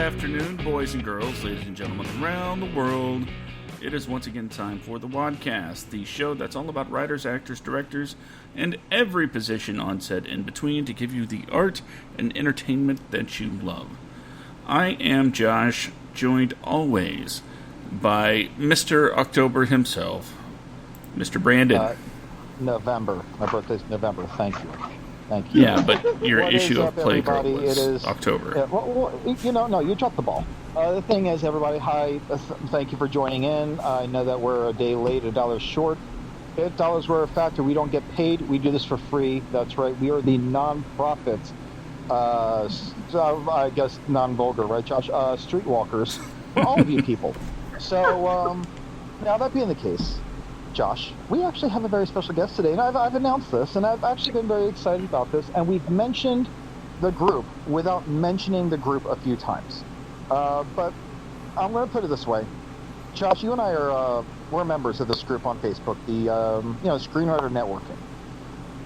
afternoon, boys and girls, ladies and gentlemen around the world. It is once again time for the WADcast, the show that's all about writers, actors, directors, and every position on set in between to give you the art and entertainment that you love. I am Josh, joined always by Mr. October himself, Mr. Brandon. November. My birthday's November. Thank you. Thank you. Yeah, but your issue of Playgirl was it is October. No, you dropped the ball. The thing is, everybody, hi. Thank you for joining in. I know that we're a day late, $1 short. If dollars were a factor, we don't get paid. We do this for free. That's right. We are the non-profit, I guess non-vulgar, right, Josh? Streetwalkers for all of you people. So, now that being the case, Josh, we actually have a very special guest today, and I've announced this, and I've actually been very excited about this, and we've mentioned the group without mentioning the group a few times. But I'm going to put it this way. Josh, you and I we're members of this group on Facebook, the Screenwriter Networking.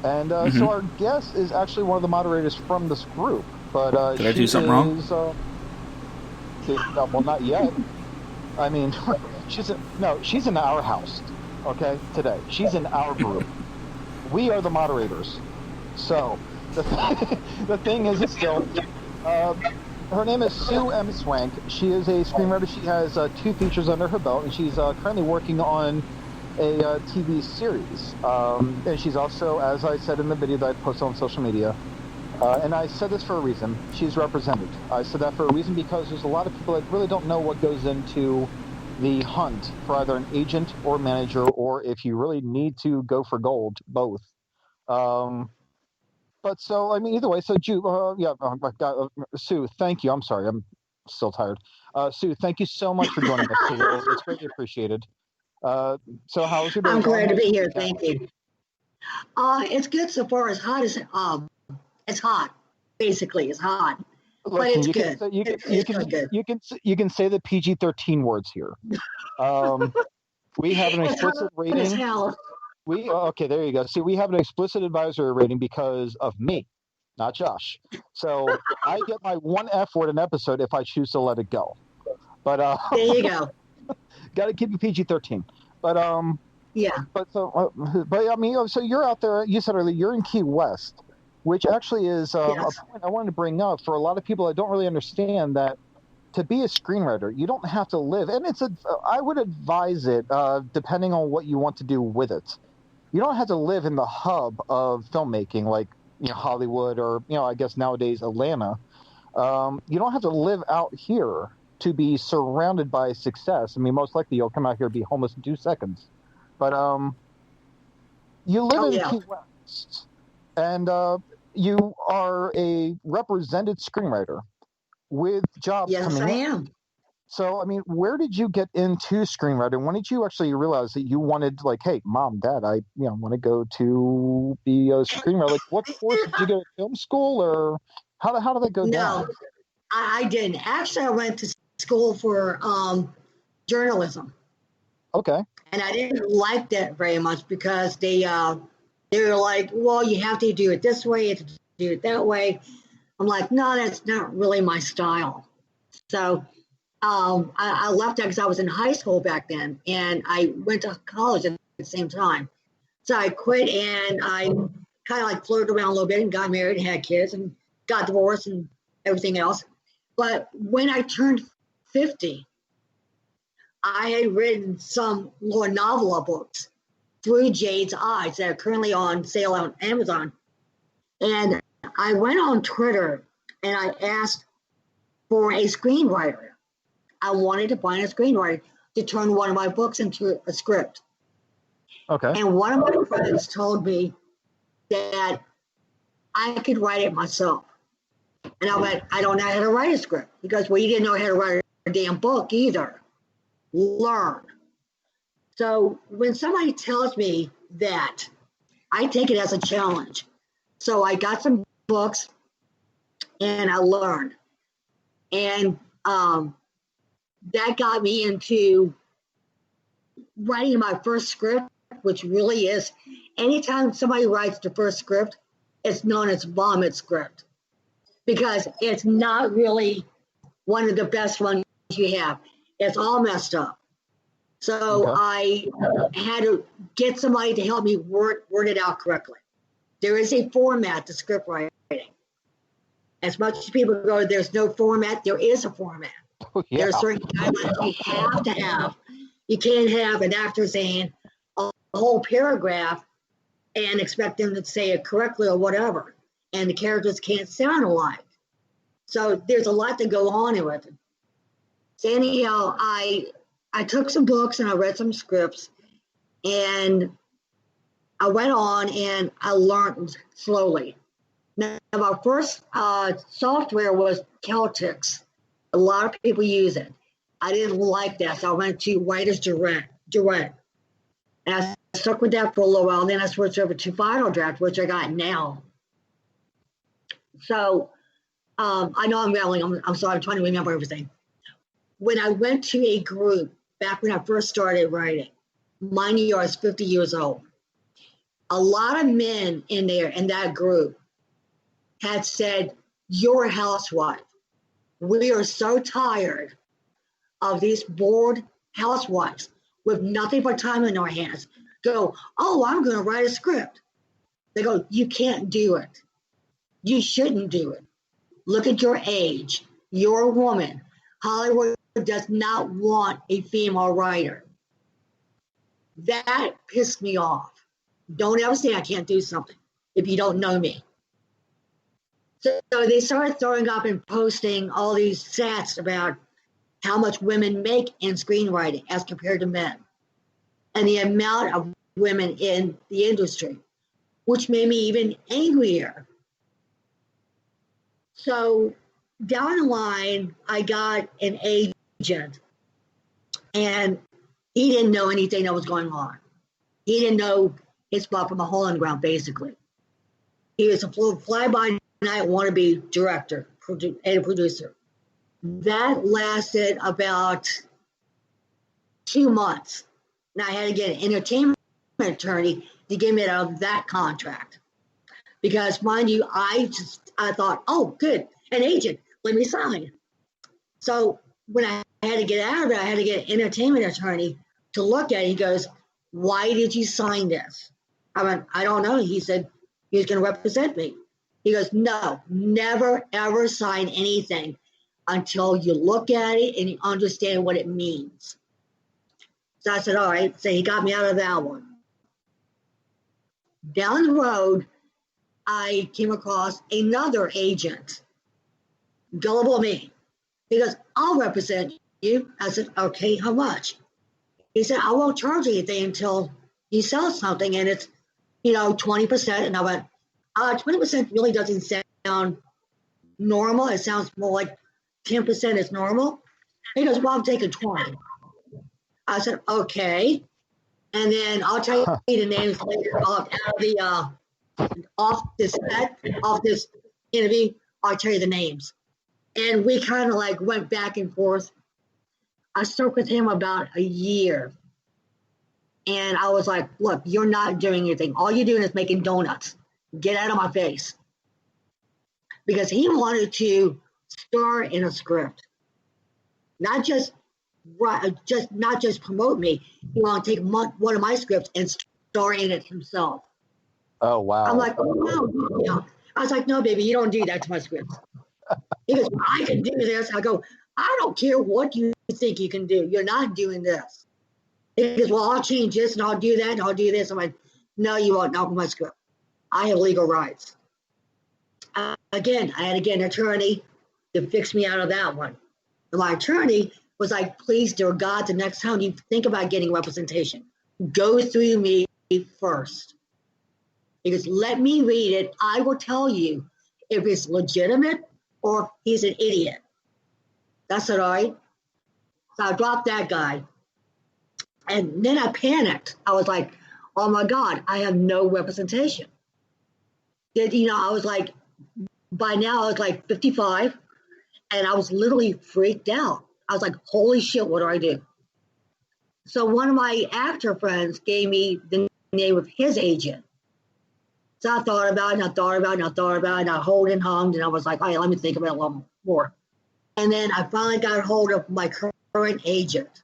And so our guest is actually one of the moderators from this group. But Did I do something wrong? Well, not yet. I mean, she's in our house. Okay, today. She's in our group. We are the moderators. So, the thing is still, her name is Sue M Swank. She is a screenwriter. She has 2 features under her belt, and she's currently working on a TV series. And she's also, as I said in the video that I posted on social media, and I said this for a reason, she's represented. I said that for a reason because there's a lot of people that really don't know what goes into the hunt for either an agent or manager, or if you really need to go for gold, both. But so, I mean, either way, so Sue, thank you. I'm sorry, I'm still tired. Sue, thank you so much for joining us today. It's greatly appreciated. So how was your day? I'm glad to be here. Thank you. It's good so far. It's hot. It's hot. Basically, it's hot. But it's good. You can say the PG-13 words here. We have an explicit rating. Okay, there you go. See, we have an explicit advisory rating because of me, not Josh. So I get my 1 F word an episode if I choose to let it go. But there you go. Got to keep it PG-13. But yeah. But I mean, so you're out there. You said earlier you're in Key West, which actually is a point I wanted to bring up for a lot of people that don't really understand that to be a screenwriter, you don't have to live. And I would advise it, depending on what you want to do with it. You don't have to live in the hub of filmmaking, like Hollywood or I guess nowadays Atlanta. You don't have to live out here to be surrounded by success. I mean, most likely you'll come out here and be homeless in 2 seconds. But you live in Key West, and you are a represented screenwriter with jobs coming in. Yes, I am. So, I mean, where did you get into screenwriting? When did you actually realize that you wanted, like, hey, Mom, Dad, I want to go to be a screenwriter? Like, what course did you go to film school, or how did that go down? No, I didn't. Actually, I went to school for journalism. Okay. And I didn't like that very much because they were like, well, you have to do it this way, you have to do it that way. I'm like, no, that's not really my style. So I left that because I was in high school back then, and I went to college at the same time. So I quit, and I kind of like flirted around a little bit and got married and had kids and got divorced and everything else. But when I turned 50, I had written some more novella books, Through Jade's Eyes, that are currently on sale on Amazon. And I went on Twitter and I asked for a screenwriter. I wanted to find a screenwriter to turn one of my books into a script. Okay. And one of my friends told me that I could write it myself. And I went, I don't know how to write a script. He goes, well, you didn't know how to write a damn book either. Learn. So when somebody tells me that, I take it as a challenge. So I got some books and I learned. And that got me into writing my first script, which really is, anytime somebody writes the first script, it's known as vomit script, because it's not really one of the best ones you have. It's all messed up. So I had to get somebody to help me word it out correctly. There is a format to script writing. As much as people go, there's no format, there is a format. There are certain guidelines you have to have. You can't have an actor saying a whole paragraph and expect them to say it correctly or whatever. And the characters can't sound alike. So there's a lot to go on with it. So anyhow, I took some books and I read some scripts, and I went on and I learned slowly. Now, my first software was Celtics. A lot of people use it. I didn't like that, so I went to Writer's Direct. And I stuck with that for a little while. Then I switched over to Final Draft, which I got now. So I know I'm rambling. I'm sorry. I'm trying to remember everything. When I went to a group back when I first started writing, mind you, I was 50 years old. A lot of men in that group had said, "You're a housewife. We are so tired of these bored housewives with nothing but time in our hands. Go, oh, I'm going to write a script." They go, "You can't do it. You shouldn't do it. Look at your age. You're a woman. Hollywood does not want a female writer." That pissed me off. Don't ever say I can't do something if you don't know me. So they started throwing up and posting all these stats about how much women make in screenwriting as compared to men, and the amount of women in the industry, which made me even angrier. So down the line, I got an agent, and he didn't know anything that was going on. He didn't know his spot from a hole in the ground, basically. He was a fly-by-night wannabe director and producer. That lasted about 2 months. Now I had to get an entertainment attorney to get me out of that contract. Because, mind you, I thought, oh, good, an agent, let me sign. So when I had to get out of it, I had to get an entertainment attorney to look at it. He goes, "Why did you sign this?" I went, "I don't know." He said he was going to represent me. He goes, "No, never, ever sign anything until you look at it and you understand what it means." So I said, all right. So he got me out of that one. Down the road, I came across another agent, gullible me. He goes, "I'll represent you." I said, "Okay, how much?" He said, "I won't charge anything until you sell something and it's, 20%. And I went, 20% really doesn't sound normal. It sounds more like 10% is normal. He goes, "Well, I'm taking 20. I said, "Okay." And then I'll tell you the names later off this interview. I'll tell you the names. And we kind of went back and forth. I stuck with him about a year. And I was like, "Look, you're not doing anything. All you're doing is making donuts. Get out of my face." Because he wanted to star in a script. Not just promote me. He wanted to take one of my scripts and star in it himself. Oh, wow. I'm like, no. I was like, "No, baby, you don't do that to my script." He goes, "I can do this." I go, "I don't care what you think you can do. You're not doing this." He goes, "Well, I'll change this and I'll do that and I'll do this." I'm like, "No, you won't. Not with my script. I have legal rights." Again, I had to get an attorney to fix me out of that one. And my attorney was like, "Please, dear God, the next time you think about getting representation, go through me first." He goes, "Let me read it. I will tell you if it's legitimate or if he's an idiot." That's all right. So I dropped that guy. And then I panicked. I was like, "Oh my God, I have no representation." I was like, by now I was like 55, and I was literally freaked out. I was like, "Holy shit, what do I do?" So one of my actor friends gave me the name of his agent. So I thought about it, and I thought about it, and I thought about it, and I hoed and hummed, and I was like, "All right, let me think about it a little more." And then I finally got hold of my current agent,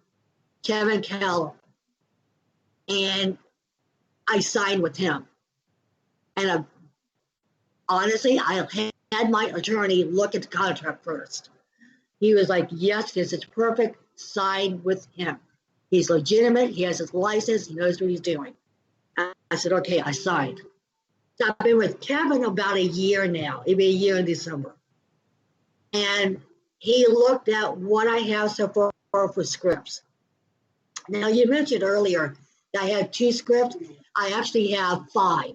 Kevin Callum, and I signed with him. And honestly, I had my attorney look at the contract first. He was like, yes, this is perfect. Sign with him. He's legitimate. He has his license. He knows what he's doing. I said, okay, I signed. So I've been with Kevin about a year now. It'll be a year in December. And he looked at what I have so far for scripts. Now, you mentioned earlier that I had 2 scripts. I actually have 5.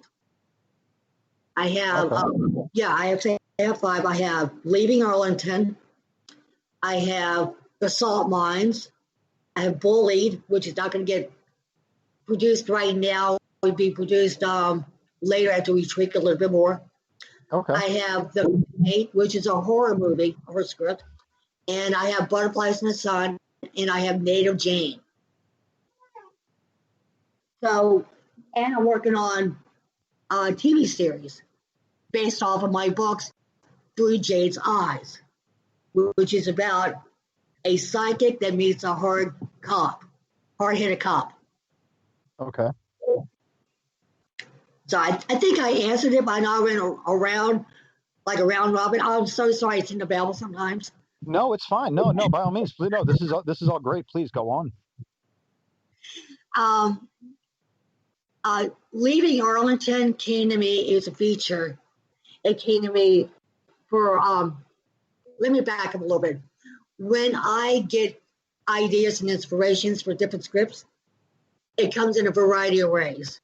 I have, I have 5. I have Leaving Arlington. I have The Salt Mines. I have Bullied, which is not going to get produced right now. It would be produced later after we tweak a little bit more. Okay. I have The Mate, which is a horror movie, horror script. And I have Butterflies in the Sun. And I have Native Jane. So, and I'm working on a TV series based off of my books, Through Jade's Eyes, which is about a psychic that meets a hard-headed cop. Okay. So I think I answered it, but I know I went around like a round robin. I'm so sorry it's in the babble sometimes. No, it's fine. No, by all means. No, this is all great. Please go on. Leaving Arlington came to me. It was a feature. It came to me for, let me back up a little bit. When I get ideas and inspirations for different scripts, it comes in a variety of ways.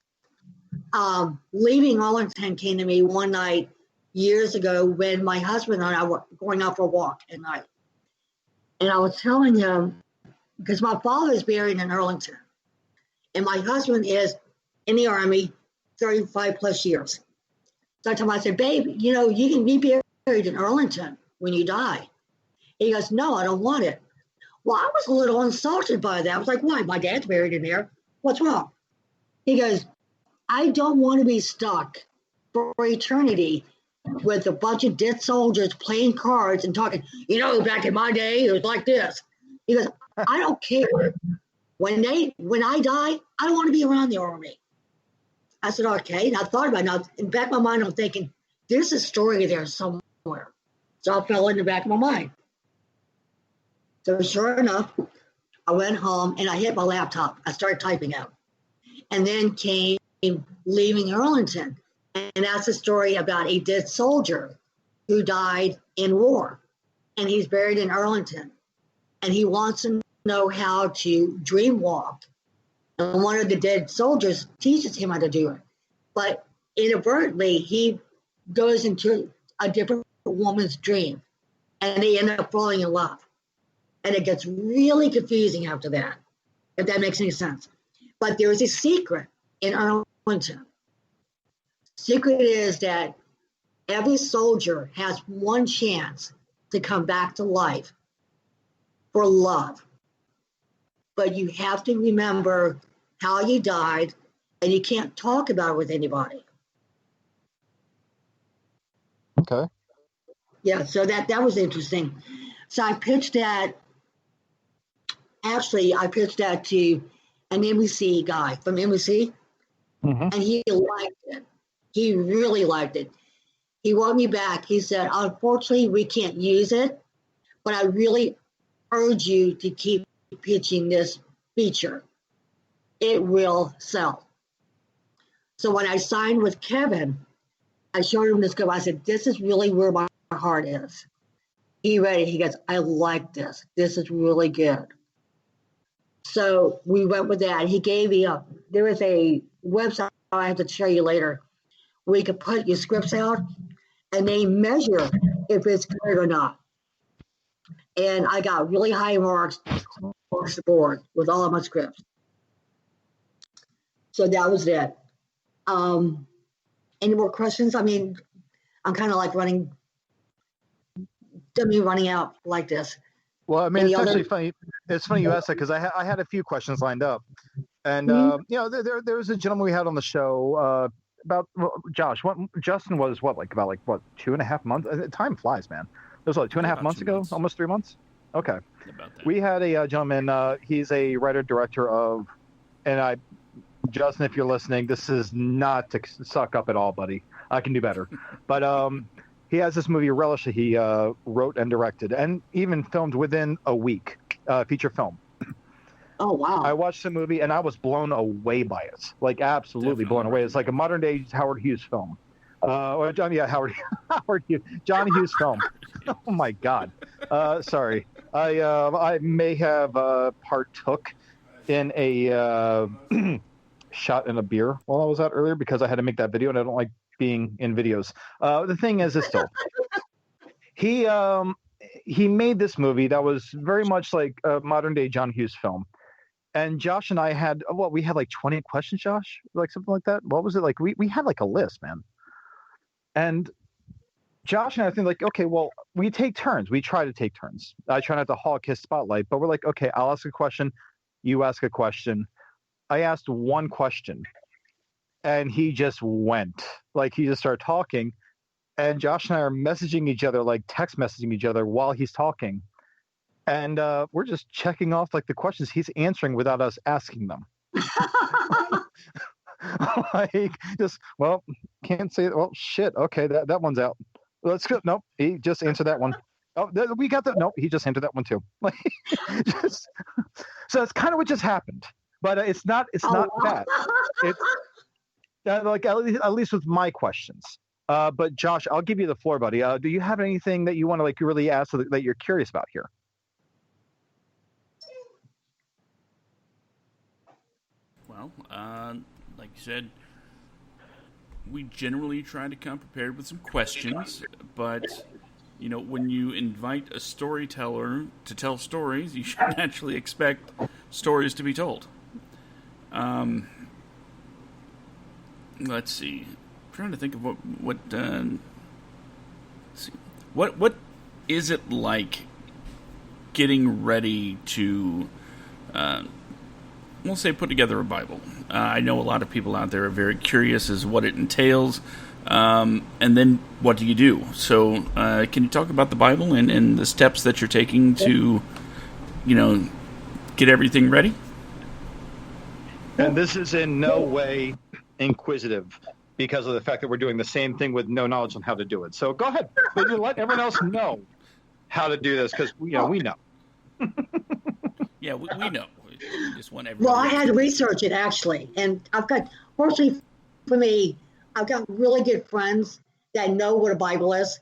Leaving Arlington came to me one night years ago when my husband and I were going out for a walk at night. And I was telling him, because my father is buried in Arlington, and my husband is in the Army 35 plus years. So I told him, I said, babe, you can be buried in Arlington when you die. He goes, no, I don't want it. Well, I was a little insulted by that. I was like, why? My dad's buried in there. What's wrong? He goes, I don't want to be stuck for eternity with a bunch of dead soldiers playing cards and talking, back in my day, it was like this. He goes, I don't care. When I die, I don't want to be around the Army. I said, okay. And I thought about it. Now, in the back of my mind, I'm thinking, there's a story there somewhere. So I fell in the back of my mind. So sure enough, I went home and I hit my laptop. I started typing out. And then came Leaving Arlington. And that's a story about a dead soldier who died in war. And he's buried in Arlington. And he wants to know how to dream walk. And one of the dead soldiers teaches him how to do it. But inadvertently, he goes into a different woman's dream. And they end up falling in love. And it gets really confusing after that, if that makes any sense. But there is a secret in Arlington. Secret is that every soldier has one chance to come back to life for love. But you have to remember how you died, and you can't talk about it with anybody. Okay. Yeah, so that was interesting. So I pitched that to an NBC guy from NBC, and he liked it. He really liked it. He wanted me back. He said, unfortunately, we can't use it, but I really urge you to keep pitching this feature. It will sell. So when I signed with Kevin, I showed him this script. I said, this is really where my heart is. He read it. He goes, I like this. This is really good. So we went with that. He gave me there is a website I have to show you later where you can put your scripts out and they measure if it's good or not. And I got really high marks across the board with all of my scripts. So that was it. Any more questions? I mean, I'm kind of like running out like this. Well, I mean, it's actually funny. It's funny you asked that because I had a few questions lined up. And, there was a gentleman we had on the show about Josh. Justin was about 2.5 months. Time flies, man. was what, 2.5 About months 2 ago, months. almost 3 months. Okay, About that. we had a gentleman. He's a writer director of, and Justin, if you're listening, this is not to suck up at all, buddy. I can do better. But he has this movie Relish that he wrote and directed, and even filmed within a week. Feature film. Oh, wow. I watched the movie and I was blown away by it. Like absolutely blown away. It's like a modern day Howard Hughes film. Howard Hughes, John Hughes film. Oh my God. Sorry. I may have partook in a shot in a beer while I was out earlier because I had to make that video and I don't like being in videos. The thing is still, he made this movie that was very much like a modern day John Hughes film. And Josh and I had, we had like 20 questions, Josh, like something like that. What was it like? We had like a list, man. And Josh and I think like, okay, well, we take turns. We try to take turns. I try not to hog his spotlight, but we're like, okay, I'll ask a question. You ask a question. I asked one question and he just went. Like he just started talking. And Josh and I are messaging each other, like text messaging each other while he's talking. And we're just checking off like the questions he's answering without us asking them. Like can't say it. Well, shit. Okay, that one's out. Let's go. Nope, he just answered that one. Oh, we got that. Nope, he just answered that one too. Like, so it's kind of what just happened, but it's not bad. It's like at least with my questions. But Josh, I'll give you the floor, buddy. Do you have anything that you want to like really ask that you're curious about here? Well, like you said, we generally try to come prepared with some questions, but when you invite a storyteller to tell stories, you should naturally expect stories to be told. Let's see. I'm trying to think of what is it like getting ready to we'll say put together a Bible. I know a lot of people out there are very curious as what it entails, and then what do you do? So can you talk about the Bible and the steps that you're taking to, get everything ready? And this is in no way inquisitive because of the fact that we're doing the same thing with no knowledge on how to do it. So go ahead. Let everyone else know how to do this because we know. Yeah, we know. We just want Well, I had to research it actually, and fortunately for me, I've got really good friends that know what a Bible is.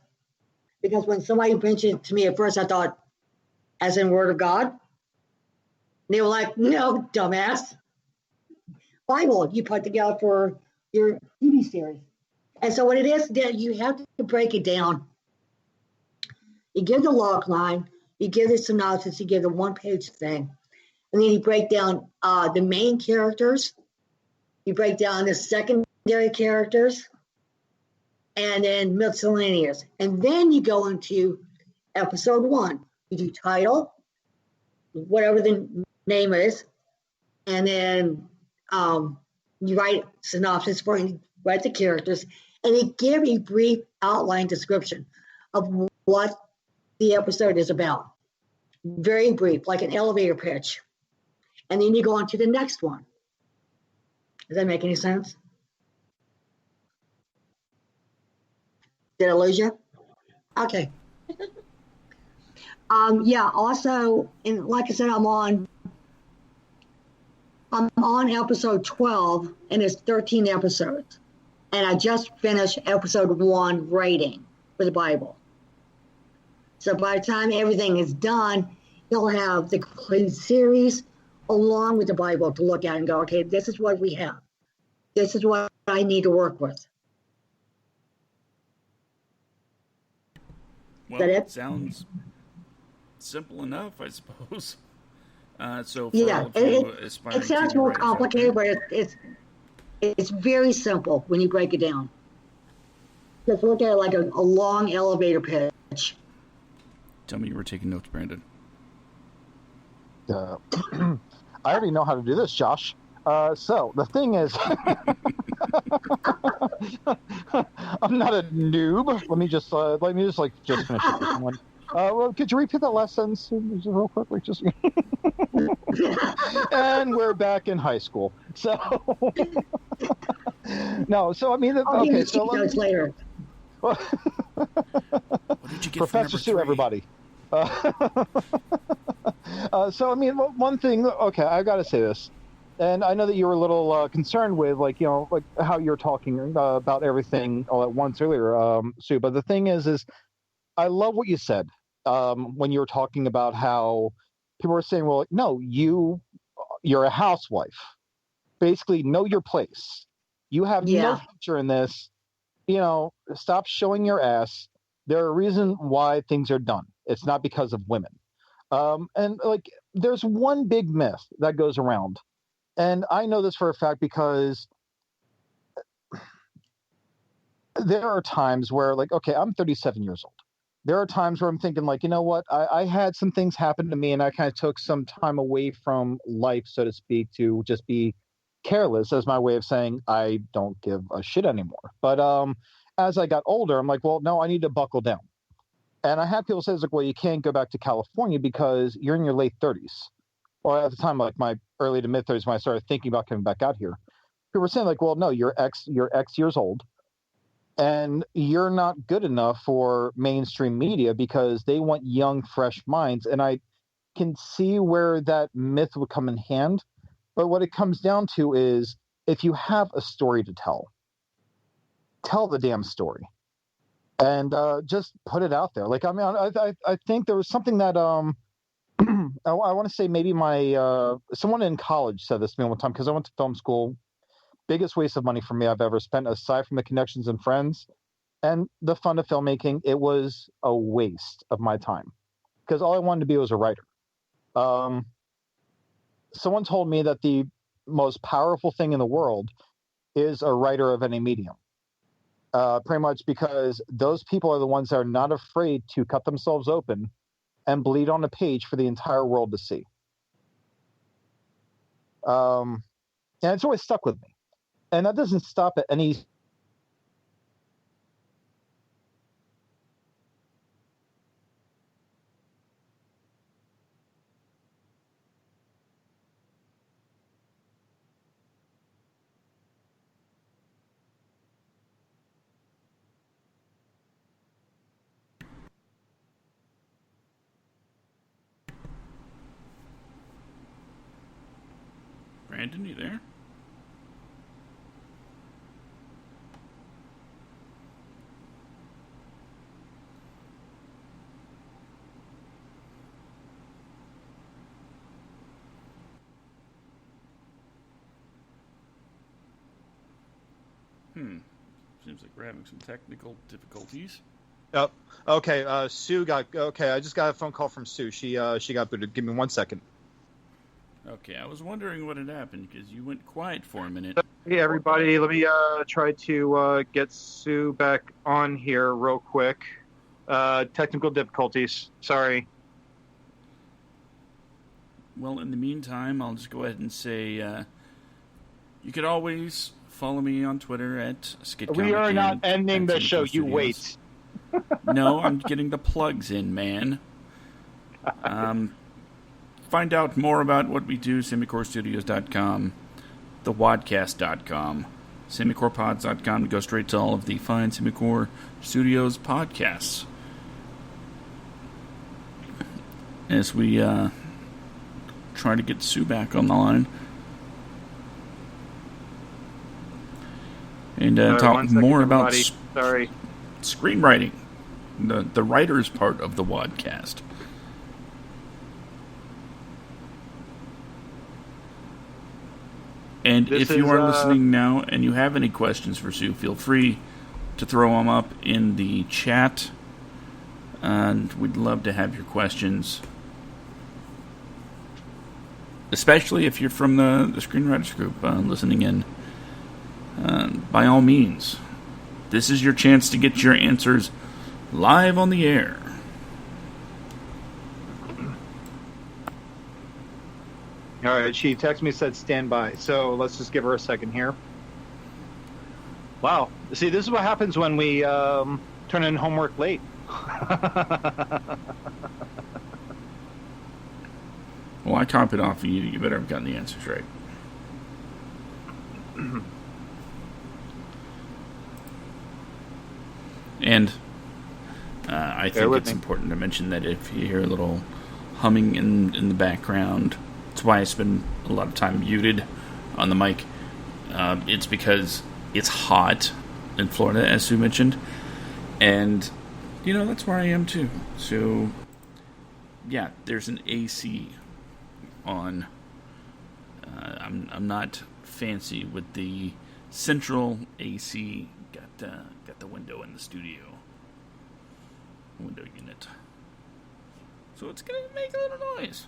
Because when somebody mentioned it to me at first, I thought, as in Word of God. And they were like, "No, dumbass, Bible you put together for your TV series." And so what it is, you have to break it down. You give the log line, you give the synopsis, you give the one-page thing. And then you break down the main characters. You break down the secondary characters. And then miscellaneous. And then you go into episode 1. You do title, whatever the name is. And then you write synopsis for it, write the characters. And you give a brief outline description of what the episode is about. Very brief, like an elevator pitch. And then you go on to the next one. Does that make any sense? Did I lose you? Okay. Yeah, also, and like I said, I'm on episode 12, and it's 13 episodes. And I just finished episode 1 rating for the Bible. So by the time everything is done, you'll have the complete series along with the Bible to look at and go, okay, this is what we have. This is what I need to work with. Well, it sounds simple enough, I suppose. So for yeah, it sounds more complicated, but it's very simple when you break it down. Just look at it like a long elevator pitch. Tell me you were taking notes, Brandon. I already know how to do this, Josh. So the thing is, I'm not a noob. Let me just finish this one. Well, could you repeat that last sentence real quickly? Just and we're back in high school. So no. So I mean, okay. So notes later. What did you get Professor Sue, everybody. So I mean, one thing. Okay, I got to say this. And I know that you were a little concerned with, like how you're talking about everything all at once earlier, Sue. But the thing is I love what you said when you were talking about how people were saying, well, no, you're a housewife. Basically, know your place. You have no future in this. Stop showing your ass. There are reasons why things are done. It's not because of women. And there's one big myth that goes around. And I know this for a fact because there are times where, okay, I'm 37 years old. There are times where I'm thinking, you know what? I had some things happen to me, and I kind of took some time away from life, so to speak, to just be careless as my way of saying I don't give a shit anymore. But as I got older, I'm like, well, no, I need to buckle down. And I had people say, well, you can't go back to California because you're in your late 30s. Well, at the time, my early to mid 30s, when I started thinking about coming back out here, people were saying, well, no, you're X years old, and you're not good enough for mainstream media because they want young, fresh minds. And I can see where that myth would come in hand. But what it comes down to is, if you have a story to tell the damn story, and just put it out there. I think there was something that I want to say maybe someone in college said this to me one time, because I went to film school. Biggest waste of money for me I've ever spent, aside from the connections and friends and the fun of filmmaking. It was a waste of my time because all I wanted to be was a writer. Someone told me that the most powerful thing in the world is a writer of any medium. Pretty much because those people are the ones that are not afraid to cut themselves open and bleed on a page for the entire world to see. And it's always stuck with me. And that doesn't stop at any... Brandon, you there? Seems like we're having some technical difficulties. Oh, okay. Sue got... Okay, I just got a phone call from Sue. She got booted. Give me 1 second. Okay, I was wondering what had happened, because you went quiet for a minute. Hey, everybody. Let me try to get Sue back on here real quick. Technical difficulties. Sorry. Well, in the meantime, I'll just go ahead and say you could always follow me on Twitter at SkidComic. We are not ending the show. You wait. No, I'm getting the plugs in, man. Find out more about what we do, semicorestudios.com, thewadcast.com, semicorepods.com to go straight to all of the fine Semicore Studios podcasts. As we try to get Sue back on the line. And talk more about screenwriting, the writer's part of the WADcast. And if you are listening now and you have any questions for Sue, feel free to throw them up in the chat. And we'd love to have your questions. Especially if you're from the Screenwriters group listening in. By all means, this is your chance to get your answers live on the air. All right, she texted me, said stand by. So let's just give her a second here. Wow. See, this is what happens when we turn in homework late. Well, I top it off for you. You better have gotten the answers right. And I think it's important to mention that if you hear a little humming in the background, that's why I spend a lot of time muted on the mic. It's because it's hot in Florida, as Sue mentioned, and that's where I am too. So yeah, there's an AC on. I'm not fancy with the central AC. Got the window in the studio. Window unit. So it's going to make a little noise.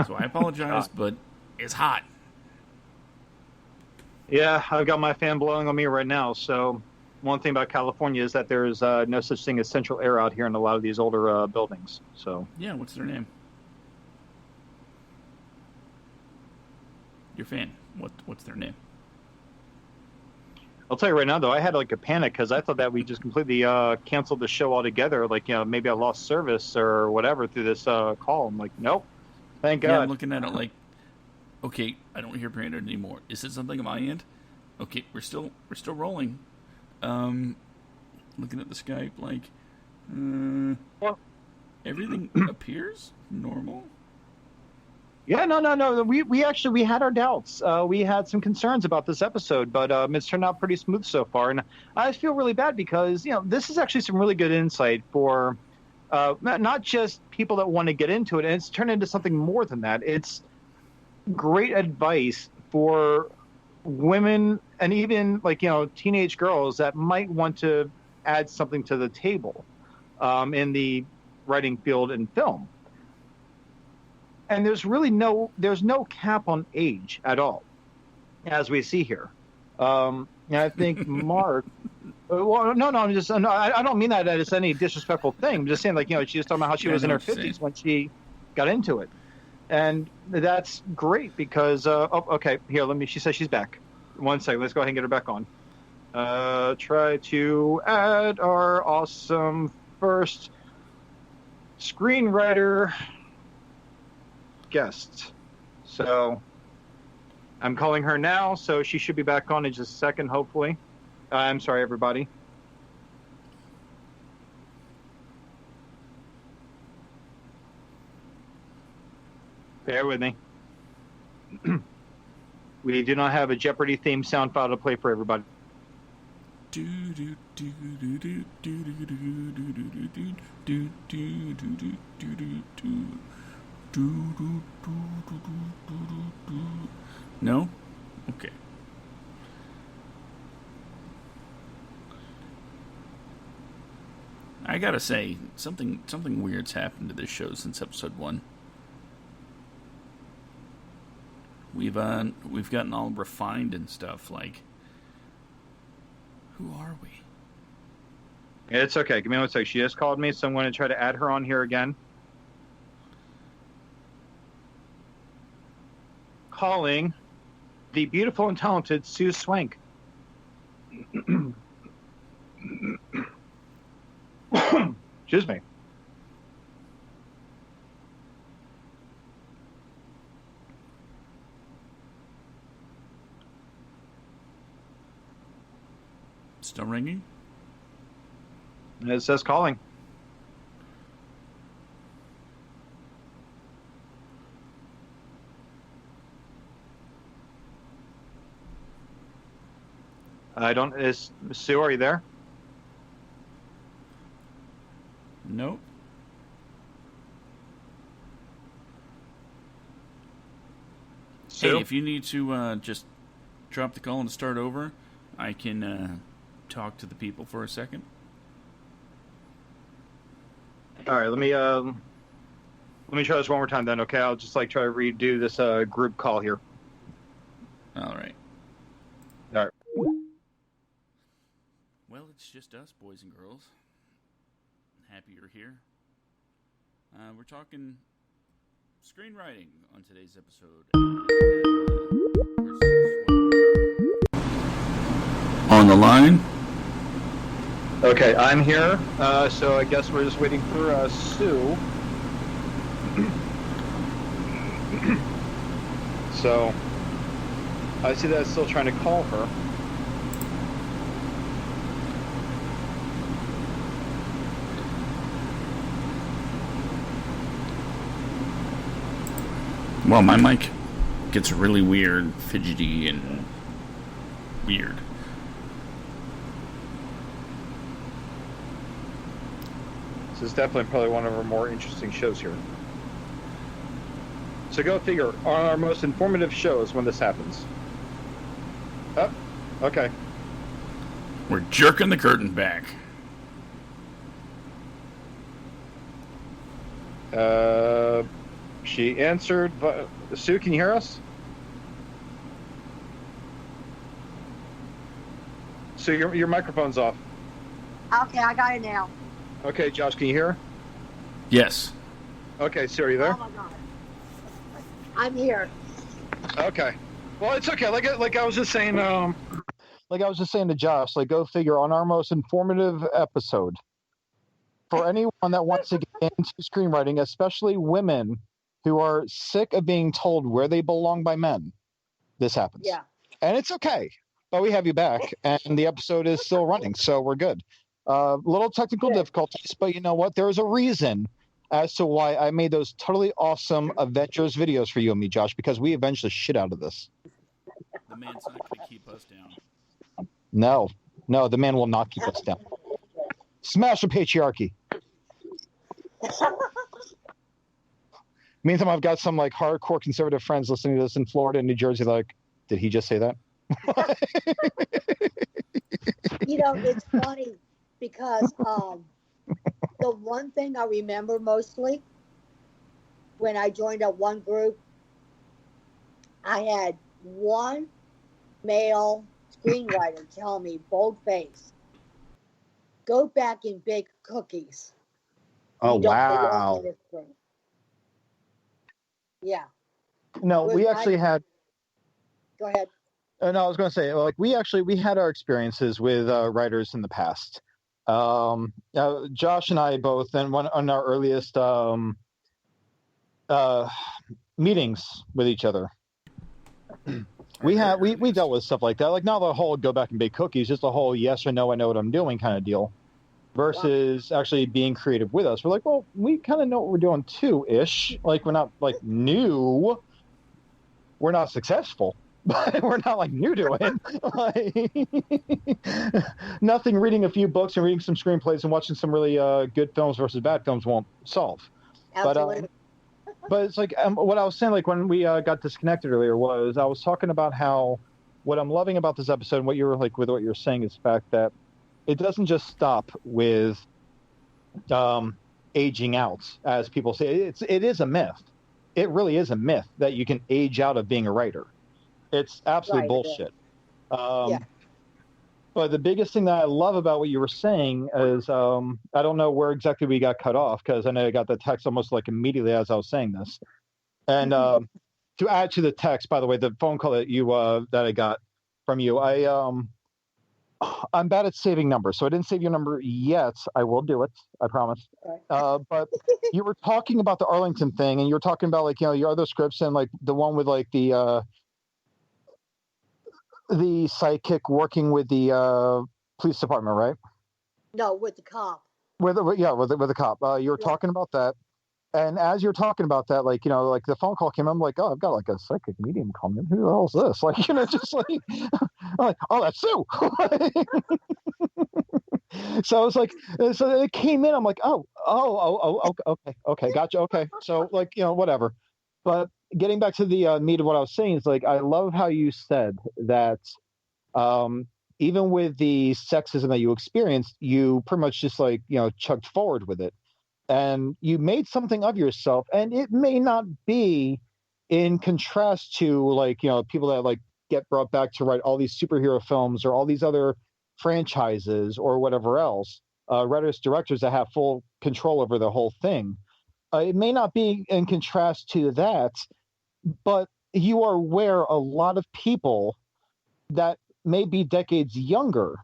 So I apologize, but it's hot. Yeah, I've got my fan blowing on me right now. So one thing about California is that there's no such thing as central air out here in a lot of these older buildings. So yeah, what's their name? Your fan. What's their name? I'll tell you right now, though, I had like a panic because I thought that we just completely canceled the show altogether. Like, maybe I lost service or whatever through this call. I'm like, nope. Thank God. Yeah, I'm looking at it like, okay, I don't hear Brandon anymore. Is it something on my end? Okay, we're still rolling. Looking at the Skype, like, everything appears normal. Yeah, no. We actually had our doubts. We had some concerns about this episode, but it's turned out pretty smooth so far. And I feel really bad because this is actually some really good insight for not just people that want to get into it, and it's turned into something more than that. It's great advice for women and even teenage girls that might want to add something to the table in the writing field in film. And there's no cap on age at all, as we see here. And I think Mark. Well, no, I don't mean that as any disrespectful thing. I'm just saying, she was talking about how she was in her 50s when she got into it, and that's great because. Okay, here, she says she's back. 1 second, let's go ahead and get her back on. Try to add our awesome first screenwriter guest. So I'm calling her now, so she should be back on in just a second, hopefully. I'm sorry, everybody. Bear with me. We do not have a Jeopardy theme sound file to play for everybody. No? Okay. I gotta say, something weird's happened to this show since episode 1. We've gotten all refined and stuff. Like, who are we? It's okay. Give me 1 second. She just called me, so I'm going to try to add her on here again. Calling the beautiful and talented Sue Swank. Excuse me. Still ringing? It says calling. Is Sue, are you there? Nope. Sue? Hey, if you need to just drop the call and start over, I can talk to the people for a second. All right, let me try this one more time then, okay? I'll just try to redo this group call here. All right. All right. Well, it's just us, boys and girls. Happy you're here. We're talking Screenwriting on today's episode. On the line. Okay, I'm here. So I guess we're just waiting for Sue. So I see that I'm still trying to call her. Well, my mic gets really weird, fidgety, and weird. This is definitely probably one of our more interesting shows here. So go figure, on our most informative shows when this happens. Oh, okay. We're jerking the curtain back. She answered, but Sue, can you hear us? Sue, your microphone's off. Okay, I got it now. Okay, Josh, can you hear? Yes. Okay, Sue, are you there? Oh my God. I'm here. Okay. Well, it's okay. Like I was just saying, Like I was just saying to Josh, like go figure, on our most informative episode, for anyone that wants to get into screenwriting, especially women who are sick of being told where they belong by men, this happens. Yeah. And it's okay, but we have you back, and the episode is still running, so we're good. Little technical difficulties, but you know what? There's a reason as to why I made those totally awesome Avengers videos for you and me, Josh, because we avenged the shit out of this. The man's not going to keep us down. No, the man will not keep us down. Smash the patriarchy. Meantime, I've got some like hardcore conservative friends listening to this in Florida and New Jersey. Like, did he just say that? You know, it's funny because the one thing I remember mostly when I joined up one group, I had one male screenwriter tell me, bold-faced, go back and bake cookies. Oh, You don't belong wow. in this group. Yeah. No, we actually had. Go ahead. No, I was going to say, like, we had our experiences with writers in the past. Josh and I both, and one on our earliest meetings with each other, we dealt with stuff like that. Like, not the whole go back and bake cookies, just the whole yes or no, I know what I'm doing kind of deal. Versus actually being creative with us. We're like, well, we kind of know what we're doing too, ish. Like, we're not like new. We're not successful, but we're not like new to it. Like, nothing reading a few books and reading some screenplays and watching some really good films versus bad films won't solve. Absolutely. But it's like what I was saying, like when we got disconnected earlier, was I was talking about how what I'm loving about this episode and what you're like with what you're saying is the fact that it doesn't just stop with aging out, as people say. It is a myth. It really is a myth that you can age out of being a writer. It's absolute bullshit. Yeah. But the biggest thing that I love about what you were saying is, I don't know where exactly we got cut off, because I know I got the text almost like immediately as I was saying this. And to add to the text, by the way, the phone call that that I got from you, I'm bad at saving numbers, so I didn't save your number yet. I will do it, I promise. But you were talking about the Arlington thing, and you were talking about like, you know, your other scripts and like the one with like the sidekick working with the police department, right? No, with the cop. With the cop. You were talking about that. And as you're talking about that, like, you know, like the phone call came, I'm like, oh, I've got like a psychic medium coming. Who the hell is this? Like, you know, just like, I'm like, oh, that's Sue. So I was like, so it came in. I'm like, oh, okay, gotcha. Okay. So like, you know, whatever. But getting back to the meat of what I was saying is like, I love how you said that even with the sexism that you experienced, you pretty much just like, you know, chugged forward with it. And you made something of yourself, and it may not be in contrast to like, you know, people that like get brought back to write all these superhero films or all these other franchises or whatever else, writers, directors that have full control over the whole thing. It may not be in contrast to that, but you are where a lot of people that may be decades younger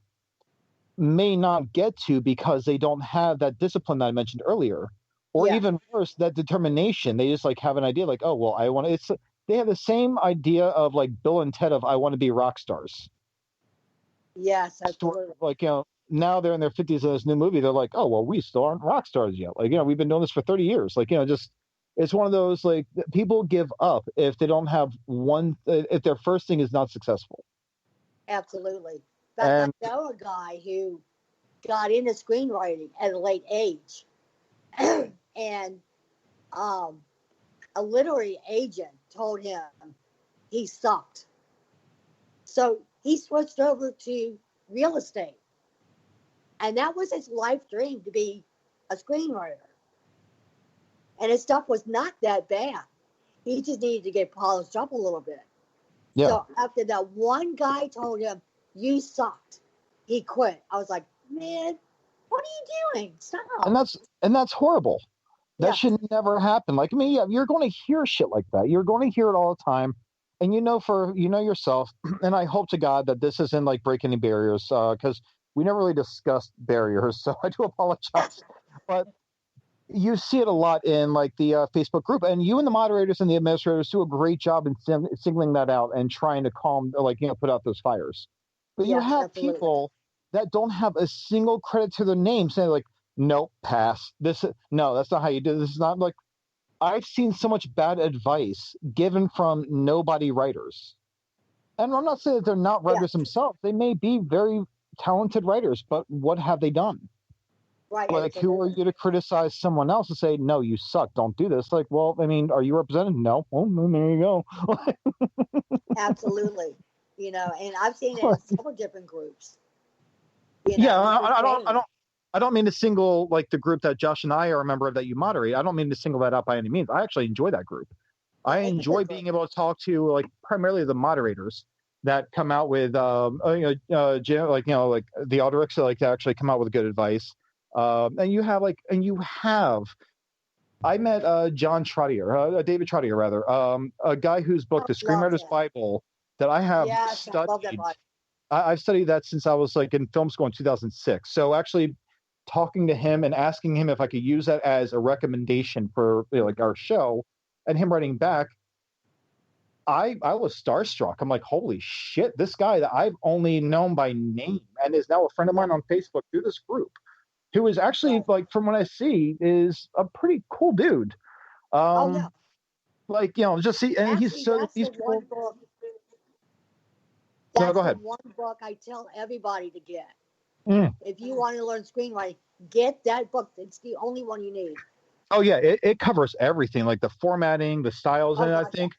may not get to because they don't have that discipline that I mentioned earlier, or Yeah. even worse, that determination. They just like have an idea, like, oh well, I want to. It's they have the same idea of like Bill and Ted of I want to be rock stars. Yes, Sort absolutely. of like now they're in their 50s in this new movie. They're like, oh well, we still aren't rock stars yet. Like we've been doing this for 30 years. Like just it's one of those like people give up if they don't have one if their first thing is not successful. Absolutely. In fact, And I know a guy who got into screenwriting at a late age, and a literary agent told him he sucked. So he switched over to real estate. And that was his life dream, to be a screenwriter. And his stuff was not that bad. He just needed to get polished up a little bit. yeah, So after that one guy told him, you sucked, he quit. I was like, man, what are you doing? Stop. and that's horrible. That Yeah. should never happen. Like, I mean, yeah, you're going to hear shit like that. You're going to hear it all the time. And yourself, and I hope to God that this isn't like breaking any barriers, because we never really discussed barriers. So I do apologize. But you see it a lot in like the Facebook group, and you and the moderators and the administrators do a great job in singling that out and trying to calm, like, put out those fires. But you Yes, have absolutely. people that don't have a single credit to their name saying like, nope, pass. No, that's not how you do this. Is not like I've seen so much bad advice given from nobody writers. And I'm not saying that they're not writers themselves. They may be very talented writers, but what have they done? Right. Like, who are you to criticize someone else and say, no, you suck, don't do this? Like, well, I mean, are you represented? No. Well, there you go. Absolutely. And I've seen it in several different groups. Yeah, I don't mean to single like the group that Josh and I are a member of that you moderate. I don't mean to single that out by any means. I actually enjoy that group. I enjoy being able to talk to like primarily the moderators that come out with like the Alderichs like to actually come out with good advice. And you have I met John Trottier, David Trottier rather, a guy whose book, The Screenwriter's Bible, that I have I love that studied. book. I've studied that since I was like in film school in 2006. So actually talking to him and asking him if I could use that as a recommendation for like our show, and him writing back, I was starstruck. I'm like, holy shit, this guy that I've only known by name and is now a friend of mine on Facebook through this group, who is actually like, from what I see, is a pretty cool dude. Like, just see, and Actually, he's so that's these the people. one book. No, That's go the ahead. one book I tell everybody to get. Mm. If you want to learn screenwriting, get that book. It's the only one you need. Oh yeah, it covers everything, like the formatting, the styles, and I think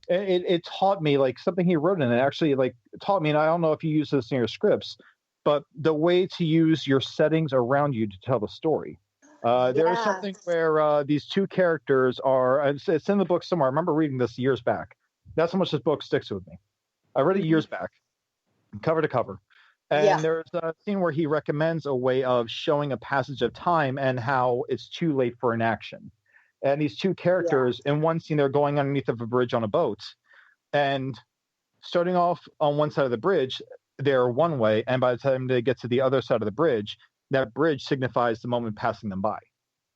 it taught me like something he wrote in it actually like taught me, and I don't know if you use this in your scripts, but the way to use your settings around you to tell the story. There is something where these two characters are, it's in the book somewhere. I remember reading this years back. That's how much this book sticks with me. I read it years back, cover to cover. And there's a scene where he recommends a way of showing a passage of time and how it's too late for an action. And these two characters, in one scene, they're going underneath of a bridge on a boat. And starting off on one side of the bridge, they're one way. And by the time they get to the other side of the bridge, that bridge signifies the moment passing them by.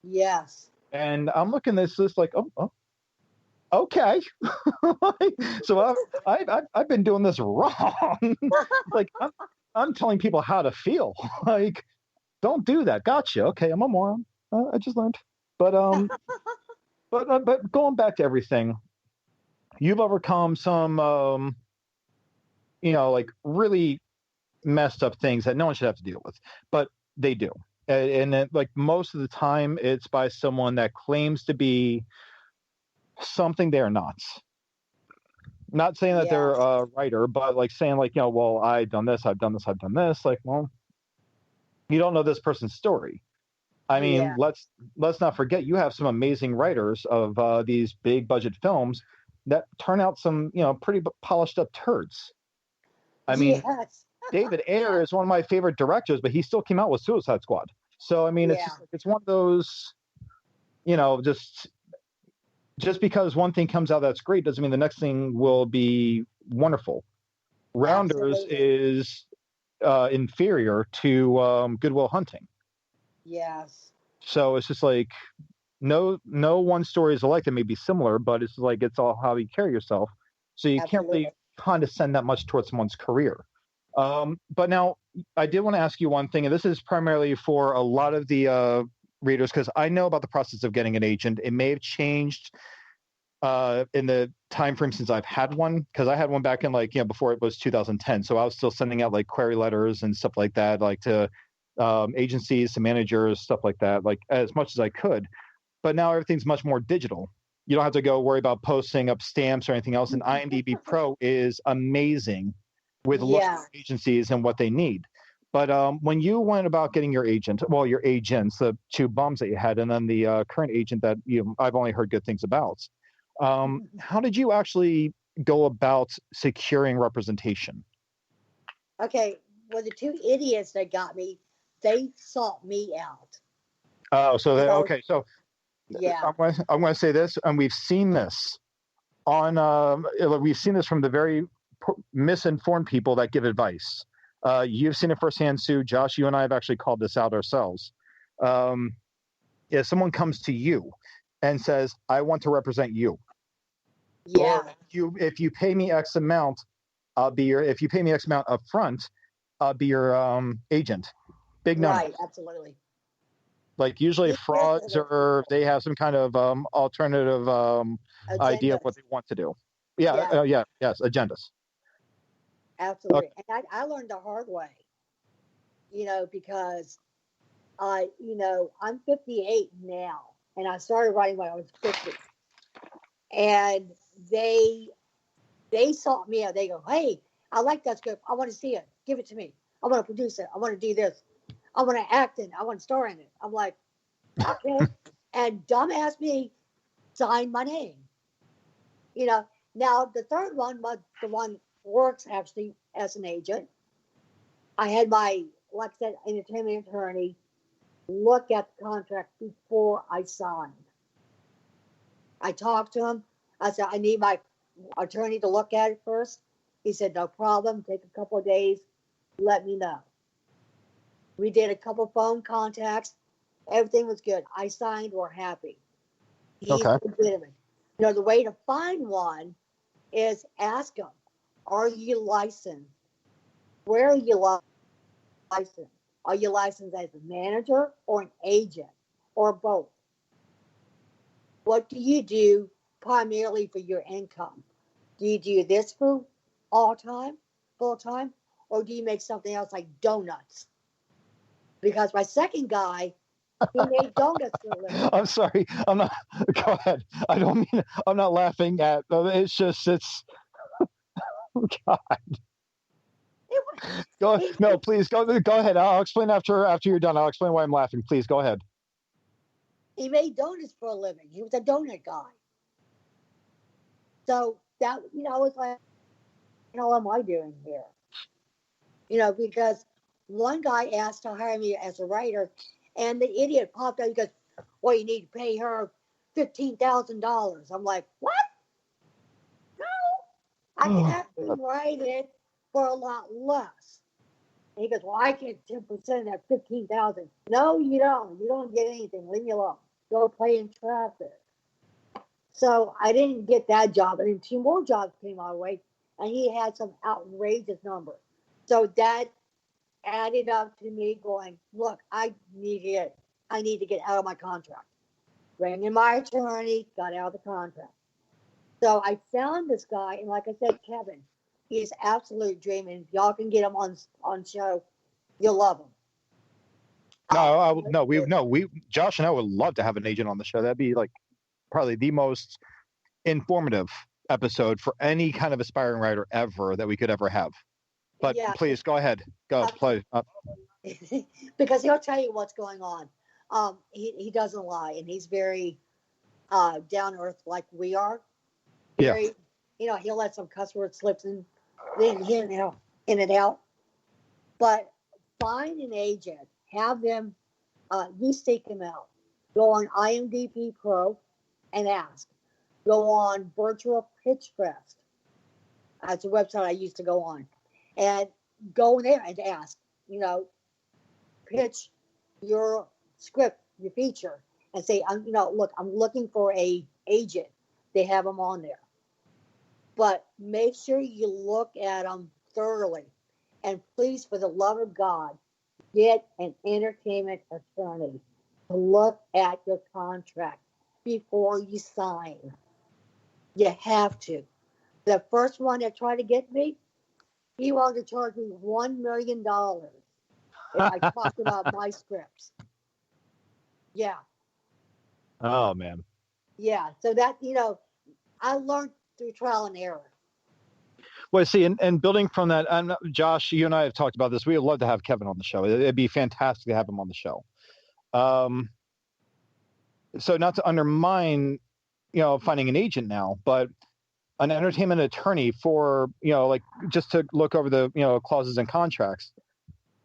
Yes. And I'm looking at this like, oh okay. So I've been doing this wrong. Like I'm telling people how to feel. Like, don't do that. Gotcha. Okay, I'm a moron. I just learned. But but going back to everything, you've overcome some like really messed up things that no one should have to deal with, but they do. And it, like most of the time, it's by someone that claims to be something they're not. Not saying that they're a writer, but like saying like, well, I've done this. Like, well, you don't know this person's story. I mean, let's not forget you have some amazing writers of these big budget films that turn out some, pretty polished up turds. I mean, David Ayer is one of my favorite directors, but he still came out with Suicide Squad. So, I mean, it's one of those just because one thing comes out that's great doesn't mean the next thing will be wonderful. Rounders Absolutely. is inferior to Goodwill Hunting. Yes. So it's just like no one story is alike. They may be similar, but it's like it's all how you carry yourself. So you can't Absolutely. really condescend that much towards someone's career. But now I did want to ask you one thing, and this is primarily for a lot of the readers, because I know about the process of getting an agent. It may have changed in the time frame since I've had one, because I had one back in before it was 2010. So I was still sending out like query letters and stuff like that, like to agencies, to managers, stuff like that, like as much as I could. But now everything's much more digital. You don't have to go worry about posting up stamps or anything else. And IMDb Pro is amazing with looking at agencies and what they need. But when you went about getting your agents, the two bums that you had, and then the current agent that I've only heard good things about, how did you actually go about securing representation? Okay, well, the two idiots that got me, they sought me out. Oh, so okay. So yeah, I'm going to say this, and we've seen this we've seen this from the very misinformed people that give advice. You've seen it firsthand, Sue. Josh, you and I have actually called this out ourselves. If someone comes to you and says, "I want to represent you," or if you pay me X amount, if you pay me X amount up front, I'll be your agent. Big number. Right, absolutely. Like usually frauds, or they have some kind of alternative idea of what they want to do. Yes, agendas. Absolutely. And I learned the hard way, because I'm 58 now, and I started writing when I was 50. And they sought me out. They go, "Hey, I like that script. I want to see it. Give it to me. I want to produce it. I want to do this. I want to act in it. I want to star in it." I'm like, okay. And dumbass me signed my name. Now the third one was the one works actually as an agent. I had my, like I said, entertainment attorney look at the contract before I signed. I talked to him. I said, "I need my attorney to look at it first." He said, "No problem. Take a couple of days. Let me know." We did a couple phone contacts. Everything was good. I signed. We're happy. He's legitimate. The way to find one is ask them, "Are you licensed? Where are you licensed? Are you licensed as a manager or an agent or both? What do you do primarily for your income? Do you do this for full time, or do you make something else like donuts?" Because my second guy, he made donuts for a living. I'm sorry. I'm not. Go ahead. I don't mean. I'm not laughing at. It's just. It's. God. No, please go ahead. I'll explain after you're done. I'll explain why I'm laughing. Please go ahead. He made donuts for a living. He was a donut guy. So that I was like, what am I doing here? Because one guy asked to hire me as a writer, and the idiot popped out. He goes, "Well, you need to pay her $15,000. I'm like, "What? No, I can actually write it for a lot less." And he goes, "Well, I get 10% of that 15,000. No, you don't. You don't get anything. Leave me alone. Go play in traffic." So I didn't get that job, and then two more jobs came our way, and he had some outrageous number. So that added up to me going, "Look, I need to get out of my contract." Rang in my attorney, got out of the contract. So I found this guy, and like I said, Kevin, he's absolute dream, and if y'all can get him on show, you'll love him. Josh and I would love to have an agent on the show. That'd be like probably the most informative episode for any kind of aspiring writer ever that we could ever have. But please go ahead. Go play. Because he'll tell you what's going on. He doesn't lie, and he's very down to earth like we are. Very, he'll let some cuss words slip in and out. But find an agent, have them, you seek them out. Go on IMDb Pro and ask. Go on Virtual Pitch Fest. That's a website I used to go on. And go in there and ask, pitch your script, your feature, and say, look, I'm looking for a agent. They have them on there. But make sure you look at them thoroughly. And please, for the love of God, get an entertainment attorney to look at your contract before you sign. You have to. The first one that tried to get me, he wanted to charge me $1 million if I talked about my scripts. Yeah. Oh, man. Yeah. So that, I learned through trial and error. Well, see, and building from that, Josh, you and I have talked about this. We would love to have Kevin on the show. It'd be fantastic to have him on the show. So not to undermine, finding an agent now, but an entertainment attorney for, just to look over the, clauses and contracts.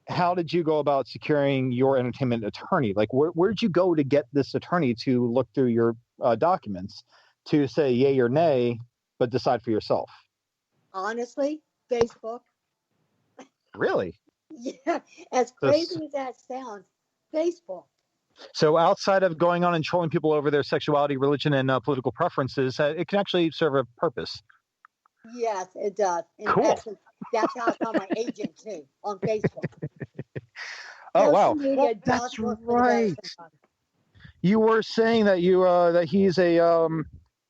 How did you go about securing your entertainment attorney? Like, where did you go to get this attorney to look through your documents to say yay or nay, but decide for yourself? Honestly, Facebook. Really? Yeah, as crazy as that sounds, Facebook. So outside of going on and trolling people over their sexuality, religion, and political preferences, it can actually serve a purpose. Yes, it does. And cool. Actually, that's how I found my agent too, on Facebook. Oh, wow. Media That's right. You were saying that that he's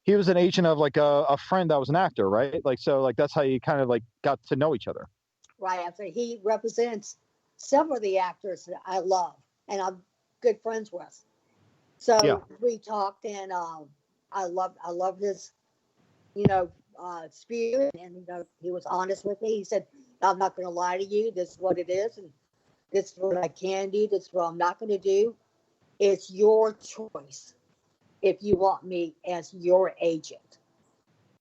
he was an agent of like a friend that was an actor, right? So that's how you kind of got to know each other. Right. After he represents some of the actors that I love and I'm good friends with. So yeah. We talked, and I love his, spirit, and he was honest with me. He said, "I'm not going to lie to you. This is what it is, and this is what I can do. This is what I'm not going to do. It's your choice if you want me as your agent.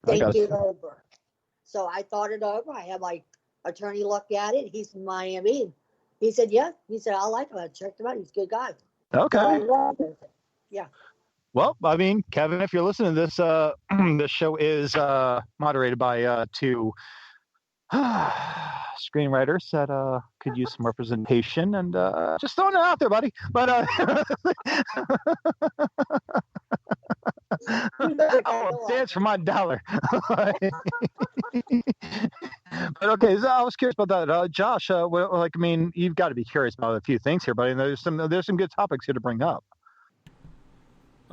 Think it over." So I thought it over. I had my attorney look at it. He's from Miami. And he said, "Yeah." He said, "I like him. I checked him out. He's a good guy." Okay. So yeah. Well, I mean, Kevin, if you're listening to this, this show is moderated by two screenwriters that could use some representation, and just throwing it out there, buddy. But I'll dance for my dollar. But okay, so I was curious about that, Josh. You've got to be curious about a few things here, buddy. And there's some good topics here to bring up.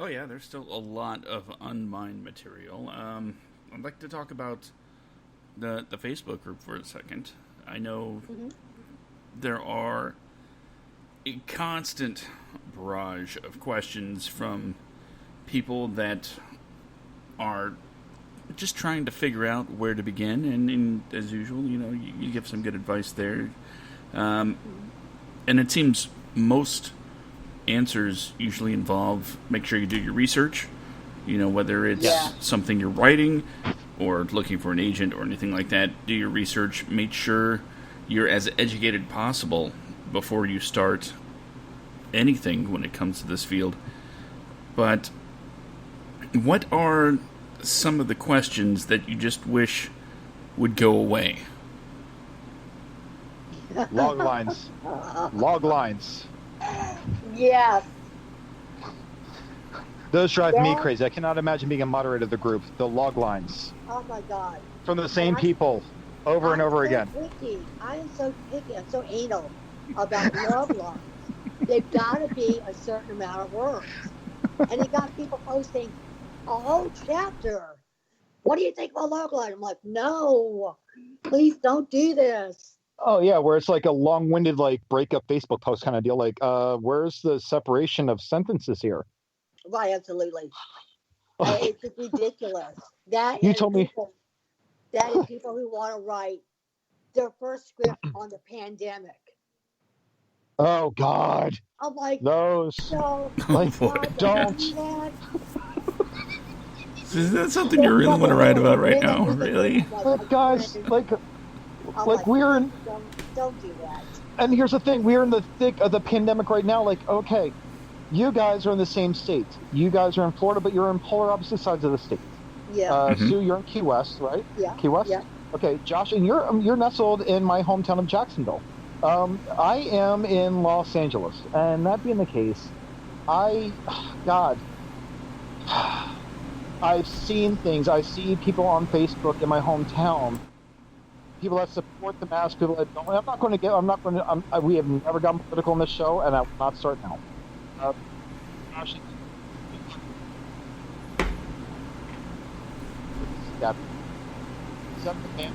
Oh yeah, there's still a lot of unmined material. I'd like to talk about the Facebook group for a second. I know there are a constant barrage of questions from people that are just trying to figure out where to begin, and as usual, you give some good advice there. And it seems most answers usually involve make sure you do your research, whether it's something you're writing or looking for an agent or anything like that. Do your research, make sure you're as educated possible before you start anything when it comes to this field. But what are some of the questions that you just wish would go away? Log lines. Log lines. Yes. Those drive me crazy. I cannot imagine being a moderator of the group. The log lines. Oh my God. From the same people over and over again. Picky. I am so picky. I'm so anal about love lines. They've got to be a certain amount of words. And you got people posting a whole chapter. What do you think about log line? I'm like, no, please don't do this. Oh yeah, where it's like a long-winded breakup Facebook post kind of deal. Where's the separation of sentences here? Right, absolutely. It's just ridiculous. That you is told people, me that is people who want to write their first script on the pandemic. Oh God. I'm like, those. No, don't. Is that something you really want to write about right now? Really? But guys, we're in. Don't do that. And here's the thing: we're in the thick of the pandemic right now. Okay, you guys are in the same state. You guys are in Florida, but you're in polar opposite sides of the state. Yeah. Sue, you're in Key West, right? Yeah. Key West. Yeah. Okay, Josh, and you're nestled in my hometown of Jacksonville. I am in Los Angeles, and that being the case, God, I've seen things. I see people on Facebook in my hometown. People that support the mask, people that don't. We have never gotten political in this show, and I will not start now. Josh, yeah. Is that the man?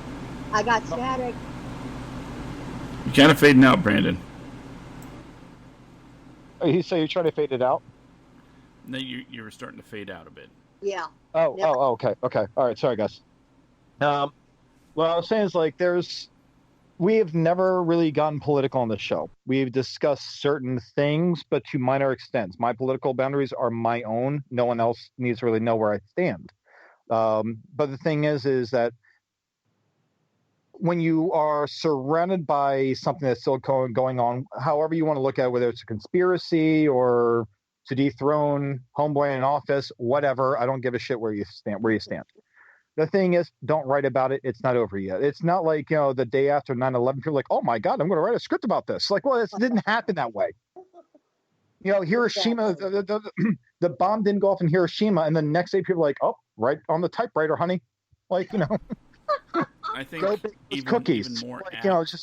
I got static. You're kind of fading out, Brandon. So you're trying to fade it out? No, you were starting to fade out a bit. Yeah. Okay. All right, sorry, guys. What I was saying is, like, we have never really gotten political on the show. We've discussed certain things, but to minor extents. My political boundaries are my own. No one else needs to really know where I stand. But the thing is that when you are surrounded by something that's still going on, however you want to look at it, whether it's a conspiracy or to dethrone Homeboy in office, whatever, I don't give a shit where you stand. The thing is, don't write about it. It's not over yet. It's not like, the day after 9/11, people are like, oh my God, I'm going to write a script about this. Like, well, it didn't happen that way. Hiroshima, the bomb didn't go off in Hiroshima, and the next day people are like, oh, right on the typewriter, honey. Like, I think even cookies. more like, apt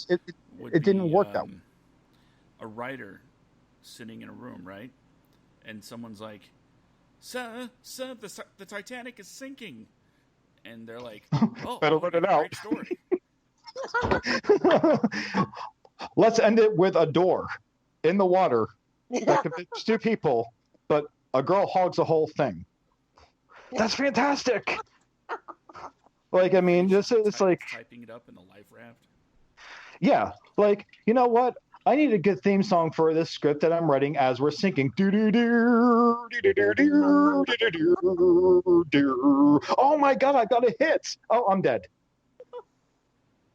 it didn't work that way. A writer sitting in a room, right? And someone's like, Sir, the Titanic is sinking. And they're like, oh, better let it out. Great story. Let's end it with a door in the water that can fit 2 people, but a girl hogs the whole thing. That's fantastic. Like, I mean, it's like typing it up in the life raft. Yeah, like, you know what? I need a good theme song for this script that I'm writing as we're sinking. Oh my God, I got a hit. Oh, I'm dead.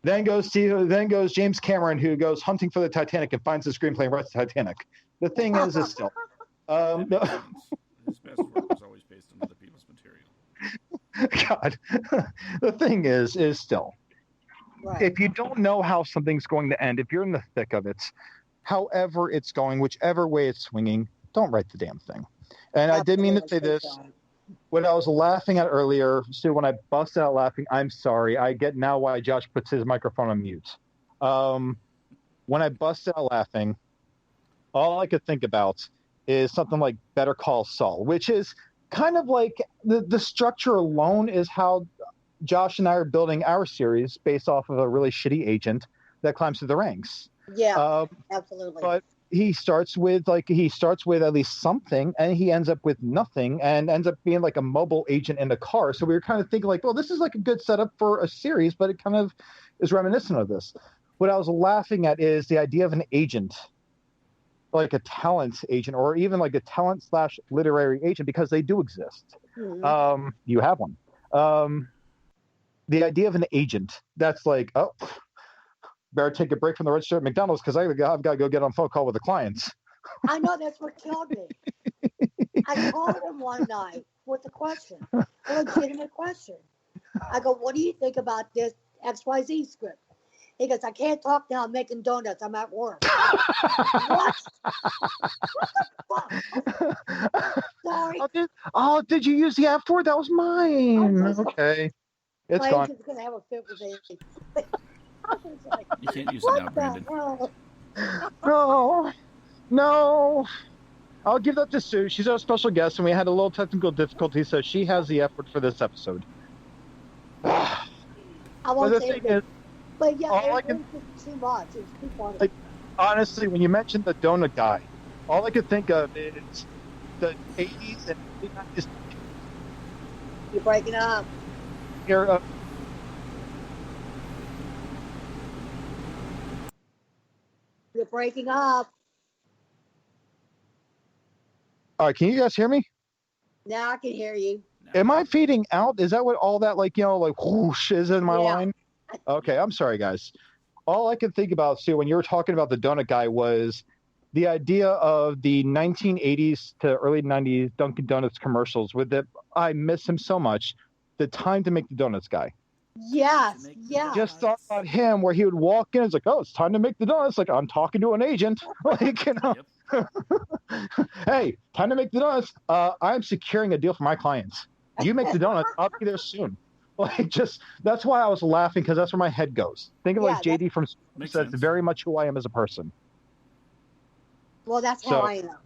Then goes James Cameron, who goes hunting for the Titanic and finds the screenplay and writes the Titanic. The thing is still. His best work was always based on other people's material. God, the thing is still. Right. If you don't know how something's going to end, if you're in the thick of it, however it's going, whichever way it's swinging, don't write the damn thing. And I did mean to say this. What I was laughing at earlier, Sue, when I busted out laughing, I'm sorry. I get now why Josh puts his microphone on mute. When I busted out laughing, all I could think about is something like Better Call Saul, which is kind of like the structure alone is how Josh and I are building our series based off of a really shitty agent that climbs through the ranks. Yeah, absolutely. But he starts with at least something, and he ends up with nothing, and ends up being like a mobile agent in a car. So we were kind of thinking like, well, this is like a good setup for a series, but it kind of is reminiscent of this. What I was laughing at is the idea of an agent, like a talent agent, or even like a talent/literary agent, because they do exist. Mm-hmm. You have one. The idea of an agent that's like, oh, better take a break from the register at McDonald's because I've got to go get on a phone call with the clients. I know, that's what killed me. I called him one night with a question, a legitimate question. I go, what do you think about this XYZ script? He goes, I can't talk now. I'm making donuts. I'm at work. What? What the fuck? Sorry. Did you use the F word? That was mine. Okay. It's gone. Just gonna have a fit with it. Like, you can't use it now, Brandon. No. I'll give that to Sue. She's our special guest, and we had a little technical difficulty, so she has the effort for this episode. I won't say it. But yeah, it was too much. It was too funny. Like, honestly, when you mentioned the donut guy, all I could think of is the 80s and 90s. You're breaking up. You're breaking up. All right, can you guys hear me? Now I can hear you. Am I fading out? Is that what all that, like, whoosh is in my line? Okay, I'm sorry, guys. All I could think about, Sue, when you were talking about the donut guy was the idea of the 1980s to early 90s Dunkin' Donuts commercials with it, I miss him so much. The time to make the donuts guy. Yes, yeah. Just thought about him where he would walk in. It's like, oh, it's time to make the donuts. Like, I'm talking to an agent. Like, you know, hey, time to make the donuts. I'm securing a deal for my clients. You make the donuts. I'll be there soon. Like, just that's why I was laughing, because that's where my head goes. Think of like JD from. That's very much who I am as a person. Well, that's how I am.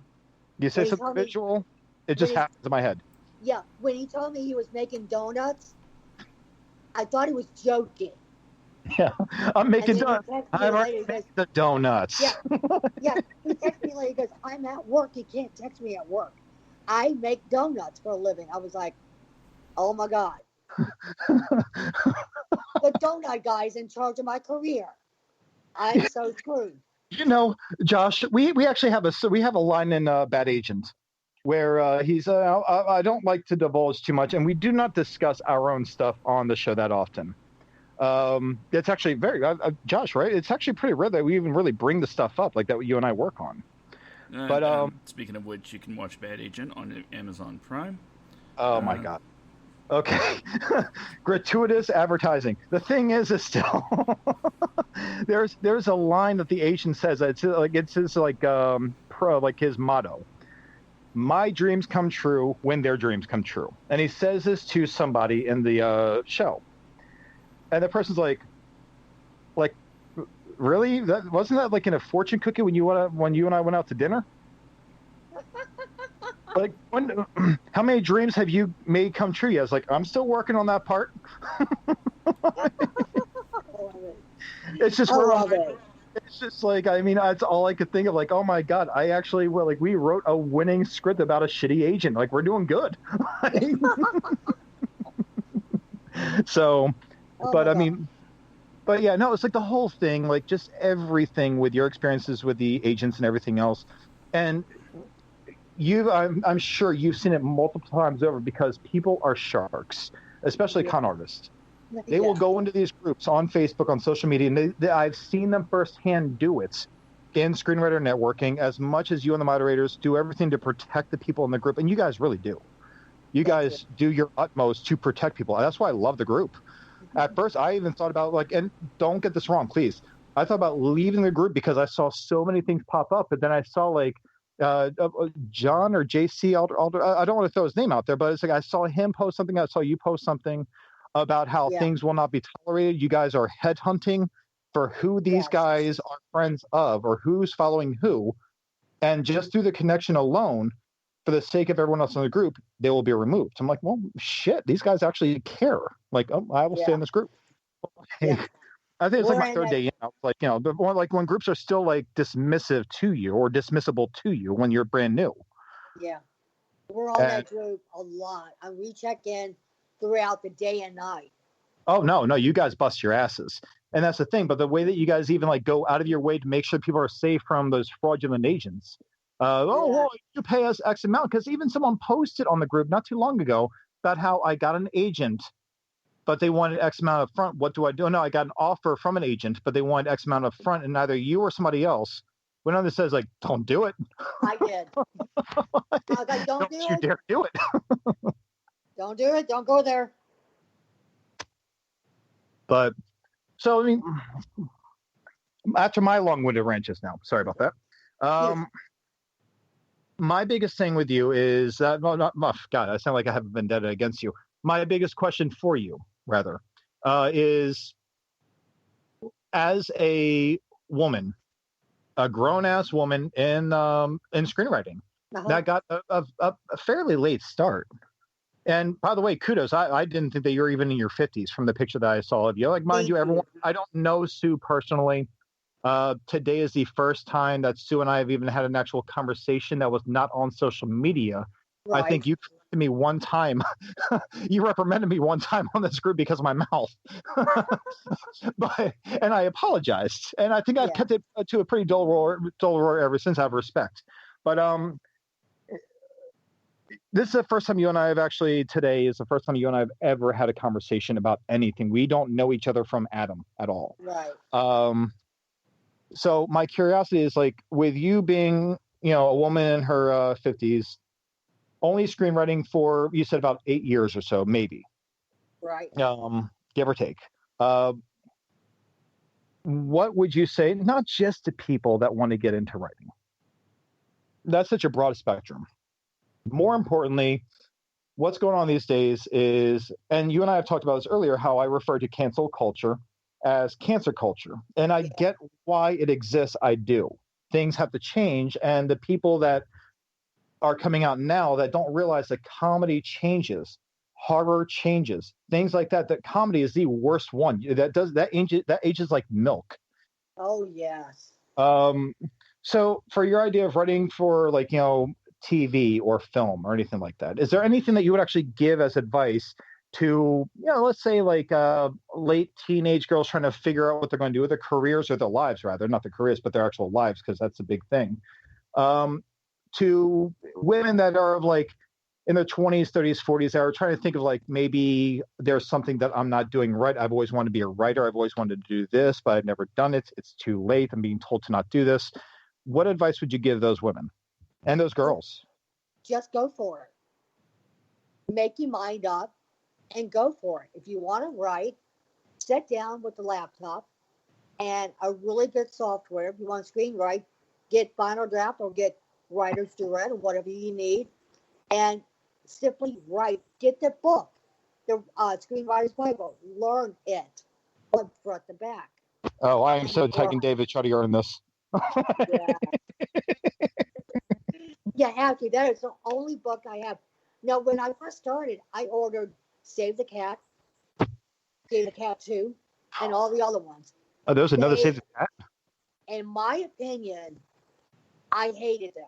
You say something visual, it just happens in my head. Yeah, when he told me he was making donuts, I thought he was joking. Yeah, I'm making donuts. I've already made the donuts. Yeah, yeah. He texted me later. He goes, "I'm at work. You can't text me at work. I make donuts for a living." I was like, "Oh my god." The donut guy's in charge of my career. I'm so screwed. You know, Josh, we actually have a line in Bad Agent where he's I don't like to divulge too much, and we do not discuss our own stuff on the show that often. It's actually very Josh, right? It's actually pretty rare that we even really bring the stuff up like that you and I work on. But speaking of which, you can watch Bad Agent on Amazon Prime. Oh my god. Okay. Gratuitous advertising. The thing is still there's a line that the agent says. It's his his motto. My dreams come true when their dreams come true. And he says this to somebody in the show. And the person's like, really? That wasn't that like in a fortune cookie when you and I went out to dinner? Like, how many dreams have you made come true? I was like, I'm still working on that part. It's just it's just like, I mean, that's all I could think of. Like, oh my god, I actually we wrote a winning script about a shitty agent. Like, we're doing good. So, but I mean, but yeah, no, it's like the whole thing, like just everything with your experiences with the agents and everything else, and. I'm sure you've seen it multiple times over because people are sharks, especially con artists. They will go into these groups on Facebook, on social media, and I've seen them firsthand do it in screenwriter networking as much as you and the moderators do everything to protect the people in the group. And you guys really do. You guys do your utmost to protect people. And that's why I love the group. At first, I even thought about and don't get this wrong, please. I thought about leaving the group because I saw so many things pop up, but then I saw John or JC Alder, I don't want to throw his name out there, but it's like I saw him post something. I saw you post something about how things will not be tolerated. You guys are headhunting for who these guys are friends of or who's following who. And just through the connection alone, for the sake of everyone else in the group, they will be removed. I'm like, well, shit, these guys actually care. Like, oh, I will stay in this group. I think it's like my third day in. I was like, but more like when groups are still like dismissive to you or dismissible to you when you're brand new. Yeah. We're on that group a lot. And we check in throughout the day and night. Oh, no, you guys bust your asses. And that's the thing. But the way that you guys even go out of your way to make sure people are safe from those fraudulent agents. You pay us X amount. Because even someone posted on the group not too long ago about how I got an agent but they wanted X amount up front. What do I do? No, I got an offer from an agent, but they wanted X amount up front, and either you or somebody else went on that says don't do it. I did. I was like, don't do it. You dare do it. Don't do it. Don't go there. But so I mean, after my long-winded rant just now, sorry about that. My biggest thing with you is that God, I sound like I have a vendetta against you. My biggest question for you, rather, is as a woman, a grown-ass woman in screenwriting that got a fairly late start. And by the way, kudos. I didn't think that you were even in your 50s from the picture that I saw of you. Like, mind you, everyone, I don't know Sue personally. Today is the first time that Sue and I have even had an actual conversation that was not on social media. Right. I think you corrected me one time. You reprimanded me one time on this group because of my mouth. And I apologized. And I think I've kept it to a pretty dull roar ever since, out of respect. But this is the first time you and I have today is the first time you and I have ever had a conversation about anything. We don't know each other from Adam at all. Right. So my curiosity is like, with you being, a woman in her 50s, only screenwriting for, you said, about 8 years or so, maybe, Right. give or take. What would you say, not just to people that want to get into writing? That's such a broad spectrum. More importantly, what's going on these days is, and you and I have talked about this earlier, how I refer to cancel culture as cancer culture. And I get why it exists. I do. Things have to change. And the people that are coming out now that don't realize that comedy changes, horror changes, things like that, that comedy is the worst one. That ages like milk. Oh, yes. So for your idea of writing for, like, TV or film or anything like that, is there anything that you would actually give as advice to, let's say, like, late teenage girls trying to figure out what they're going to do with their careers, or their lives, rather, not their careers, but their actual lives, because that's a big thing. To women that are like in their 20s, 30s, 40s, that are trying to think of, like, maybe there's something that I'm not doing right. I've always wanted to be a writer. I've always wanted to do this, but I've never done it. It's too late. I'm being told to not do this. What advice would you give those women and those girls? Just go for it. Make your mind up and go for it. If you want to write, sit down with the laptop and a really good software. If you want to screenwrite, get Final Draft or get Writer's Direct or whatever you need, and simply write. Get the book, the Screenwriter's Bible. Learn it, front to back. Oh, I am so taking David Trottier in this. Yeah. You have to. That is the only book I have. Now, when I first started, I ordered Save the Cat, Save the Cat 2, and all the other ones. Oh, there's another Save the Cat? In my opinion, I hated them.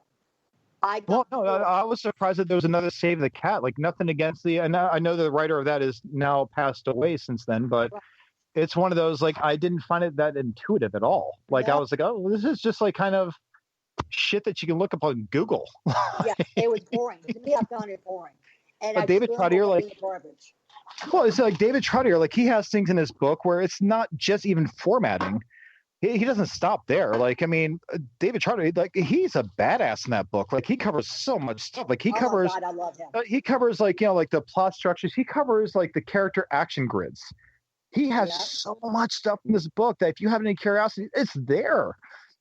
I was surprised that there was another Save the Cat. Like, nothing against and I know the writer of that is now passed away since then, but it's one of those, like, I didn't find it that intuitive at all. Like, I was like, oh, this is just like kind of shit that you can look up on Google. Yeah, it was boring. To me, I found it boring. And but David Trottier, like, garbage. Well, it's like David Trottier, like, he has things in his book where it's not just even formatting. He doesn't stop there. Like, I mean, David Trottier, like, he's a badass in that book. Like, he covers so much stuff. Like, he covers, God, I love him. He covers, like, like the plot structures. He covers, like, the character action grids. He has so much stuff in this book that if you have any curiosity, it's there.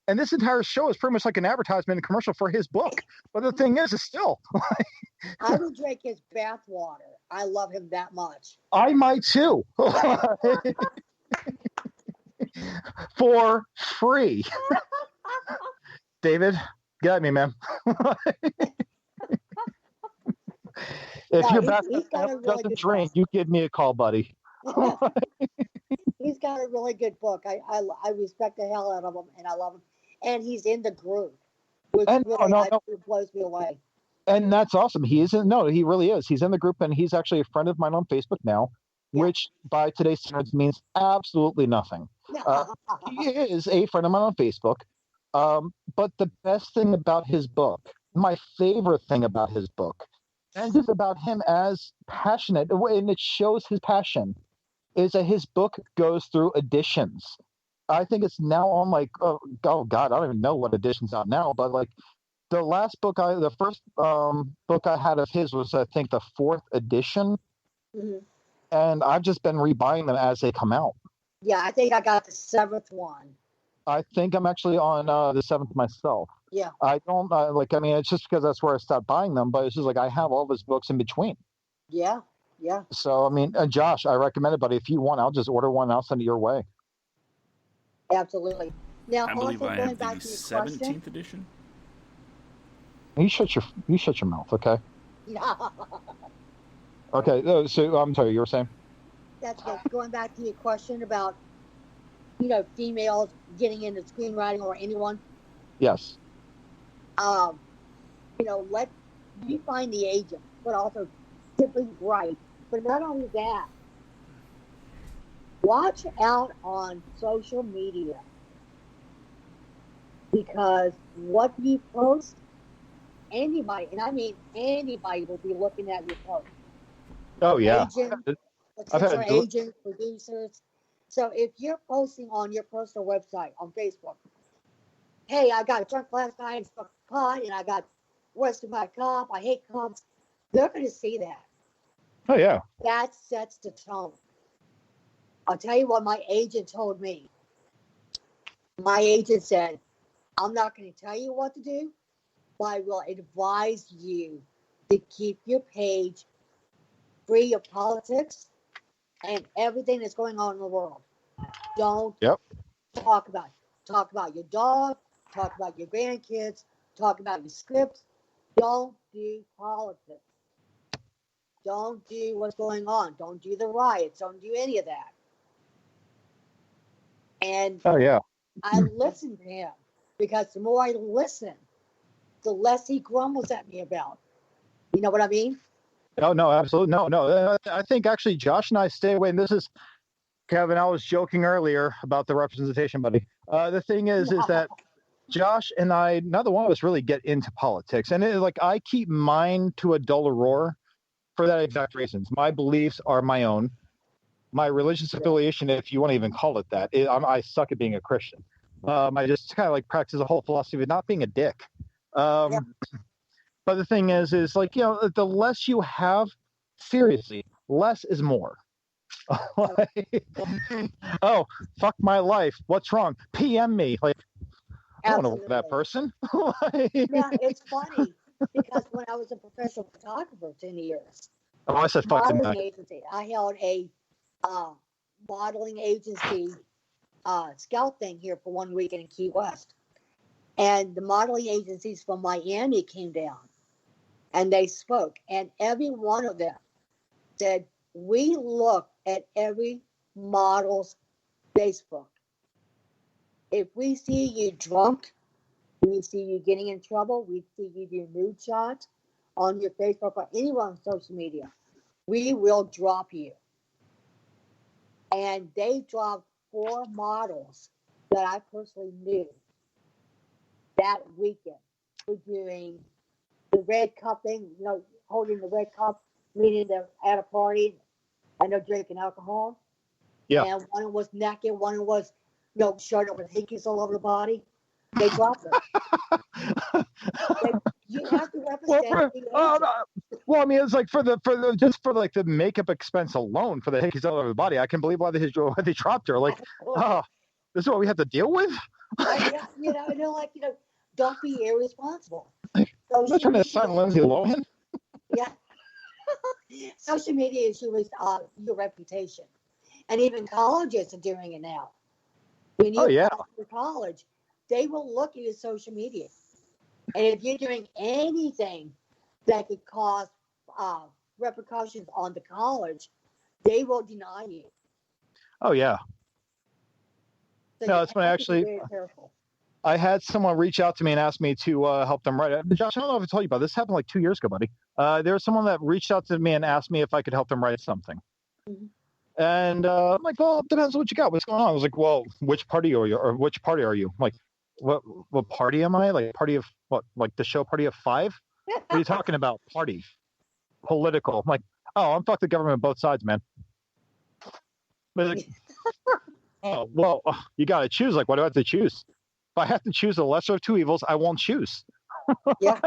And this entire show is pretty much like an advertisement and commercial for his book. But the thing is, it's still. I would drink his bathwater. I love him that much. I might too. For free. David, get at me, man. If your bathwater doesn't drain, you give me a call, buddy. He's got a really good book. I respect the hell out of him, and I love him. And he's in the group, which blows me away. And that's awesome. He really is. He's in the group, and he's actually a friend of mine on Facebook now, which by today's standards means absolutely nothing. He is a friend of mine on Facebook. But the best thing about his book, my favorite thing about his book, and just about him as passionate, and it shows his passion, is that his book goes through editions. I think it's now on, like, oh God, I don't even know what edition's out now, but, like, the first book I had of his was, I think, the 4th edition. Mm-hmm. And I've just been rebuying them as they come out. Yeah, I think I got the 7th one. I think I'm actually on the 7th myself. Yeah. I don't, it's just because that's where I stopped buying them, but it's just like I have all of his books in between. Yeah, yeah. So, Josh, I recommend it, but if you want, I'll just order one and I'll send it your way. Absolutely. Now, I believe I have the 17th edition. You shut your mouth, okay? Yeah. Okay, so I'm sorry, you were saying? That's good. Going back to your question about, females getting into screenwriting, or anyone. Yes. Let you find the agent, but also simply write. But not only that, watch out on social media, because what you post, anybody, and I mean anybody, will be looking at your post. Oh, yeah. Agents, producers. So if you're posting on your personal website, on Facebook, hey, I got drunk last night and smoked pot, and I got arrested by a cop. I hate cops. They're going to see that. Oh, yeah. That sets the tone. I'll tell you what my agent told me. My agent said, I'm not going to tell you what to do, but I will advise you to keep your page free of politics and everything that's going on in the world. Don't talk about it. Talk about your dog, talk about your grandkids, talk about your scripts. Don't do politics. Don't do what's going on. Don't do the riots. Don't do any of that. And I listen to him because the more I listen, the less he grumbles at me about. You know what I mean? Oh, no, absolutely. No. I think actually Josh and I stay away. And this is, Kevin, I was joking earlier about the representation, buddy. The thing is that Josh and I, neither one of us really get into politics. And I keep mine to a dull roar for that exact reasons. My beliefs are my own. My religious affiliation, if you want to even call it that, I suck at being a Christian. I just kind of practice a whole philosophy of not being a dick. But the thing is the less you have, seriously, less is more. Oh, fuck my life. What's wrong? PM me. I don't know that person. Yeah, it's funny because when I was a professional photographer 10 years, I said fucking agency. I held a modeling agency scout thing here for 1 week in Key West. And the modeling agencies from Miami came down and they spoke. And every one of them said, we look at every model's Facebook. If we see you drunk, we see you getting in trouble, we see you do nude shots on your Facebook or anywhere on social media, we will drop you. And they dropped 4 models that I personally knew that weekend for doing the red cup thing, holding the red cup, meaning they're at a party and they're drinking alcohol. Yeah. And one was naked, one was, showing up with hickeys all over the body. They dropped them. You have to represent well, I mean, it's for the makeup expense alone for the hickeys all over the body. I can believe why they dropped her. This is what we have to deal with. Don't be irresponsible. I'm not trying to sign Lindsay Lohan. Yeah. Social media is your reputation. And even colleges are doing it now. When you apply for college, they will look at your social media. And if you're doing anything that could cause repercussions on the college, they will deny you. Oh, yeah. So no, it's funny. Actually, very careful. I had someone reach out to me and ask me to help them write it. Josh, I don't know if I told you about this. This happened 2 years ago, buddy. There was someone that reached out to me and asked me if I could help them write something. Mm-hmm. And I'm like, well, it depends on what you got. What's going on? I was like, well, which party are you? Or which party are you? I'm like, what party am I? Party of what? The show Party of Five? What are you talking about? Party. Political. I'm like, oh, I'm fuck the government both sides, man. But oh, well, you got to choose. What do I have to choose? If I have to choose the lesser of two evils, I won't choose. Yeah.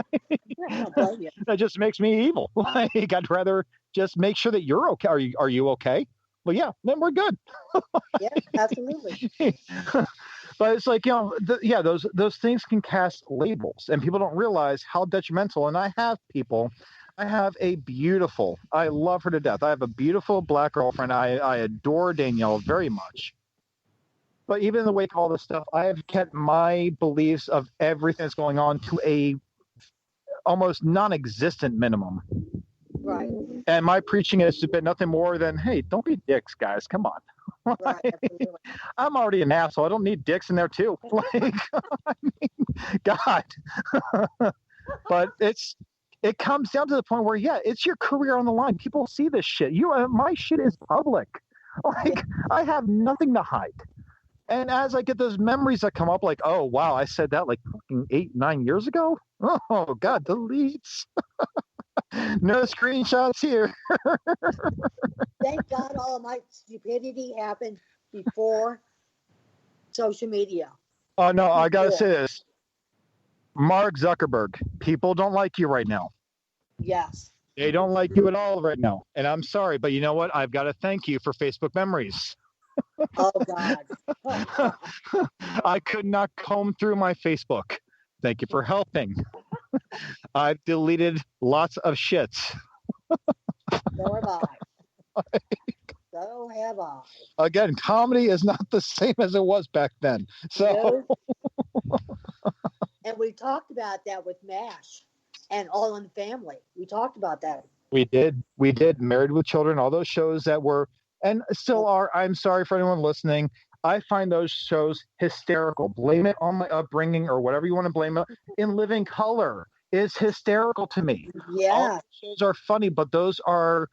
That just makes me evil. I'd rather just make sure that you're okay. Are you okay? Well, yeah, then we're good. Yeah, absolutely. But it's those things can cast labels, and people don't realize how detrimental. And I have a beautiful, I love her to death. I have a beautiful black girlfriend. I adore Danielle very much. But even in the wake of all this stuff, I have kept my beliefs of everything that's going on to a almost non-existent minimum. Right. And my preaching has been nothing more than, hey, don't be dicks, guys. Come on. Right, I'm already an asshole. I don't need dicks in there too. God. But it comes down to the point where, it's your career on the line. People see this shit. My shit is public. I have nothing to hide. And as I get those memories that come up, oh, wow, I said that fucking 8-9 years ago. Oh, God, deletes. No screenshots here. Thank God all of my stupidity happened before social media. Oh, no, I got to say this. Mark Zuckerberg, people don't like you right now. Yes. They don't like you at all right now. And I'm sorry, but you know what? I've got to thank you for Facebook memories. Oh, God. I could not comb through my Facebook. Thank you for helping. I've deleted lots of shits. So have I. So have I. Again, comedy is not the same as it was back then. So, No. And we talked about that with MASH and All in the Family. We talked about that. we did. Married with Children, all those shows that were, and still are. I'm sorry for anyone listening. I find those shows hysterical. Blame it on my upbringing or whatever you want to blame it. In Living Color is hysterical to me. Yeah. All shows are funny, but those are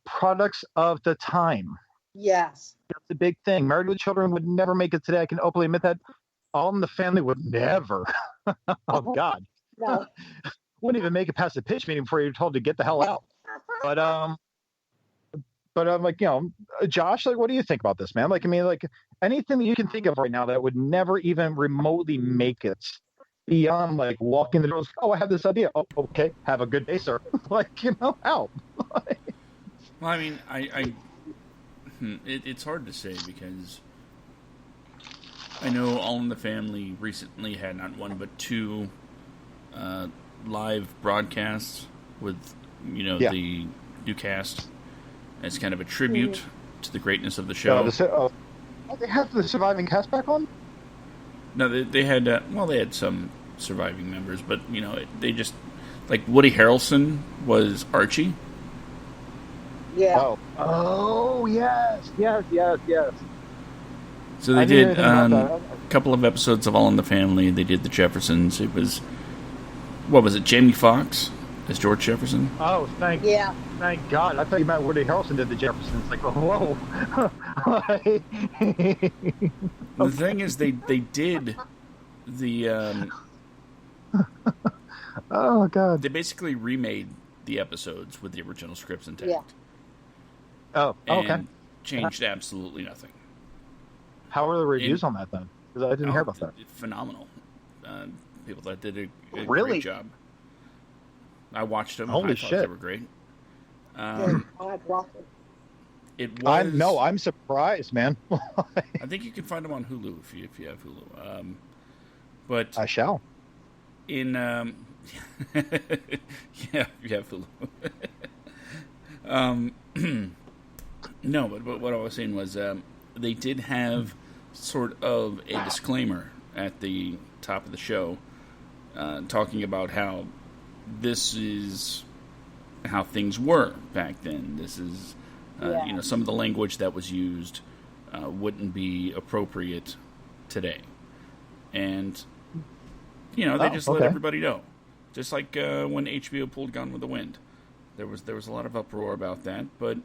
products of the time. Yes. That's a big thing. Married with Children would never make it today. I can openly admit that. All in the Family would never. Oh, God. No. Wouldn't even make it past the pitch meeting before you're told to get the hell out. But I'm like, Josh, like, what do you think about this, man? Like, I mean, like, anything that you can think of right now that would never even remotely make it beyond, like, walking the doors. Oh, I have this idea. Oh, okay. Have a good day, sir. Like, out. Well, I mean, it's hard to say because I know All in the Family recently had not one but two live broadcasts with, the new cast as kind of a tribute to the greatness of the show. They have the surviving cast back on? No, they had, they had some surviving members, but, they just, like, Woody Harrelson was Archie. Yeah. Oh, yes. So they did a couple of episodes of All in the Family. They did the Jeffersons. It was, what was it, Jamie Foxx as George Jefferson? Oh, thank God. I thought you meant Woody Harrelson did the Jeffersons. Like, whoa. The thing is, they did the... oh, God. They basically remade the episodes with the original scripts intact. Yeah. Oh, okay. And changed absolutely nothing. How are the reviews on that, then? Because I didn't hear about that. Phenomenal. People that did a really? great job. I watched them. Holy I shit. thought they were great. It was. I'm surprised, man. I think you can find them on Hulu if you have Hulu. But I shall. In yeah, if you have Hulu. No, but what I was saying was they did have sort of a disclaimer at the top of the show talking about how this is how things were back then. This is, some of the language that was used wouldn't be appropriate today. And, they just let everybody know. Just like when HBO pulled Gone with the Wind. There was a lot of uproar about that, but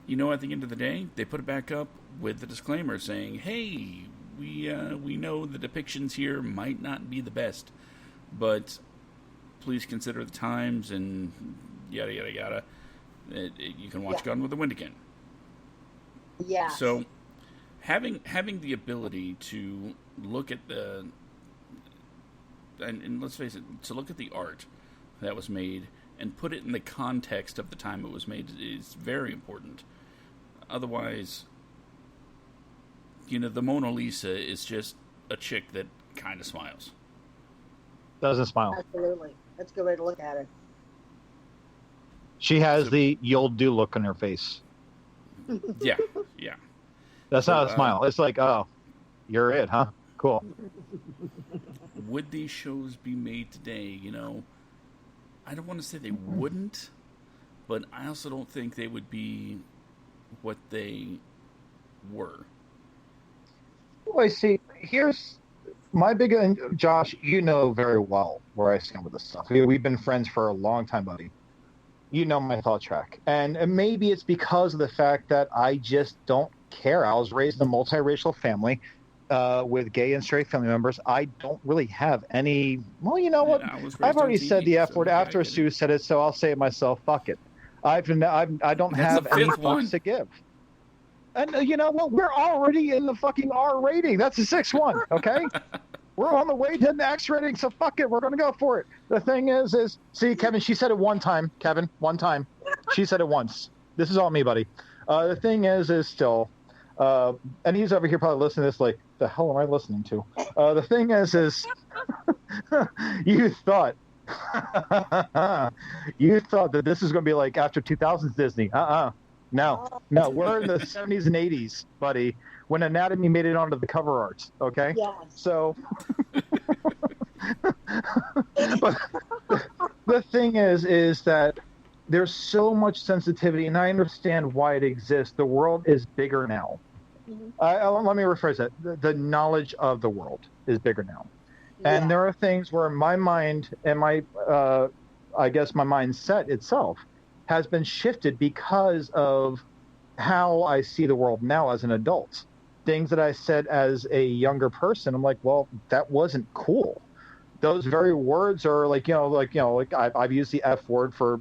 at the end of the day, they put it back up with the disclaimer saying, "Hey, we know the depictions here might not be the best, but please consider the times and yada yada yada. You can watch Gone with the Wind again." Yeah. So, having the ability to look at and let's face it, to look at the art that was made and put it in the context of the time it was made is very important. Otherwise, the Mona Lisa is just a chick that kind of smiles. Doesn't smile. Absolutely. That's a good way to look at it. She has the "you'll do" look on her face. Yeah. That's not a smile. It's like, oh, you're it, huh? Cool. Would these shows be made today? I don't want to say they wouldn't, but I also don't think they would be what they were. Well, see, here's my big... Josh, you know very well where I stand with this stuff. We've been friends for a long time, buddy. You know my thought track. And maybe it's because of the fact that I just don't care. I was raised in a multiracial family with gay and straight family members. I don't really have any... Well, you know what? I've already said the F word after Sue said it, so I'll say it myself. Fuck it. I don't have any fucks to give. And you know what? We're already in the fucking R rating. That's a 6-1, okay? we're on the way to the X rating, so fuck it, we're gonna go for it. The thing is see, Kevin, she said it one time. Kevin, one time, she said it once. This is all me, buddy. The thing is still, and he's over here probably listening to this like, the hell am I listening to? The thing is you thought that this is going to be like after 2000s Disney. No, we're in the 70s and 80s, buddy, when Anatomy made it onto the cover art. Okay. Yes. So but the thing is that there's so much sensitivity, and I understand why it exists. The world is bigger now. Let me rephrase that. The knowledge of the world is bigger now. And there are things where my mind and my, I guess my mindset itself has been shifted because of how I see the world now as an adult. Things that I said as a younger person, I'm like, well, that wasn't cool. Those very words are like I've used the F word for,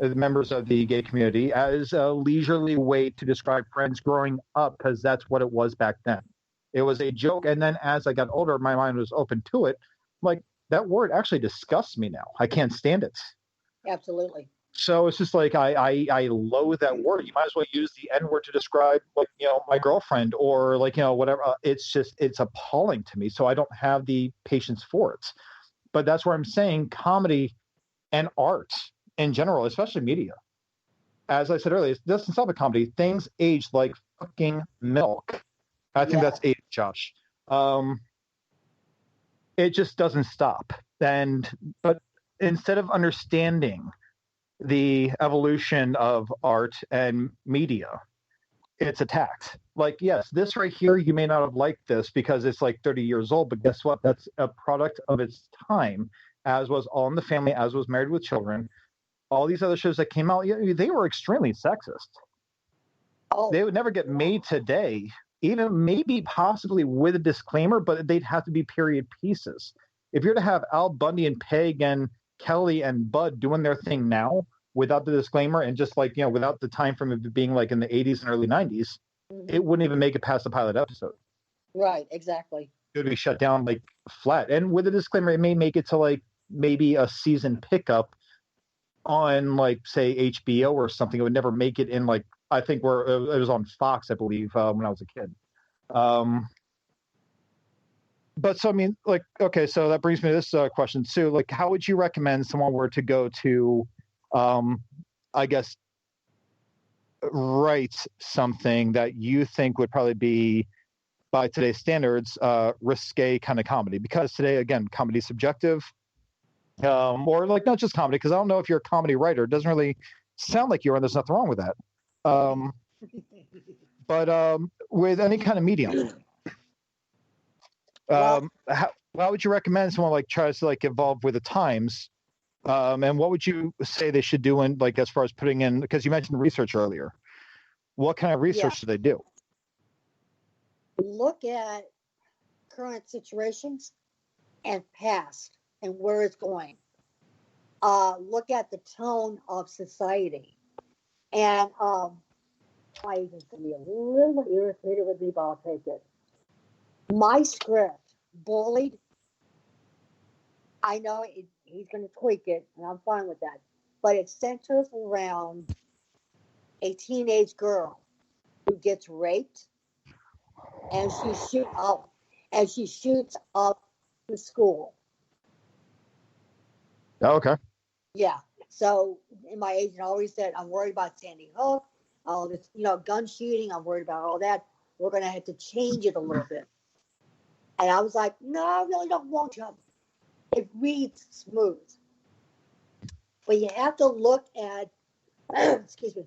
members of the gay community as a leisurely way to describe friends growing up, because that's what it was back then. It was a joke. And then as I got older, my mind was open to it. Like, that word actually disgusts me now. I can't stand it. Absolutely. So it's just like I loathe that word. You might as well use the N word to describe, like, my girlfriend or like, whatever. It's appalling to me. So I don't have the patience for it. But that's where I'm saying comedy and art in general, especially media. As I said earlier, it doesn't stop at comedy. Things age like fucking milk. I think that's age, Josh. It just doesn't stop. But instead of understanding the evolution of art and media, it's attacked. Like, yes, this right here, you may not have liked this because it's like 30 years old, but guess what? That's a product of its time, as was All in the Family, as was Married with Children. All these other shows that came out, they were extremely sexist. They would never get made today, even maybe possibly with a disclaimer, but they'd have to be period pieces. If you're to have Al Bundy and Peg and Kelly and Bud doing their thing now without the disclaimer and just like, without the time from it being like in the 80s and early 90s, it wouldn't even make it past the pilot episode. Right, exactly. It would be shut down like flat. And with a disclaimer, it may make it to like maybe a season pickup on like, say, HBO or something. It would never make it in like, I think where it was on Fox, I believe, when I was a kid. But so, I mean, like, okay, so that brings me to this question, Sue. Like, how would you recommend someone were to go to, I guess, write something that you think would probably be, by today's standards, risque kind of comedy? Because today, again, comedy is subjective. Or like not just comedy, because I don't know if you're a comedy writer. It doesn't really sound like you are, and there's nothing wrong with that. But with any kind of medium, how would you recommend someone like tries to like evolve with the times? And what would you say they should do in like as far as putting in? Because you mentioned research earlier. What kind of research should they do? Look at current situations and past and where it's going. Look at the tone of society. And my agent's going to be a little irritated with me, but I'll take it. My script, Bullied, I know he's going to tweak it, and I'm fine with that. But it centers around a teenage girl who gets raped, and she shoots up the school. Oh, okay. Yeah. So, and my agent always said, I'm worried about Sandy Hook, all this, gun shooting. I'm worried about all that. We're going to have to change it a little bit. And I was like, no, I really don't want to. It reads smooth. But you have to look at, excuse me,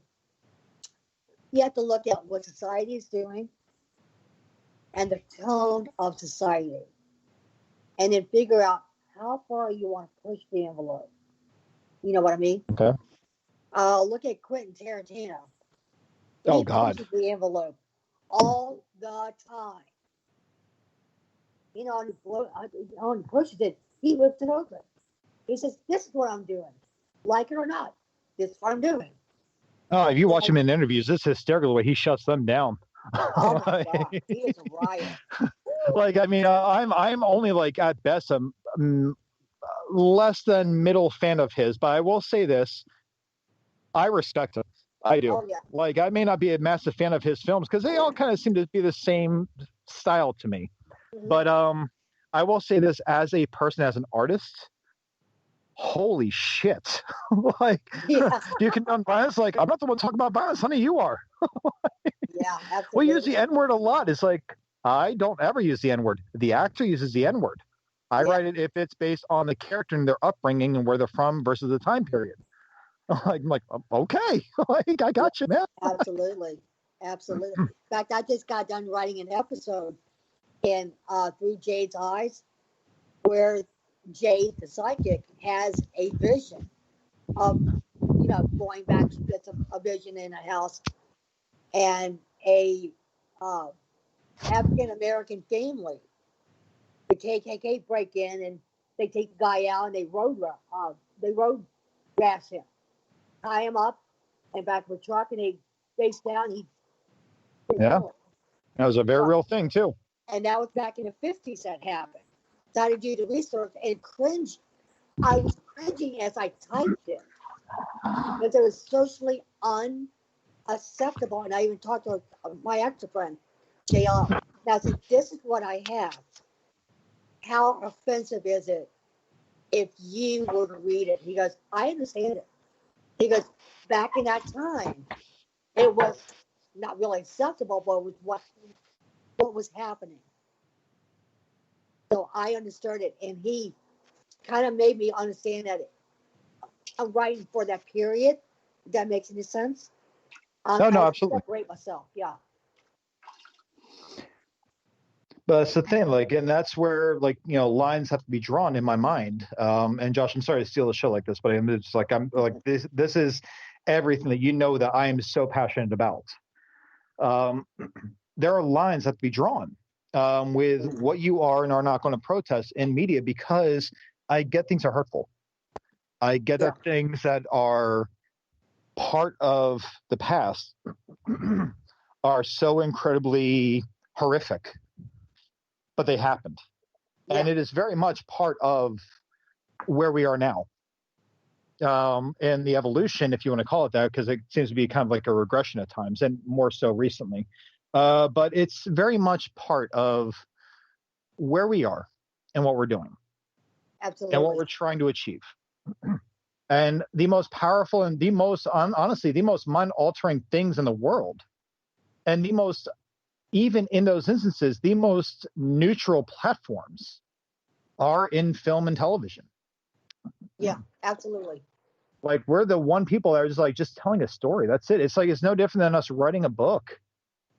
you have to look at what society is doing and the tone of society. And then figure out how far you want to push the envelope. You know what I mean? Okay. Look at Quentin Tarantino. He pushes the envelope all the time. And he pushes it. He lifts it open. He says, "This is what I'm doing, like it or not. This is what I'm doing." Oh, if you watch him in interviews, it's hysterical the way he shuts them down. Oh my God, he is a riot. Like, I mean, I'm only like at best less than middle fan of his, but I will say this: I respect him. I do. Oh yeah. Like, I may not be a massive fan of his films because they all kind of seem to be the same style to me. Mhm. But I will say this as a person, as an artist. Holy shit! Like, Yeah. do you condone violence? Like, I'm not the one talking about violence, honey. You are. Yeah, We absolutely. use the N word a lot. It's like I don't ever use the N word. The actor uses the N word. I Yeah. write it if it's based on the character and their upbringing and where they're from versus the time period. I'm like, okay, like I got you, man. Absolutely. Absolutely. In fact, I just got done writing an episode in Through Jade's Eyes where Jade, the psychic, has a vision of, going back, she gets a vision in a house and a African American family, the KKK break in and they take the guy out and they road rash him, tie him up in back of a truck, and they face down. Yeah, that was a very real thing too. And that was back in the 50s that happened. So I had to do the research and cringe. I was cringing as I typed it because it was socially unacceptable. And I even talked to my ex-friend, JR. And I said, this is what I have. How offensive is it if you were to read it? He goes, I understand it. He goes, back in that time, it was not really acceptable, but it was what was happening. So I understood it, and he kind of made me understand that I'm writing for that period. If that makes any sense. No, I absolutely. separate myself. Yeah. But that's the thing, like, and that's where, like, lines have to be drawn in my mind. And Josh, I'm sorry to steal the show like this, but I'm like this is everything that that I am so passionate about. There are lines that have to be drawn with what you are and are not going to protest in media, because I get things are hurtful. I get that things that are part of the past are so incredibly horrific, but they happened. Yeah. And it is very much part of where we are now. And the evolution, if you want to call it that, because it seems to be kind of like a regression at times, and more so recently. But it's very much part of where we are and what we're doing. Absolutely. And what we're trying to achieve. And the most powerful and the most, honestly, the most mind-altering things in the world, and the most, even in those instances, the most neutral platforms are in film and television. Yeah, absolutely. Like, we're the one people that are just telling a story. That's it. It's like, it's no different than us writing a book.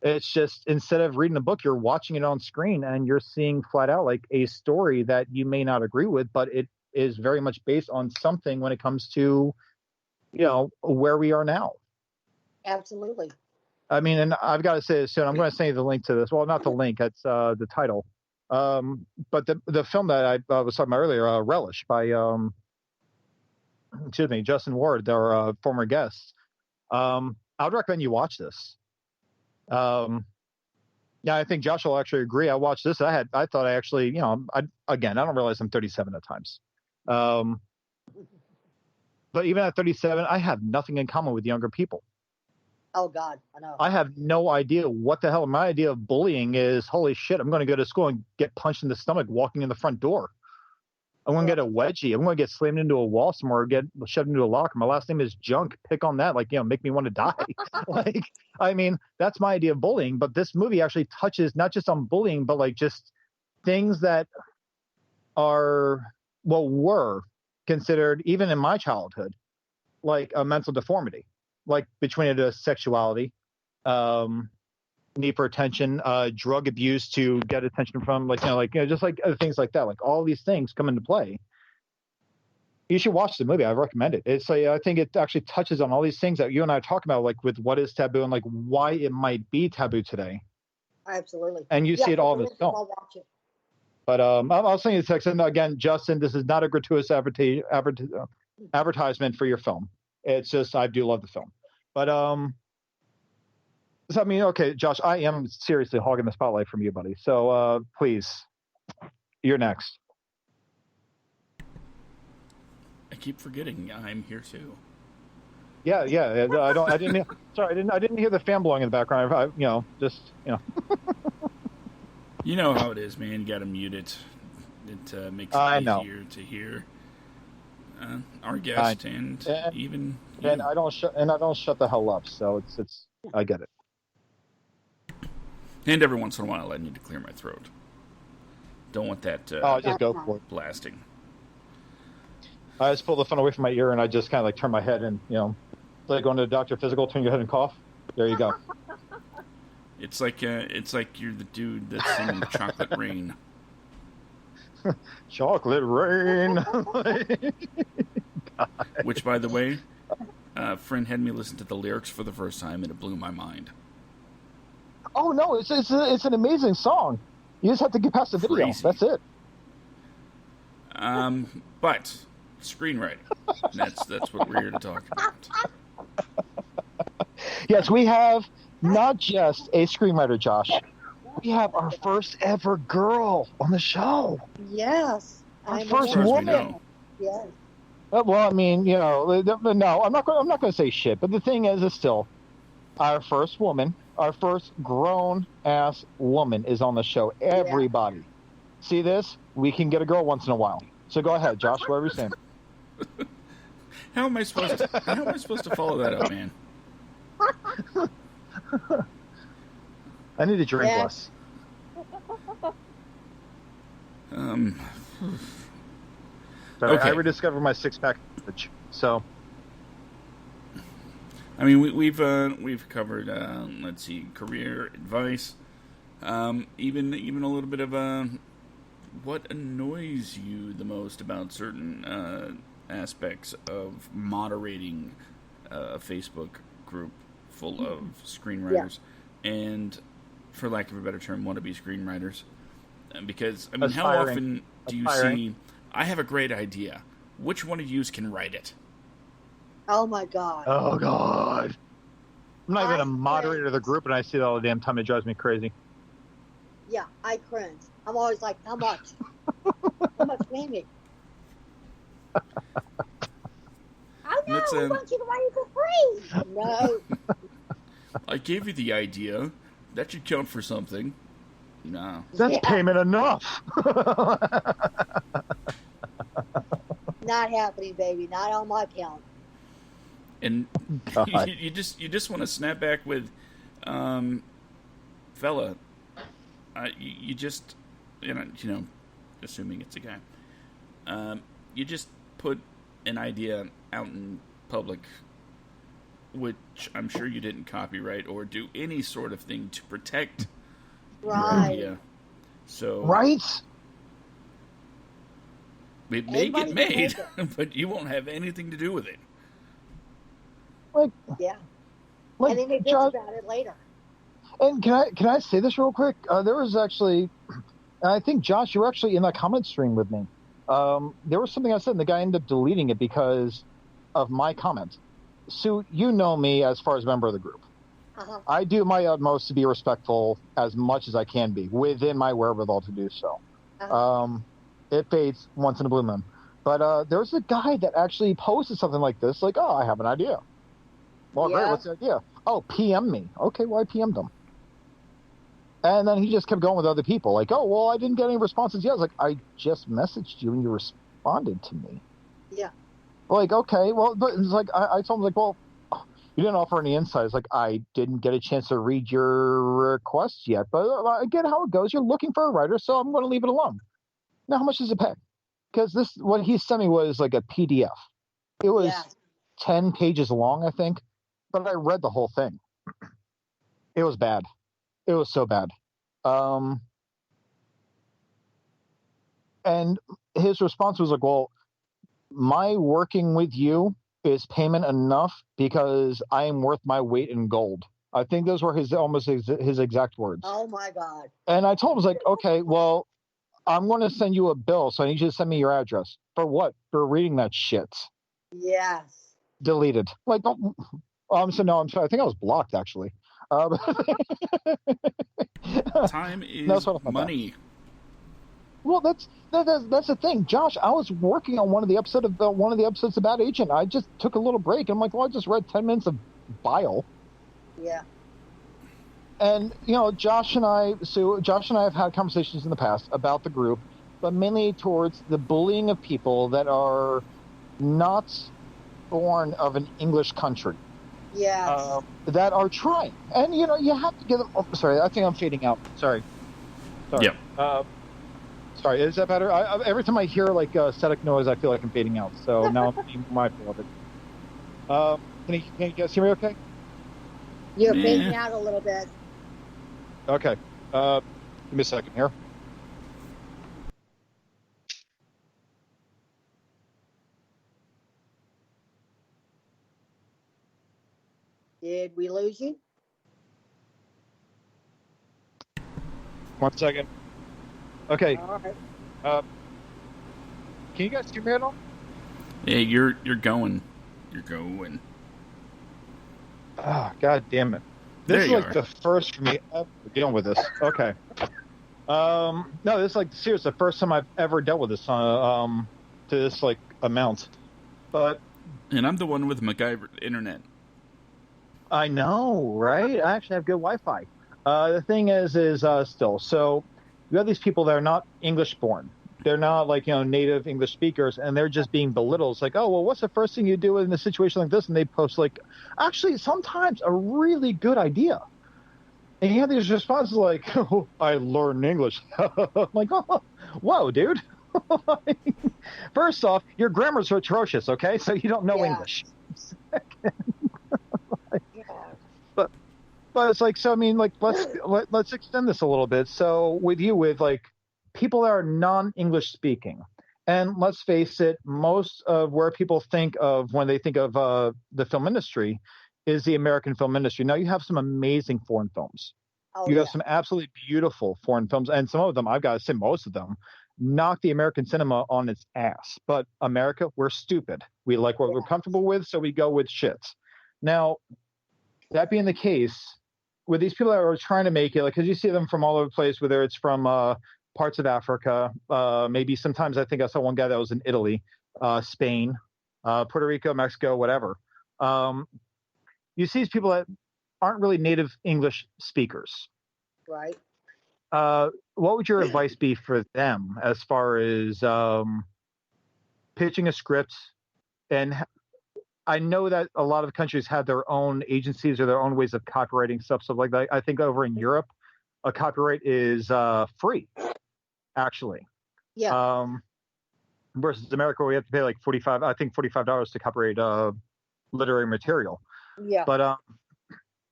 It's just, instead of reading a book, you're watching it on screen and you're seeing flat out like a story that you may not agree with, but it is very much based on something when it comes to, where we are now. Absolutely. I mean, and I've got to say this soon. I'm going to send you the link to this. Well, not the link. It's the title. But the film that I was talking about earlier, Relish, by Justin Ward, their former guest. I would recommend you watch this. Yeah, I think Josh will actually agree. I watched this. I thought I actually, I don't realize I'm 37 at times. But even at 37, I have nothing in common with younger people. Oh God, I know. I have no idea what the hell. My idea of bullying is, holy shit, I'm going to go to school and get punched in the stomach walking in the front door. I'm going to get a wedgie. I'm going to get slammed into a wall somewhere, or get shoved into a locker. My last name is Junk. Pick on that. Make me want to die. I mean, that's my idea of bullying. But this movie actually touches not just on bullying, but just things that were considered, even in my childhood, like a mental deformity, like between it as sexuality, need for attention, drug abuse to get attention from, just like other things like that. Like, all these things come into play. You should watch the movie. I recommend it. It's I think it actually touches on all these things that you and I talk about, like with what is taboo and like why it might be taboo today. Absolutely. And you see it all in this film. I'll watch it. But I'll send you the text. And again, Justin, this is not a gratuitous advertisement for your film. It's just, I do love the film. But So, I mean, okay, Josh, I am seriously hogging the spotlight from you, buddy. So please, you're next. I keep forgetting I'm here too. Yeah. I didn't. Sorry, I didn't hear the fan blowing in the background. You know how it is, man. You gotta mute it. It makes it easier to hear our guest and even you. And I don't shut the hell up. So it's I get it. And every once in a while, I need to clear my throat. Don't want that just go for it. Blasting. I just pull the phone away from my ear and I just kind of like turn my head and like going to the doctor physical, turn your head and cough. There you go. It's like you're the dude that's in Chocolate Rain. Chocolate Rain. Which, by the way, a friend had me listen to the lyrics for the first time, and it blew my mind. Oh no, it's an amazing song. You just have to get past the video. Crazy. That's it. But screenwriting. That's what we're here to talk about. Yes, we have not just a screenwriter, Josh. We have our first ever girl on the show. Yes. Our first woman. Yes. Well, I mean, no, I'm not going to say shit. But the thing is still, our first woman, our first grown-ass woman is on the show. Everybody. See this? We can get a girl once in a while. So go ahead, Josh, whatever you're saying. How am I supposed to follow that up, man? I need to drink less. Okay. I rediscovered my six-pack. So, I mean, we've covered let's see, career advice, even a little bit of what annoys you the most about certain aspects of moderating a Facebook group full of screenwriters and, for lack of a better term, wannabe screenwriters. Because, I mean, how often do you see, I have a great idea. Which one of you can write it? Oh, my God. Oh, God. I'm not even a moderator of the group, and I see it all the damn time. It drives me crazy. Yeah, I cringe. I'm always like, how much? How much, Amy? Oh, no, we want you to write it for free. No. I gave you the idea. That should count for something. No. That's payment enough. Not happening, baby. Not on my account. And you just want to snap back with, fella. You just, assuming it's a guy. You just put an idea out in public, which I'm sure you didn't copyright or do any sort of thing to protect your idea. So right. It may get made, but you won't have anything to do with it. And then they bitch about it later. And can I say this real quick? There was actually, I think Josh, you were actually in that comment stream with me. There was something I said, and the guy ended up deleting it because of my comment. Sue, you know me as far as a member of the group. Uh-huh. I do my utmost to be respectful as much as I can be within my wherewithal to do so. Uh-huh. It fades once in a blue moon. But there's a guy that actually posted something like this, like, oh, I have an idea. Well, great, what's the idea? Oh, PM me. Okay, well, I PM'd him. And then he just kept going with other people, like, oh, well, I didn't get any responses yet. I was like, I just messaged you and you responded to me. Yeah. Like, okay, well, but it's like, I told him, like, well, you didn't offer any insights. Like, I didn't get a chance to read your request yet. But I get how it goes. You're looking for a writer, so I'm going to leave it alone. Now, how much does it pay? Because what he sent me was like a PDF. It was 10 pages long, I think. But I read the whole thing. It was bad. It was so bad. And his response was like, well, my working with you is payment enough because I am worth my weight in gold. I think those were his exact words. Oh, my God. And I told him, I was like, okay, well, I'm going to send you a bill, so I need you to send me your address. For what? For reading that shit. Yes. Deleted. Like, so no, I'm sorry. I think I was blocked, actually. Time is No, sort of money. Well, that's the thing, Josh. I was working on one of the episodes about Agent. I just took a little break. I'm like, well, I just read 10 minutes of bile. Yeah. And Josh and I have had conversations in the past about the group, but mainly towards the bullying of people that are not born of an English country. Yes. That are trying, and you have to give them. Oh, sorry, I think I'm fading out. Sorry. Yep. Sorry, is that better? Every time I hear like static noise, I feel like I'm fading out. So now I'm being mindful of it. Can you guys hear me okay? You're fading out a little bit. Okay. Give me a second here. Did we lose you? 1 second. Okay. All right. Can you guys hear me at all? Yeah, you're going. You're going. Ah, God damn it. This is like the first for me ever dealing with this. Okay. No, this is like seriously the first time I've ever dealt with this to this like amount. But and I'm the one with MacGyver internet. I know, right? I actually have good Wi-Fi. The thing is still, so you have these people that are not English born. They're not like, native English speakers, and they're just being belittled. It's like, oh, well, what's the first thing you do in a situation like this? And they post like, actually, sometimes a really good idea. And you have these responses like, oh, I learned English. I'm like, oh, whoa, dude. First off, your grammar's atrocious, okay? So you don't know English. But it's like, so I mean, like, let's extend this a little bit. So with like people that are non-English speaking, and let's face it, most of where people think of when they think of the film industry is the American film industry. Now you have some amazing foreign films. You have some absolutely beautiful foreign films, and some of them, I've got to say, most of them knock the American cinema on its ass. But America, we're stupid. We like what we're comfortable with, so we go with shits. Now, that being the case, with these people that are trying to make it, like, because you see them from all over the place, whether it's from parts of Africa, maybe sometimes I think I saw one guy that was in Italy, Spain, Puerto Rico, Mexico, whatever. You see these people that aren't really native English speakers. Right. What would your advice be for them as far as pitching a script? And I know that a lot of countries have their own agencies or their own ways of copywriting stuff like that. I think over in Europe, a copyright is free, actually. Yeah. Versus America, where we have to pay like $45 to copyright literary material. Yeah. But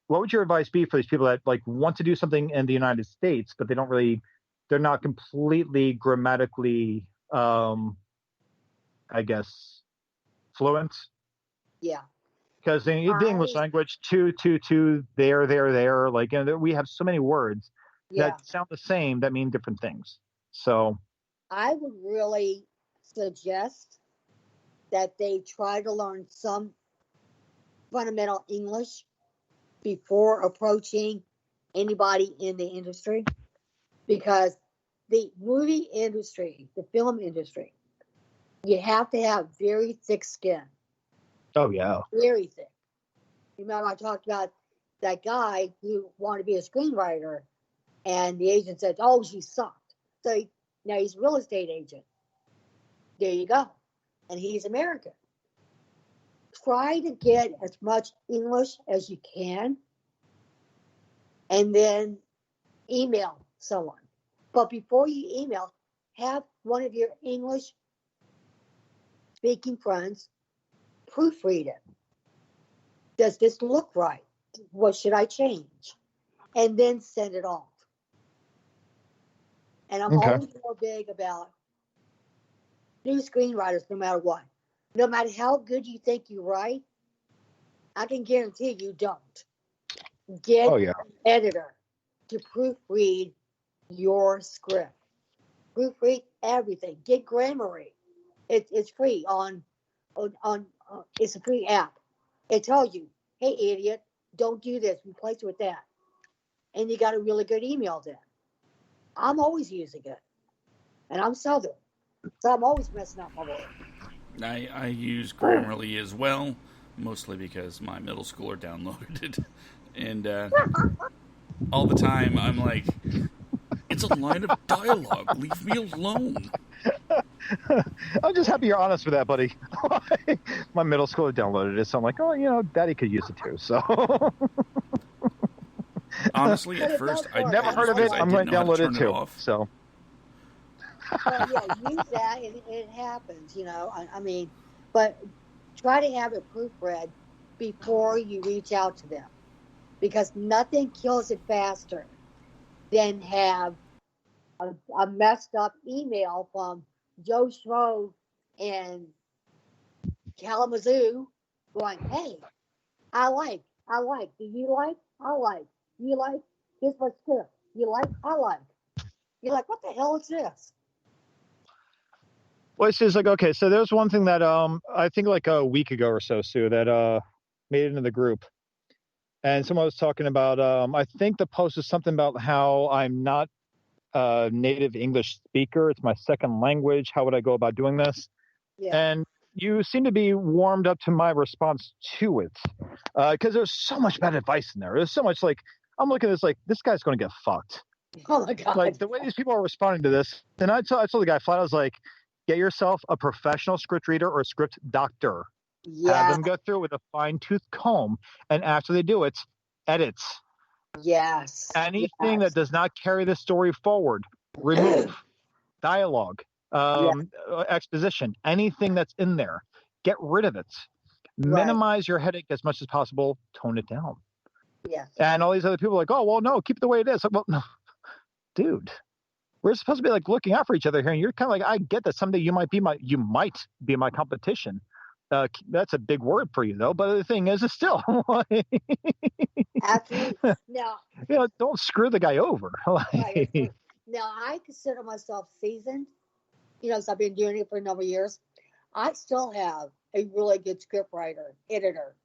what would your advice be for these people that like want to do something in the United States, but they're not completely grammatically, I guess, fluent? Yeah. Because the English language, to, there, like, we have so many words that sound the same that mean different things. So I would really suggest that they try to learn some fundamental English before approaching anybody in the industry, because the movie industry, the film industry, you have to have very thick skin. Oh, yeah. Very thick. Remember I talked about that guy who wanted to be a screenwriter, and the agent said, oh, she sucked. So now he's a real estate agent. There you go. And he's American. Try to get as much English as you can, and then email someone. But before you email, have one of your English speaking friends proofread it. Does this look right? What should I change? And then send it off. And I'm always more big about new screenwriters, no matter what. No matter how good you think you write, I can guarantee you don't. Get an editor to proofread your script. Proofread everything. Get Grammarly. It's free on it's a free app. It tells you, hey, idiot, don't do this. Replace it with that. and you got a really good email then. I'm always using it, and I'm Southern, so I'm always messing up my word. I use Grammarly as well, mostly because my middle schooler downloaded it, and all the time I'm like, it's a line of dialogue. Leave me alone. I'm just happy you're honest with that, buddy. My middle schooler downloaded it, so I'm like, oh, Daddy could use it too. So honestly, at first I never heard of it. I'm going to download it too. So. Well, yeah, use that, and it happens, I mean, but try to have it proofread before you reach out to them, because nothing kills it faster than have a messed up email from Joe Schmo in Kalamazoo going, hey, I like, do you like, I like, you like, here's what's good, you like, I like. You're like, what the hell is this? Well, it's just like, okay, so there's one thing that I think like a week ago or so, Sue, that made it into the group. And someone was talking about, I think the post is something about how I'm not a native English speaker. It's my second language. How would I go about doing this? Yeah. And you seem to be warmed up to my response to it. Because there's so much bad advice in there. There's so much like, I'm looking at this like, this guy's going to get fucked. Oh my God. Like the way these people are responding to this. And I told the guy flat, I was like, get yourself a professional script reader or a script doctor. Yeah. Have them go through with a fine-tooth comb, and after they do it, edits. Yes. Anything that does not carry the story forward, remove. Dialogue, exposition, anything that's in there, get rid of it. Minimize your headache as much as possible. Tone it down. Yeah. And all these other people are like, oh, well, no, keep it the way it is. Like, well, no, dude. We're supposed to be like looking out for each other here, and you're kind of like, I get that someday you might be my competition. That's a big word for you, though. But the thing is, it's still Absolutely. Now, don't screw the guy over. right. Now, I consider myself seasoned. So I've been doing it for a number of years. I still have a really good script writer, editor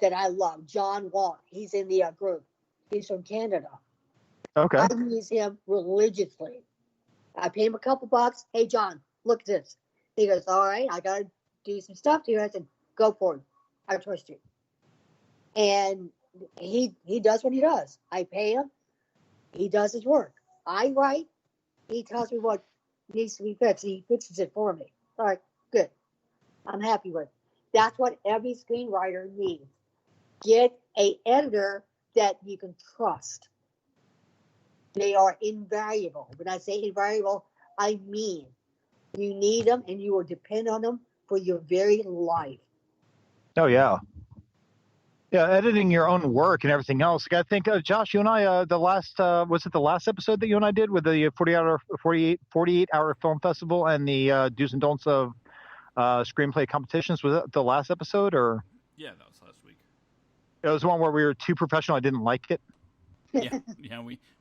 that I love, John Walt. He's in the group. He's from Canada. Okay. I use him religiously. I pay him a couple bucks. Hey, John, look at this. He goes, all right, I got to do some stuff to you. I said, go for it. I trust you. And he does what he does. I pay him. He does his work. I write. He tells me what needs to be fixed. He fixes it for me. All right, good. I'm happy with it. That's what every screenwriter needs. Get an editor that you can trust. They are invaluable. When I say invaluable, I mean you need them and you will depend on them for your very life. Oh, yeah. Yeah, editing your own work and everything else. I think, Josh, you and I, was it the last episode that you and I did with the 48-hour film festival and the do's and don'ts of screenplay competitions? Was that the last episode? Or? Yeah, that was last week. It was one where we were too professional. I didn't like it. Yeah,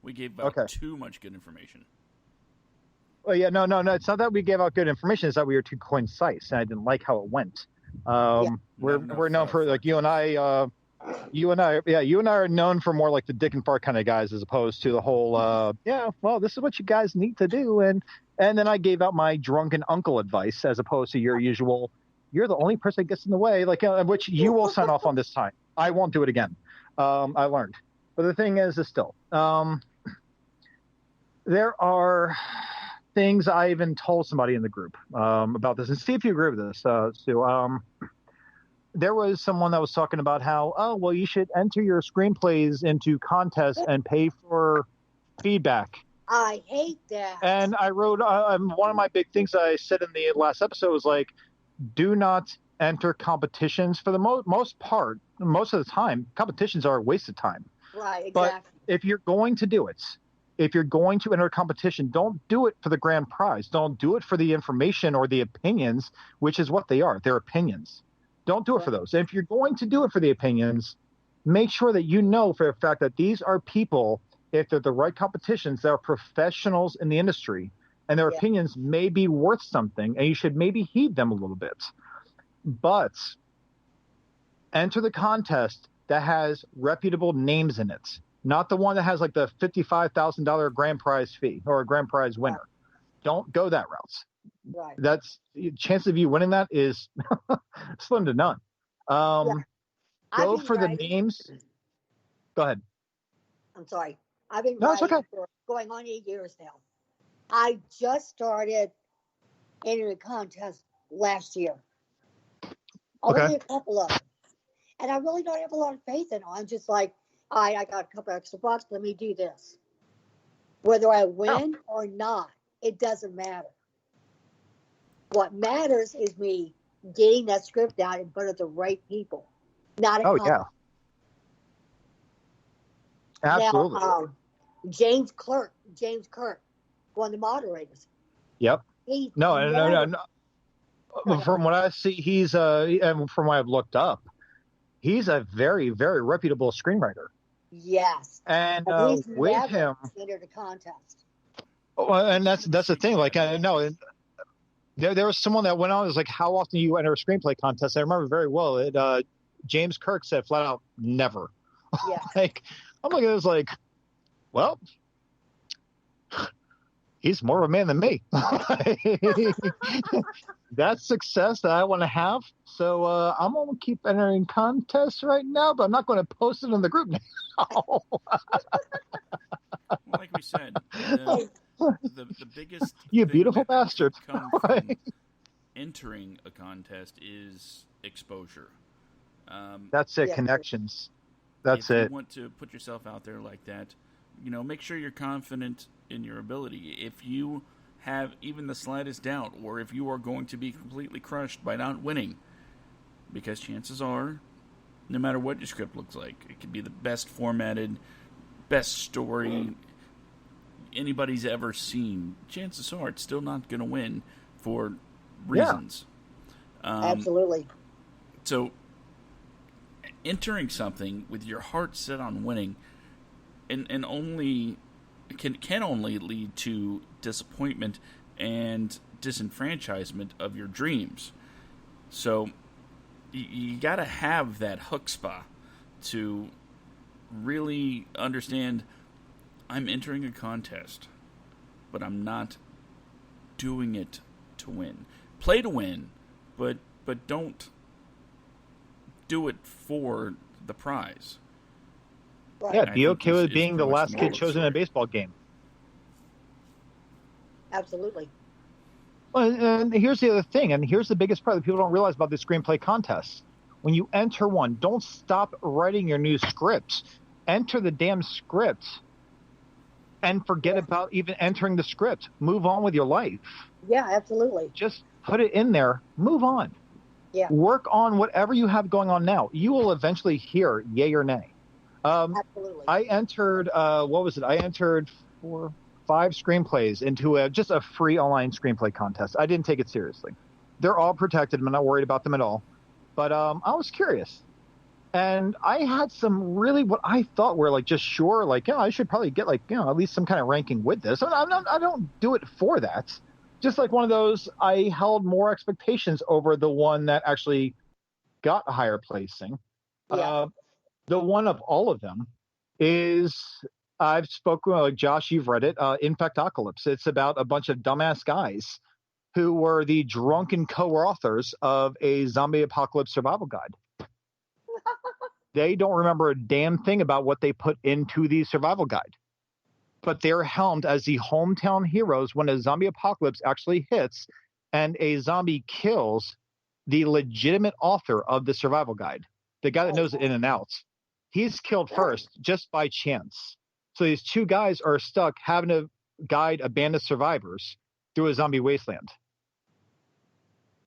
we gave out too much good information. Well, yeah, no. It's not that we gave out good information. It's that we were too concise, and I didn't like how it went. We're known for like you and I are known for more like the dick and fart kind of guys, as opposed to the whole well, this is what you guys need to do, and then I gave out my drunken uncle advice, as opposed to your usual, you're the only person that gets in the way, like which you will sign off on this time. I won't do it again. I learned. But the thing is still, there are things I even told somebody in the group about this, and see if you agree with this, Sue. There was someone that was talking about how, you should enter your screenplays into contests and pay for feedback. I hate that. And I wrote, one of my big things I said in the last episode was like, do not enter competitions for the most part. Most of the time, competitions are a waste of time. Right, exactly. But if you're going to do it, if you're going to enter a competition, don't do it for the grand prize. Don't do it for the information or the opinions, which is what they are. They're opinions. Don't do it for those. And if you're going to do it for the opinions, make sure that you know for a fact that these are people, if they're the right competitions, they're professionals in the industry, and their opinions may be worth something, and you should maybe heed them a little bit. But enter the contest that has reputable names in it. not the one that has like the $55,000 grand prize fee or a grand prize winner. Don't go that route. Right. That's chance of you winning that is slim to none. Go for the names. Go ahead. I'm sorry. I've been writing for going on 8 years now. I just started entering a contest last year. Only a couple of them. And I really don't have a lot of faith in them. I'm just like, all right, I got a couple extra bucks. Let me do this. Whether I win or not, it doesn't matter. What matters is me getting that script out in front of the right people. Not a yeah. Absolutely. Now, James Kirk, one of the moderators. Yep. No. From what I see, he's and from what I've looked up, he's a very, very reputable screenwriter. Yes. And with him, entered a contest. Well, and that's the thing. Like I know, there was someone that went on. It was like, how often do you enter a screenplay contest? I remember very well. James Kirk said flat out, never. Yeah. Like I'm looking at this like, well, he's more of a man than me. That's success that I want to have. So I'm going to keep entering contests right now, but I'm not going to post it in the group now. Well, like we said, the biggest you beautiful bastard. Come from entering a contest is exposure. That's it. Connections. That's it. If you want to put yourself out there like that, make sure you're confident in your ability. If you have even the slightest doubt, or if you are going to be completely crushed by not winning, because chances are, no matter what your script looks like, it could be the best formatted, best story anybody's ever seen, chances are it's still not going to win for reasons. Absolutely. So, entering something with your heart set on winning and only can only lead to disappointment and disenfranchisement of your dreams. So you got to have that chutzpah to really understand, I'm entering a contest, but I'm not doing it to win. Play to win, but don't do it for the prize. Yeah, be okay with being the last kid chosen in a baseball game. Absolutely. Well, and here's the other thing, and here's the biggest part that people don't realize about the screenplay contests. When you enter one, don't stop writing your new scripts. Enter the damn script and forget about even entering the script. Move on with your life. Yeah, absolutely. Just put it in there. Move on. Yeah. Work on whatever you have going on now. You will eventually hear yay or nay. Absolutely. I entered, I entered 4 or 5 screenplays into just a free online screenplay contest. I didn't take it seriously. They're all protected. I'm not worried about them at all. But I was curious. And I had some really what I thought were like just sure, like, I should probably get like, at least some kind of ranking with this. I don't do it for that. Just like one of those, I held more expectations over the one that actually got a higher placing. Yeah. The one of all of them is, I've spoken, like Josh, you've read it, Infectocalypse. It's about a bunch of dumbass guys who were the drunken co-authors of a zombie apocalypse survival guide. They don't remember a damn thing about what they put into the survival guide. But they're helmed as the hometown heroes when a zombie apocalypse actually hits and a zombie kills the legitimate author of the survival guide, the guy that knows it in and out. He's killed first just by chance. So these 2 guys are stuck having to guide a band of survivors through a zombie wasteland.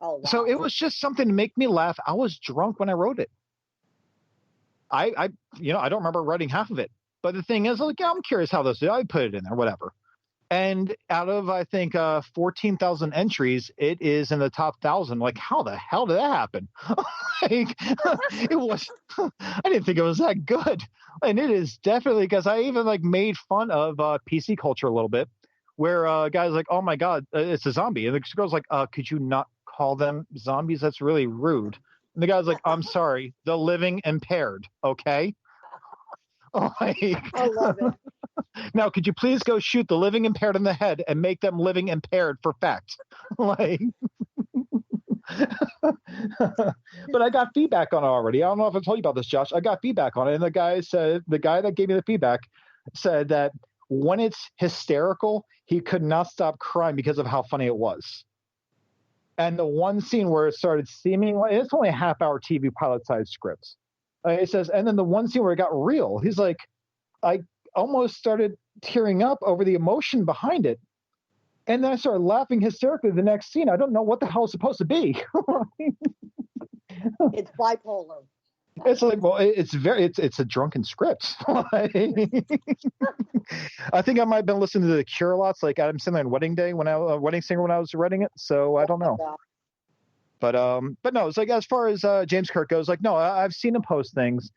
Oh, wow. So it was just something to make me laugh. I was drunk when I wrote it. I don't remember writing half of it. But the thing is, like, I'm curious how this is. I put it in there, whatever. And out of, I think, 14,000 entries, it is in the top 1,000. Like, how the hell did that happen? Like, it was, I didn't think it was that good. And it is definitely, because I even, like, made fun of PC culture a little bit, where guys like, oh, my God, it's a zombie. And the girl's like, could you not call them zombies? That's really rude. And the guy's like, I'm sorry, the living impaired, okay? Like, I love it. now, could you please go shoot the living impaired in the head and make them living impaired for fact? Like, but I got feedback on it already. I don't know if I told you about this, Josh. I got feedback on it, and the guy that gave me the feedback said that when it's hysterical, he could not stop crying because of how funny it was. And the one scene where it started seeming like it's only a half-hour TV pilot-sized script. It says, and then the one scene where it got real, he's like, I almost started tearing up over the emotion behind it. And then I started laughing hysterically the next scene. I don't know what the hell it's supposed to be. It's bipolar. It's like, well, it's a drunken script. I think I might have been listening to The Cure a lot, like Adam Sandler on Wedding Day Wedding Singer when I was writing it. So I don't know. But no, it's like as far as James Kirk goes, like no, I've seen him post things.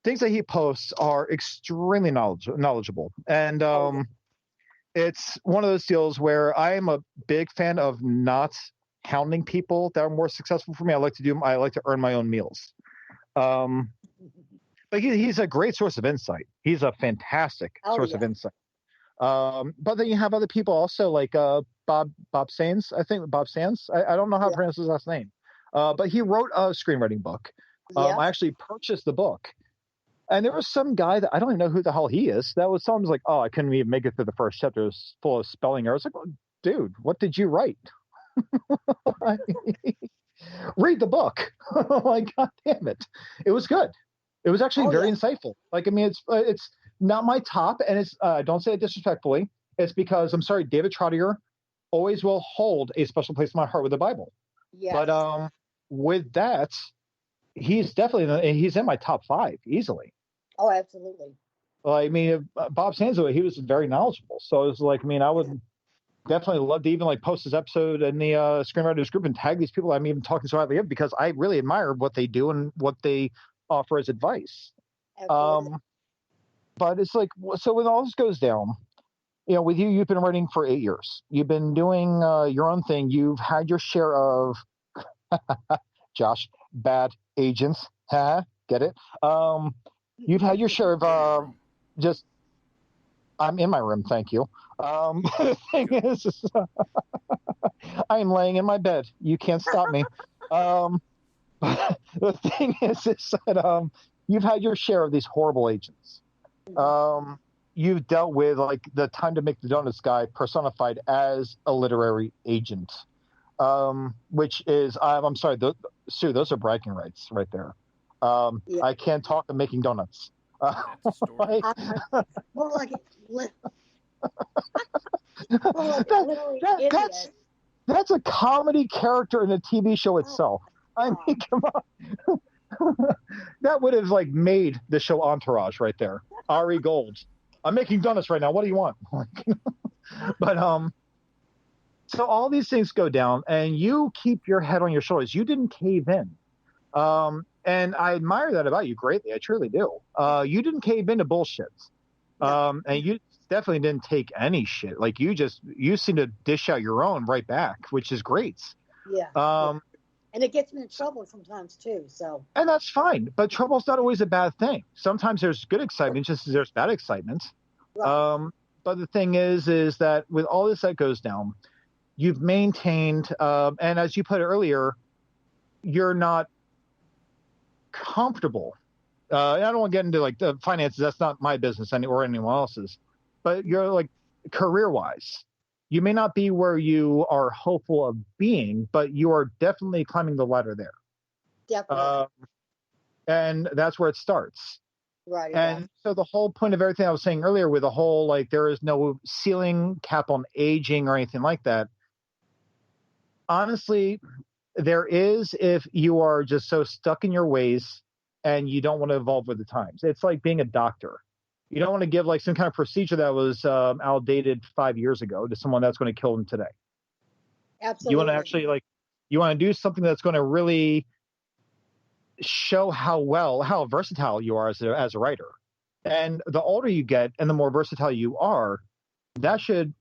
Things that he posts are extremely knowledgeable, and it's one of those deals where I am a big fan of not hounding people that are more successful for me. I like to earn my own meals. But he's a great source of insight. He's a fantastic source of insight. But then you have other people also like Bob Sands. I think Bob Sands. I don't know how to pronounce his last name. But he wrote a screenwriting book. I actually purchased the book. And there was some guy that I don't even know who the hell he is. That was someone was like, oh, I couldn't even make it through the first chapter. It was full of spelling errors. Like, well, dude, what did you write? Read the book. Like, God damn it. It was good. It was actually very insightful. Like, I mean, it's not my top, and it's don't say it disrespectfully. It's because I'm sorry, David Trottier always will hold a special place in my heart with the Bible. Yes. But with that, he's in my top 5 easily. Oh, absolutely. Well, I mean, Bob Sands, he was very knowledgeable. So it was like, I mean, I would definitely love to even like post this episode in the screenwriters group and tag these people I'm even talking so highly of, because I really admire what they do and what they offer as advice. Absolutely. But it's like, so when all this goes down, you know, with you've been writing for 8 years. You've been doing your own thing. You've had your share of, Josh, bad agents. Get it? You've had your share of just, I'm in my room, thank you. The thing is, I'm laying in my bed. You can't stop me. But the thing is that you've had your share of these horrible agents. You've dealt with like the Time to Make the Donuts guy personified as a literary agent, which is, I'm sorry, Sue, those are bragging rights right there. I can't talk of making donuts. That's a comedy character in a TV show itself. I mean, come on. That would have like made the show Entourage right there. Ari Gold. I'm making donuts right now. What do you want? But so all these things go down, and you keep your head on your shoulders. You didn't cave in. And I admire that about you greatly. I truly do. You didn't cave into bullshit. And you definitely didn't take any shit. Like you seem to dish out your own right back, which is great. Yeah. And it gets me in trouble sometimes too. So. And that's fine. But trouble's not always a bad thing. Sometimes there's good excitement, just as there's bad excitement. Right. But the thing is that with all this that goes down, you've maintained, and as you put it earlier, you're not comfortable. I don't want to get into like the finances. That's not my business or anyone else's. But you're like career-wise, you may not be where you are hopeful of being, but you are definitely climbing the ladder there. Definitely. And that's where it starts. Right. And so the whole point of everything I was saying earlier with the whole, like, there is no ceiling cap on aging or anything like that. Honestly, there is if you are just so stuck in your ways and you don't want to evolve with the times. It's like being a doctor. You don't want to give like some kind of procedure that was outdated 5 years ago to someone that's going to kill them today. Absolutely. You want to actually you want to do something that's going to really show how versatile you are as a writer. And the older you get and the more versatile you are, that should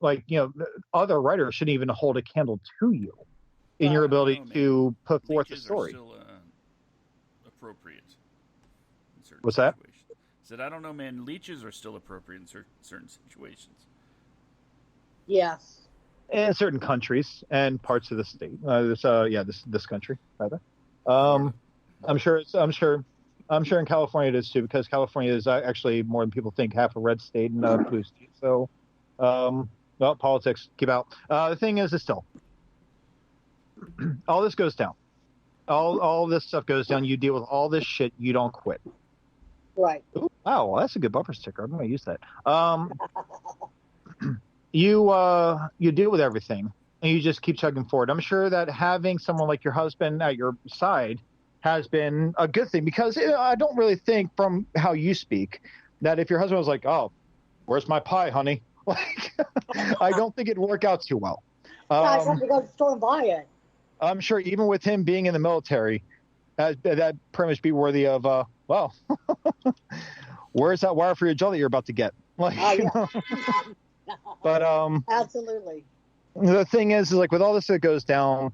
other writers shouldn't even hold a candle to you in your ability to put forth a story. Still, appropriate. What's that? Said, I don't know, man. Leeches are still appropriate in certain situations. Yes. In certain countries and parts of the state, this country rather. Florida. I'm sure in California it is too, because California is actually more than people think, half a red state and a blue state. So, well, politics, keep out. The thing is still, all this goes down. All this stuff goes down. You deal with all this shit. You don't quit. Right. Ooh, wow, well, that's a good bumper sticker. I'm going to use that. You deal with everything and you just keep chugging forward. I'm sure that having someone like your husband at your side has been a good thing, because I don't really think, from how you speak, that if your husband was like, "Oh, where's my pie, honey?" Like, I don't think it'd work out too well. I have to go to the store and buy it. I'm sure even with him being in the military, that pretty much be worthy of, well, where's that wire for your jaw that you're about to get? Like, Yeah. But absolutely. The thing is like, with all this that goes down,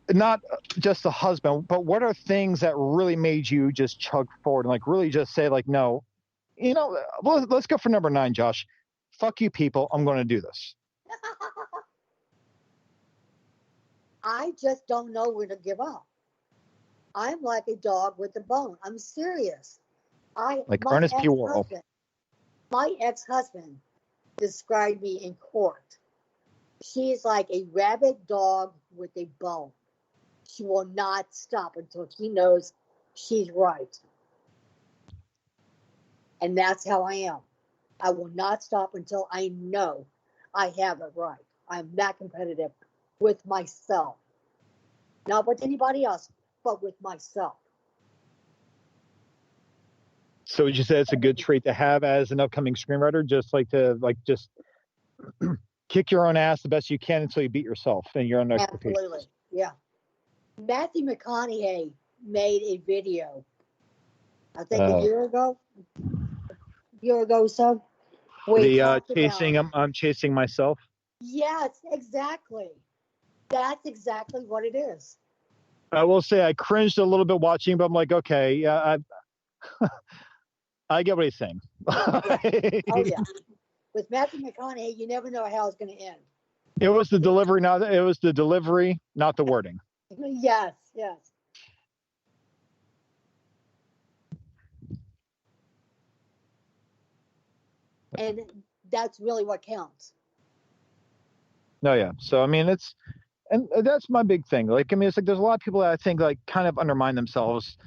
not just the husband, but what are things that really made you just chug forward and like really just say like, no, let's go for number 9, Josh. Fuck you people. I'm going to do this. I just don't know where to give up. I'm like a dog with a bone. I'm serious. Like Ernest P. Worrell. My ex-husband described me in court. She's like a rabid dog with a bone. She will not stop until she knows she's right. And that's how I am. I will not stop until I know I have it right. I'm that competitive with myself. Not with anybody else, but with myself. So would you say it's a good trait to have as an upcoming screenwriter? Just like to just kick your own ass the best you can until you beat yourself and your own expectations. Absolutely, yeah. Matthew McConaughey made a video, I think a year ago or so. I'm chasing myself. Yes, exactly. That's exactly what it is. I will say I cringed a little bit watching, but I'm like, okay, yeah, I get what he's saying. Yeah. Oh yeah. With Matthew McConaughey, you never know how it's going to end. It was the delivery, not the wording. Yes. And that's really what counts. No, yeah. So I mean, and that's my big thing. Like, I mean, it's like there's a lot of people that I think like kind of undermine themselves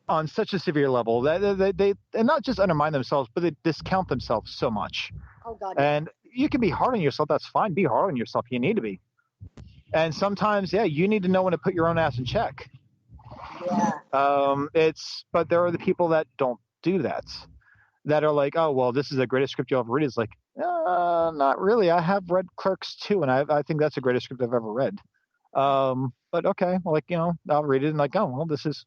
on such a severe level that they and not just undermine themselves, but they discount themselves so much. Oh God. And you can be hard on yourself. That's fine. Be hard on yourself. You need to be. And sometimes, yeah, you need to know when to put your own ass in check. Yeah. But there are the people that don't do that. That are like, oh, well, this is the greatest script you'll ever read. It's like, not really. I have read Clerks too, and I think that's the greatest script I've ever read. But okay, like, I'll read it and like, oh, well, this is.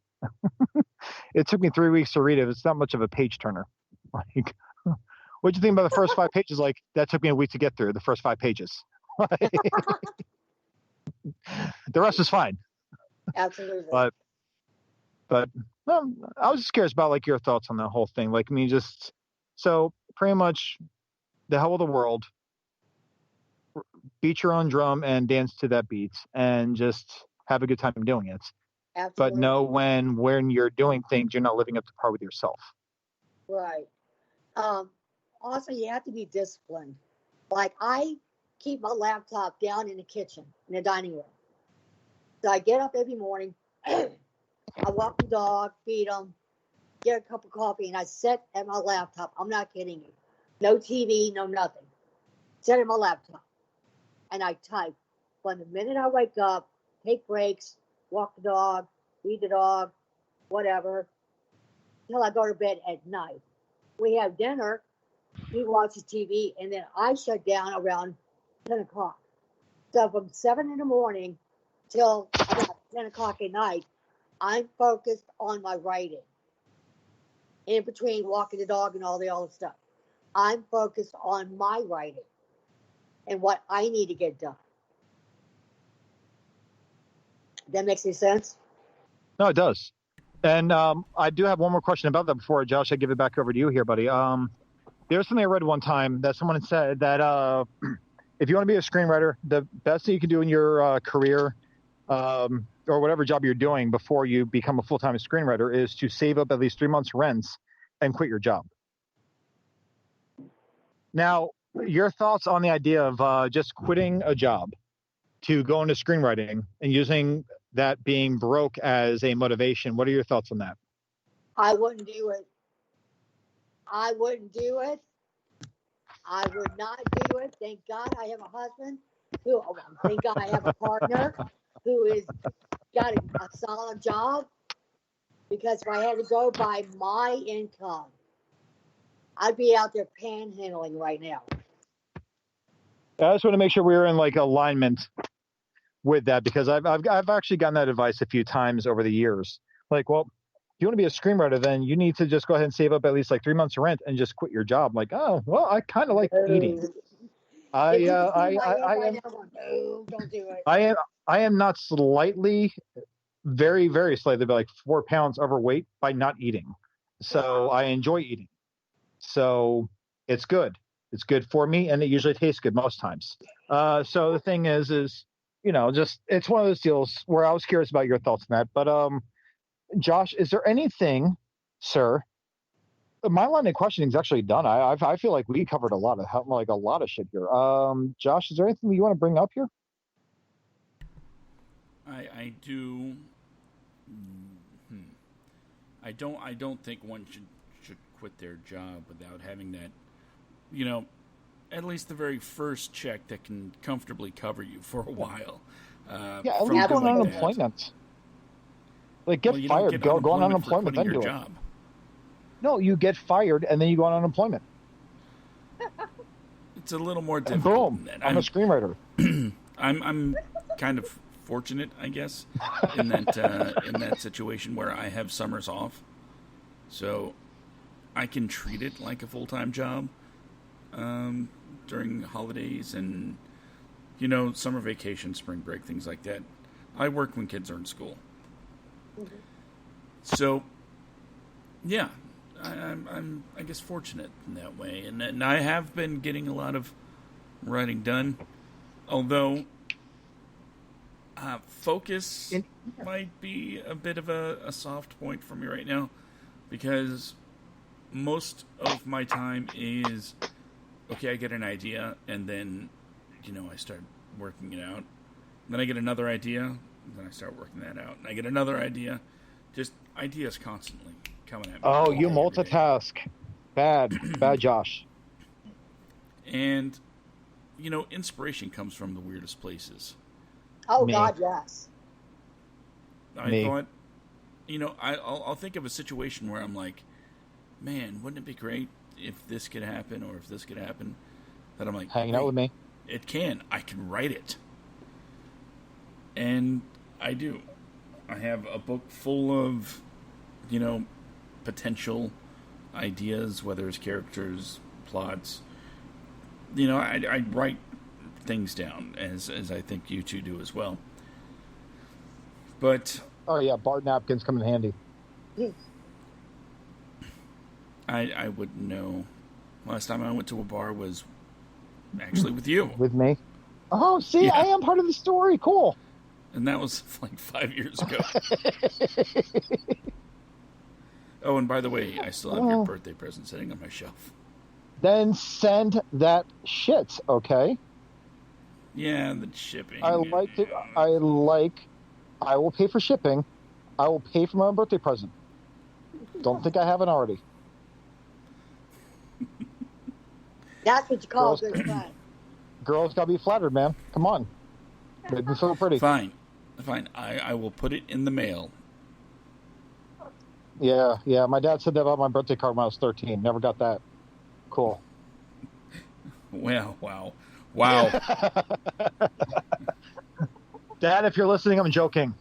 It took me 3 weeks to read it. It's not much of a page turner. Like, what'd you think about the first 5 pages? Like, that took me a week to get through the first 5 pages. The rest is fine. Absolutely. But well, I was just curious about like your thoughts on that whole thing. Like, I mean, just so pretty much the hell of the world, beat your own drum and dance to that beat and just have a good time doing it. Absolutely. But know when you're doing things, you're not living up to par with yourself. Right. Also, you have to be disciplined. Like, I keep my laptop down in the kitchen, in the dining room. So I get up every morning, I walk the dog, feed him, get a cup of coffee, and I sit at my laptop. I'm not kidding you. No TV, no nothing. Sit at my laptop, and I type. From the minute I wake up, take breaks, walk the dog, feed the dog, whatever, until I go to bed at night. We have dinner, he watches TV, and then I shut down around 10 o'clock. So from 7 in the morning till about 10 o'clock at night, I'm focused on my writing. In between walking the dog and all the other stuff, I'm focused on my writing and what I need to get done. That makes any sense? No, it does. And I do have one more question about that before, Josh, I give it back over to you here, buddy. There's something I read one time that someone had said that if you want to be a screenwriter, the best thing you can do in your career or whatever job you're doing before you become a full-time screenwriter is to save up at least 3 months' rents and quit your job. Now, your thoughts on the idea of just quitting a job to go into screenwriting and using that being broke as a motivation. What are your thoughts on that? I wouldn't do it. I wouldn't do it. I would not do it. Thank God I have a husband thank God I have a partner who is got a solid job, because if I had to go by my income, I'd be out there panhandling right now. I just want to make sure we're in like alignment with that, because I've actually gotten that advice a few times over the years. Like, well, if you want to be a screenwriter, then you need to just go ahead and save up at least like 3 months rent and just quit your job. I'm like, oh, well, I kind of like eating. Don't do it. I am not slightly, very, very slightly, but like 4 pounds overweight by not eating. So I enjoy eating. So it's good. It's good for me, and it usually tastes good most times. So the thing is, just it's one of those deals where I was curious about your thoughts on that. But Josh, is there anything, sir? My line of questioning is actually done. I feel like we covered a lot of shit here. Josh, is there anything you want to bring up here? I do. I don't think one should quit their job without having that, at least the very first check that can comfortably cover you for a while. At least go on unemployment. Like, get fired. Go on unemployment, then do it. No, you get fired, and then you go on unemployment. It's a little more difficult. Boom. I'm a screenwriter. I'm kind of fortunate, I guess, in that situation where I have summers off, so I can treat it like a full-time job during holidays and summer vacation, spring break, things like that. I work when kids are in school, so yeah, I'm I guess fortunate in that way, and I have been getting a lot of writing done, although. Focus might be a bit of a soft point for me right now, because most of my time is, okay, I get an idea, and then, I start working it out. Then I get another idea, and then I start working that out. And I get another idea. Just ideas constantly coming at me. Oh, you multitask. Bad Josh. And, inspiration comes from the weirdest places. Oh, me. God, yes. I thought, I'll think of a situation where I'm like, man, wouldn't it be great if this could happen, or if this could happen? That I'm like, hanging out with me. It can. I can write it. And I do. I have a book full of, potential ideas, whether it's characters, plots. I write things down, as I think you two do as well. But oh yeah, bar napkins come in handy. I wouldn't know. Last time I went to a bar was actually with you. With me? Oh, see, yeah. I am part of the story. Cool. And that was like 5 years ago. Oh, and by the way, I still have your birthday present sitting on my shelf. Then send that shit, okay? I Yeah, the shipping. I will pay for shipping. I will pay for my own birthday present. Don't think I haven't already. That's what you call a good friend. Girls gotta be flattered, man. Come on. Make me feel pretty. Fine. I will put it in the mail. Yeah. My dad said that about my birthday card when I was 13. Never got that. Cool. Wow. Dad, if you're listening, I'm joking.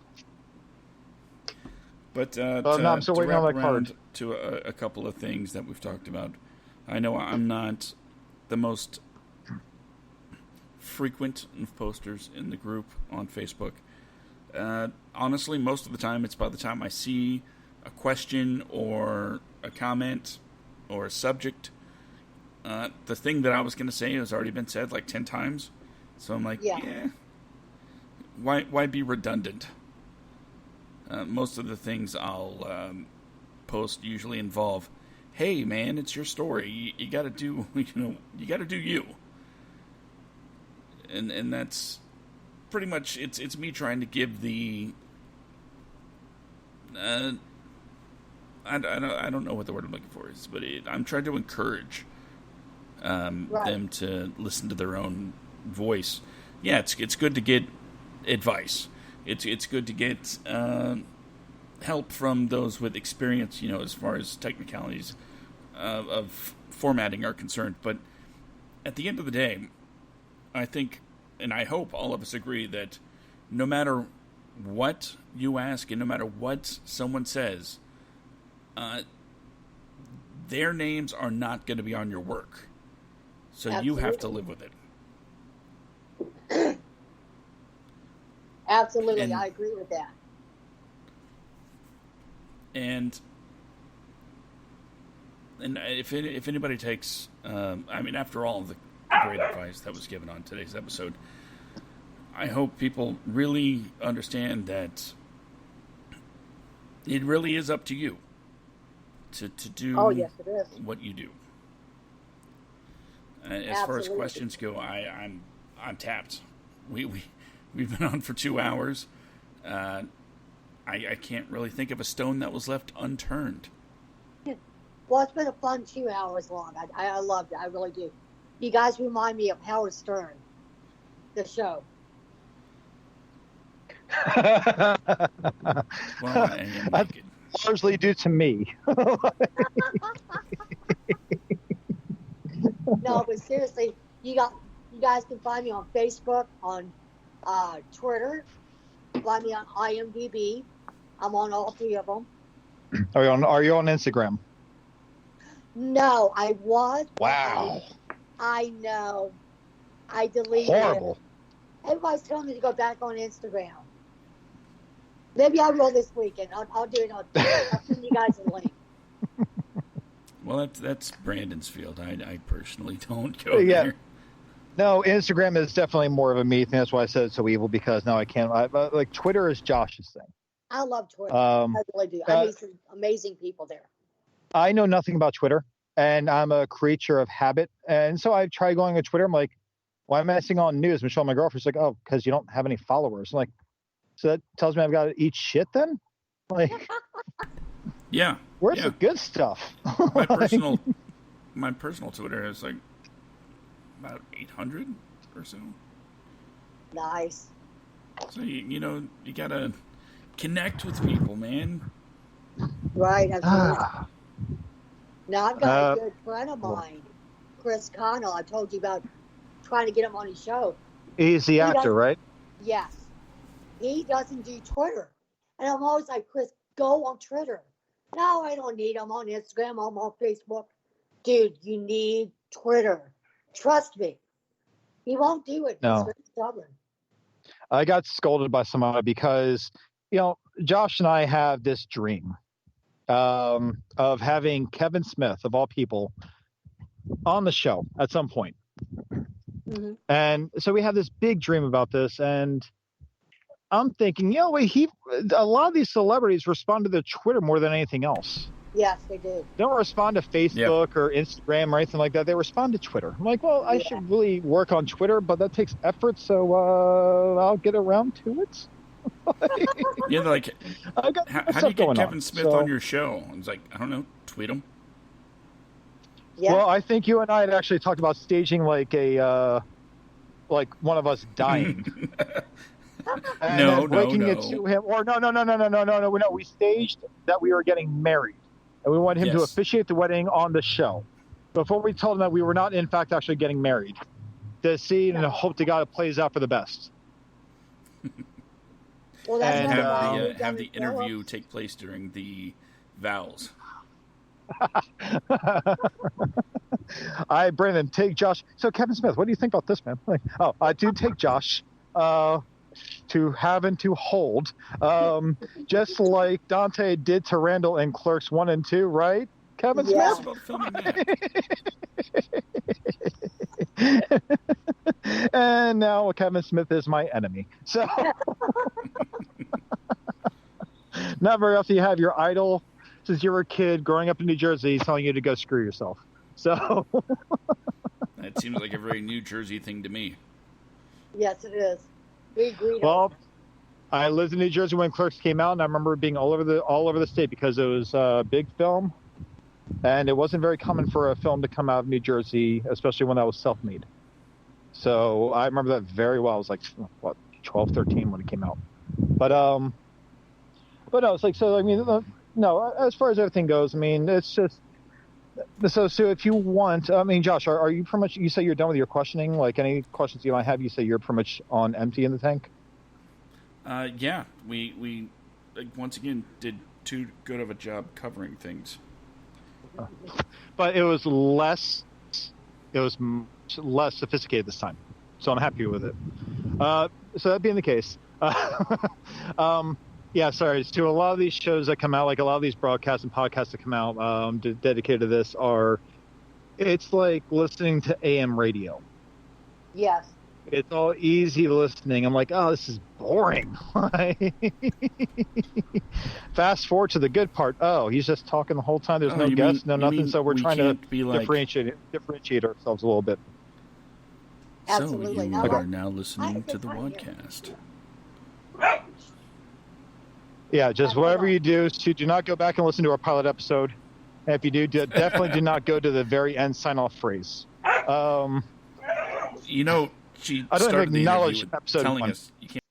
But I'm still waiting on my card. To a couple of things that we've talked about. I know I'm not the most frequent of posters in the group on Facebook. Honestly, most of the time, it's by the time I see a question or a comment or a subject, the thing that I was going to say has already been said like 10 times. So I'm like, yeah, why be redundant? Most of the things I'll post usually involve, hey man, it's your story. You got to do, you got to do you. And that's pretty much it's me trying to give the I don't know what the word I'm looking for is, but I'm trying to encourage them to listen to their own voice. Yeah, it's good to get advice. It's good to get help from those with experience, as far as technicalities of formatting are concerned. But at the end of the day, I think, and I hope all of us agree that no matter what you ask and no matter what someone says, their names are not going to be on your work. So Absolutely. You have to live with it. Absolutely, I agree with that. And if anybody takes, after all the great advice that was given on today's episode, I hope people really understand that it really is up to you to do what you do. As far as questions go, I'm tapped. We've been on for 2 hours. I can't really think of a stone that was left unturned. Well, it's been a fun 2 hours long. I loved it. I really do. You guys remind me of Howard Stern, the show. Well, that's largely due to me. No, but seriously, you guys can find me on Facebook, on Twitter, find me on IMDb. I'm on all 3 of them. Are you on Instagram? No, I was. Wow. I know. I deleted Horrible. it. Everybody's telling me to go back on Instagram. Maybe I will this weekend. I'll do it. I'll send you guys a link. Well, that's Brandon's field. I personally don't go there. No, Instagram is definitely more of a me thing. That's why I said it's so evil, because now I can't. Like Twitter is Josh's thing. I love Twitter. I really do. I meet some amazing people there. I know nothing about Twitter, and I'm a creature of habit. And so I tried going on Twitter. I'm like, why am I missing on news? Michelle, my girlfriend's like, oh, because you don't have any followers. I'm like, so that tells me I've got to eat shit then? Like, yeah. Where's the good stuff? My personal Twitter is like about 800 or so. Nice. So you gotta connect with people, man. Right. Now I've got a good friend of mine, Chris Connell. I told you about trying to get him on his show. He's the actor, right? Yes. He doesn't do Twitter. And I'm always like, Chris, go on Twitter. No, I don't need him on Instagram. I'm on Facebook. Dude, you need Twitter. Trust me. He won't do it. No. He's very stubborn. I got scolded by somebody because, Josh and I have this dream of having Kevin Smith, of all people, on the show at some point. Mm-hmm. And so we have this big dream about this, and I'm thinking, a lot of these celebrities respond to their Twitter more than anything else. Yes, they do. They don't respond to Facebook or Instagram or anything like that. They respond to Twitter. I'm like, well, I should really work on Twitter, but that takes effort, so I'll get around to it. Yeah, they're like, how do you get Kevin Smith on your show? I was like, I don't know, tweet him. Yeah. Well, I think you and I had actually talked about staging like a like one of us dying. No. It to him. Or no. We staged that we were getting married, and we wanted him to officiate the wedding on the show. Before we told him that we were not, in fact, actually getting married, to see and hope to God it plays out for the best. Well, that's and have the interview take place during the vows. Brandon, take Josh. So Kevin Smith, what do you think about this, man? Like, I do take Josh. to having to hold, just like Dante did to Randall in Clerks 1 and 2, right, Kevin Yeah. It's about filming that. And now Kevin Smith is my enemy. So not very often you have your idol since you were a kid growing up in New Jersey telling you to go screw yourself. So That seems like a very New Jersey thing to me. Yes, it is. We agreed. well, I lived in New Jersey when Clerks came out, and I remember it being all over the state because it was a big film, and it wasn't very common for a film to come out of New Jersey, especially when that was self-made. So I remember that very well. I was like, what, 12, 13 when it came out. But no, it's like, so I mean, no, as far as everything goes, I mean, it's just. So if you want, I mean, Josh, are you pretty much? You say you're done with your questioning. Like any questions you might have, you say you're pretty much on empty in the tank. Yeah, we once again did too good of a job covering things. But it was less sophisticated this time, so I'm happy with it. So that being the case, yeah, sorry. To a lot of these shows that come out, like a lot of these broadcasts and podcasts that come out dedicated to this it's like listening to AM radio. Yes. It's all easy listening. I'm like, oh, this is boring. Fast forward to the good part. Oh, he's just talking the whole time. There's no guests, nothing. So we're trying to differentiate ourselves a little bit. Absolutely. So you are now listening to the WADcast. Yeah, just whatever you do not go back and listen to our pilot episode. And if you do, definitely do not go to the very end sign-off phrase. You know, she I don't started the acknowledge interview with episode telling 1. us you can't.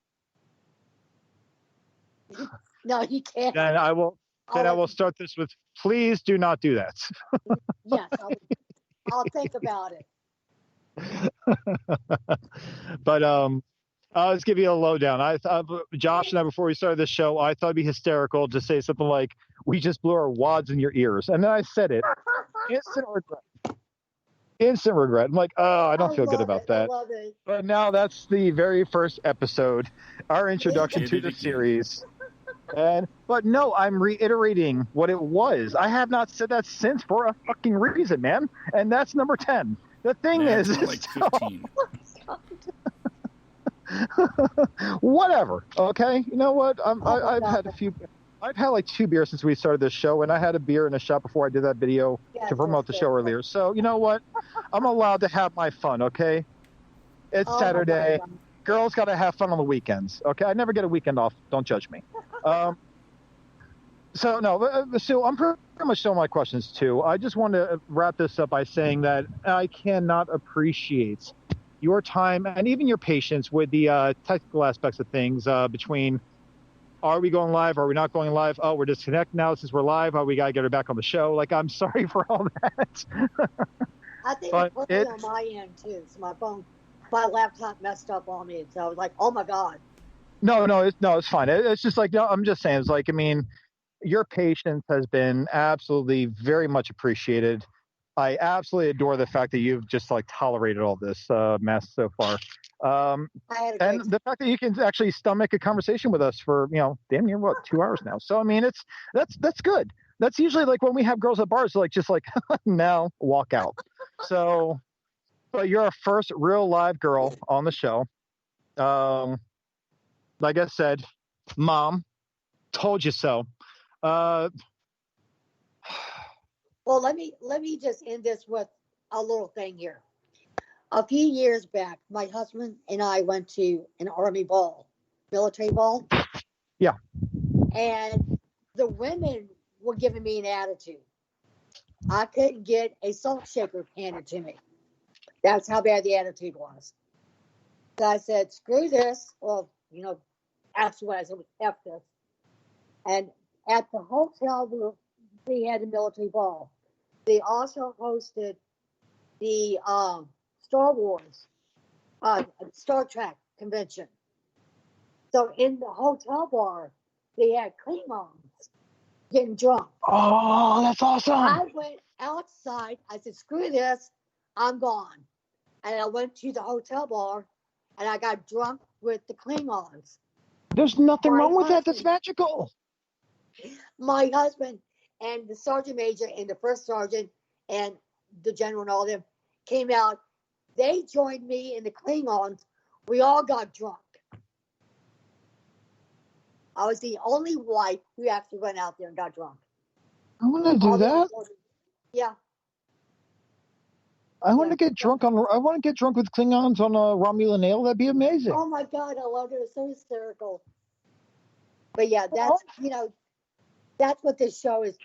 No, you can't. Then I will start this with, please do not do that. Yes, I'll think about it. But I'll just give you a lowdown. I thought, Josh and I, before we started this show, I thought it'd be hysterical to say something like, we just blew our wads in your ears. And then I said it. Instant regret. I'm like, oh, I don't feel good about that. I love it. But now that's the very first episode, our introduction to the series. But no, I'm reiterating what it was. I have not said that since for a fucking reason, man. And that's number 10. The thing is, like 15. Whatever. Okay. You know what? I've had like 2 beers since we started this show, and I had a beer and a shot before I did that video to promote the show earlier. So you know what? I'm allowed to have my fun. Okay. It's Saturday. Girls got to have fun on the weekends. Okay. I never get a weekend off. Don't judge me. So no, Sue, I'm pretty much done my questions too. I just want to wrap this up by saying that I cannot appreciate your time and even your patience with the technical aspects of things between, are we going live? Are we not going live? Oh, we're disconnected now since we're live. Oh, we got to get her back on the show. Like, I'm sorry for all that. I think it's on my end too. So my laptop messed up on me. So I was like, oh my God. No, it's fine. It's just like, no, I'm just saying, it's like, I mean, your patience has been absolutely very much appreciated. I absolutely adore the fact that you've just like tolerated all this mess so far. And the fact that you can actually stomach a conversation with us for, damn near 2 hours now. So, I mean, that's good. That's usually like when we have girls at bars, like, just like, now walk out. So, but you're our first real live girl on the show. Like I said, Mom, told you so. Well, let me just end this with a little thing here. A few years back, my husband and I went to an Army ball, military ball. Yeah. And the women were giving me an attitude. I couldn't get a salt shaker handed to me. That's how bad the attitude was. So I said, screw this. Well, actually, I said, F this. And at the hotel where we had a military ball, they also hosted the Star Wars, Star Trek convention. So in the hotel bar, they had Klingons getting drunk. Oh, that's awesome. I went outside. I said, screw this. I'm gone. And I went to the hotel bar, and I got drunk with the Klingons. There's nothing My wrong with that. That's husband- magical. My husband and the sergeant major and the first sergeant and the general and all of them came out. They joined me in the Klingons. We all got drunk. I was the only wife who actually went out there and got drunk. I want to do All the that. other- Yeah. I want to get drunk with Klingons on a Romulan ale. That'd be amazing. Oh my God, I loved it. It was so hysterical. But yeah, that's that's what this show is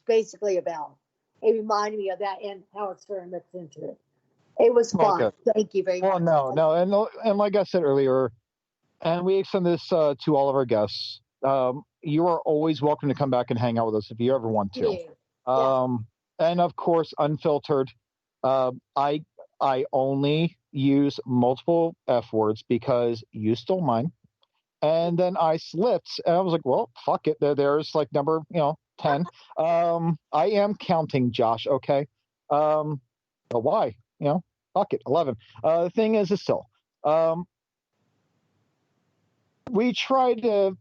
basically about. It reminded me of that and how it sort of mixed into it. It was fun. Okay. Thank you very much. Well, no, and like I said earlier, and we extend this to all of our guests. You are always welcome to come back and hang out with us if you ever want to. Yeah. And of course, unfiltered. I only use multiple F words because you stole mine. And then I slipped, and I was like, well, fuck it. There's like number, 10. I am counting, Josh, okay? But why? Fuck it, 11. The thing is still, we try to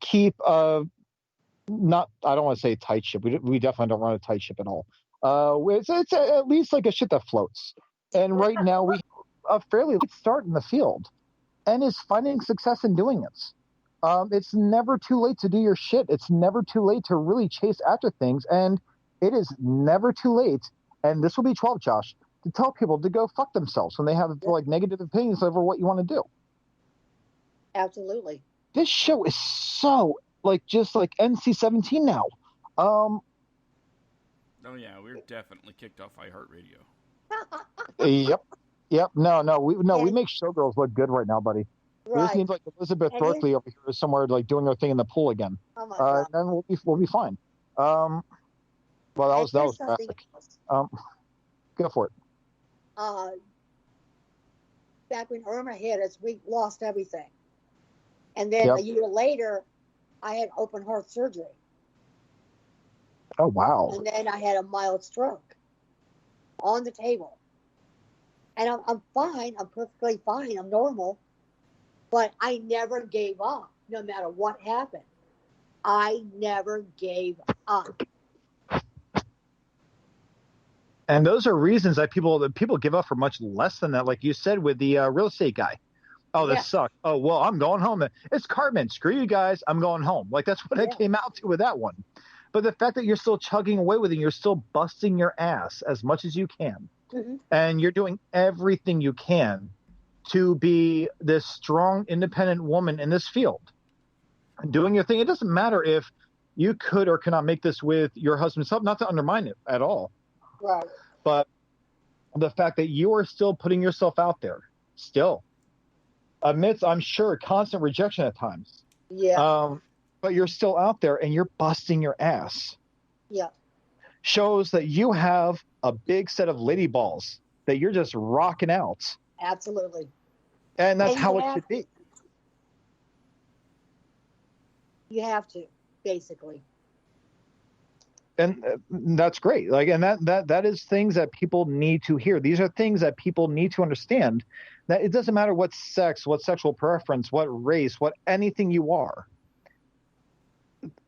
keep I don't want to say tight ship. We definitely don't run a tight ship at all. It's at least like a ship that floats. And right now we have a fairly late start in the field. And is finding success in doing it. It's never too late to do your shit. It's never too late to really chase after things. And it is never too late, and this will be 12, Josh, to tell people to go fuck themselves when they have like negative opinions over what you want to do. Absolutely. This show is so just like NC-17 now. Oh yeah, we're definitely kicked off iHeartRadio. Yep. No. We make showgirls look good right now, buddy. Right. This seems like Elizabeth Berkley over here is somewhere like doing her thing in the pool again. Oh my God. Then we'll be fine. Well, that was graphic. Go for it. Back when Irma hit us, we lost everything, and then a year later, I had open heart surgery. Oh wow! And then I had a mild stroke on the table. And I'm fine. I'm perfectly fine. I'm normal. But I never gave up, no matter what happened. I never gave up. And those are reasons that people give up for much less than that. Like you said with the real estate guy. Oh, this sucks. Oh, well, I'm going home. It's Cartman. Screw you guys. I'm going home. Like that's what it came out to with that one. But the fact that you're still chugging away with it, you're still busting your ass as much as you can. Mm-hmm. And you're doing everything you can to be this strong, independent woman in this field. Doing your thing. It doesn't matter if you could or cannot make this with your husband's help, not to undermine it at all. Right. But the fact that you are still putting yourself out there, still, amidst, I'm sure, constant rejection at times. Yeah. But you're still out there and you're busting your ass. Yeah. Shows that you have a big set of lady balls that you're just rocking out. Absolutely. And that's how it should be. You have to, basically. And that's great. And that is things that people need to hear. These are things that people need to understand, that it doesn't matter what sex, what sexual preference, what race, what anything you are.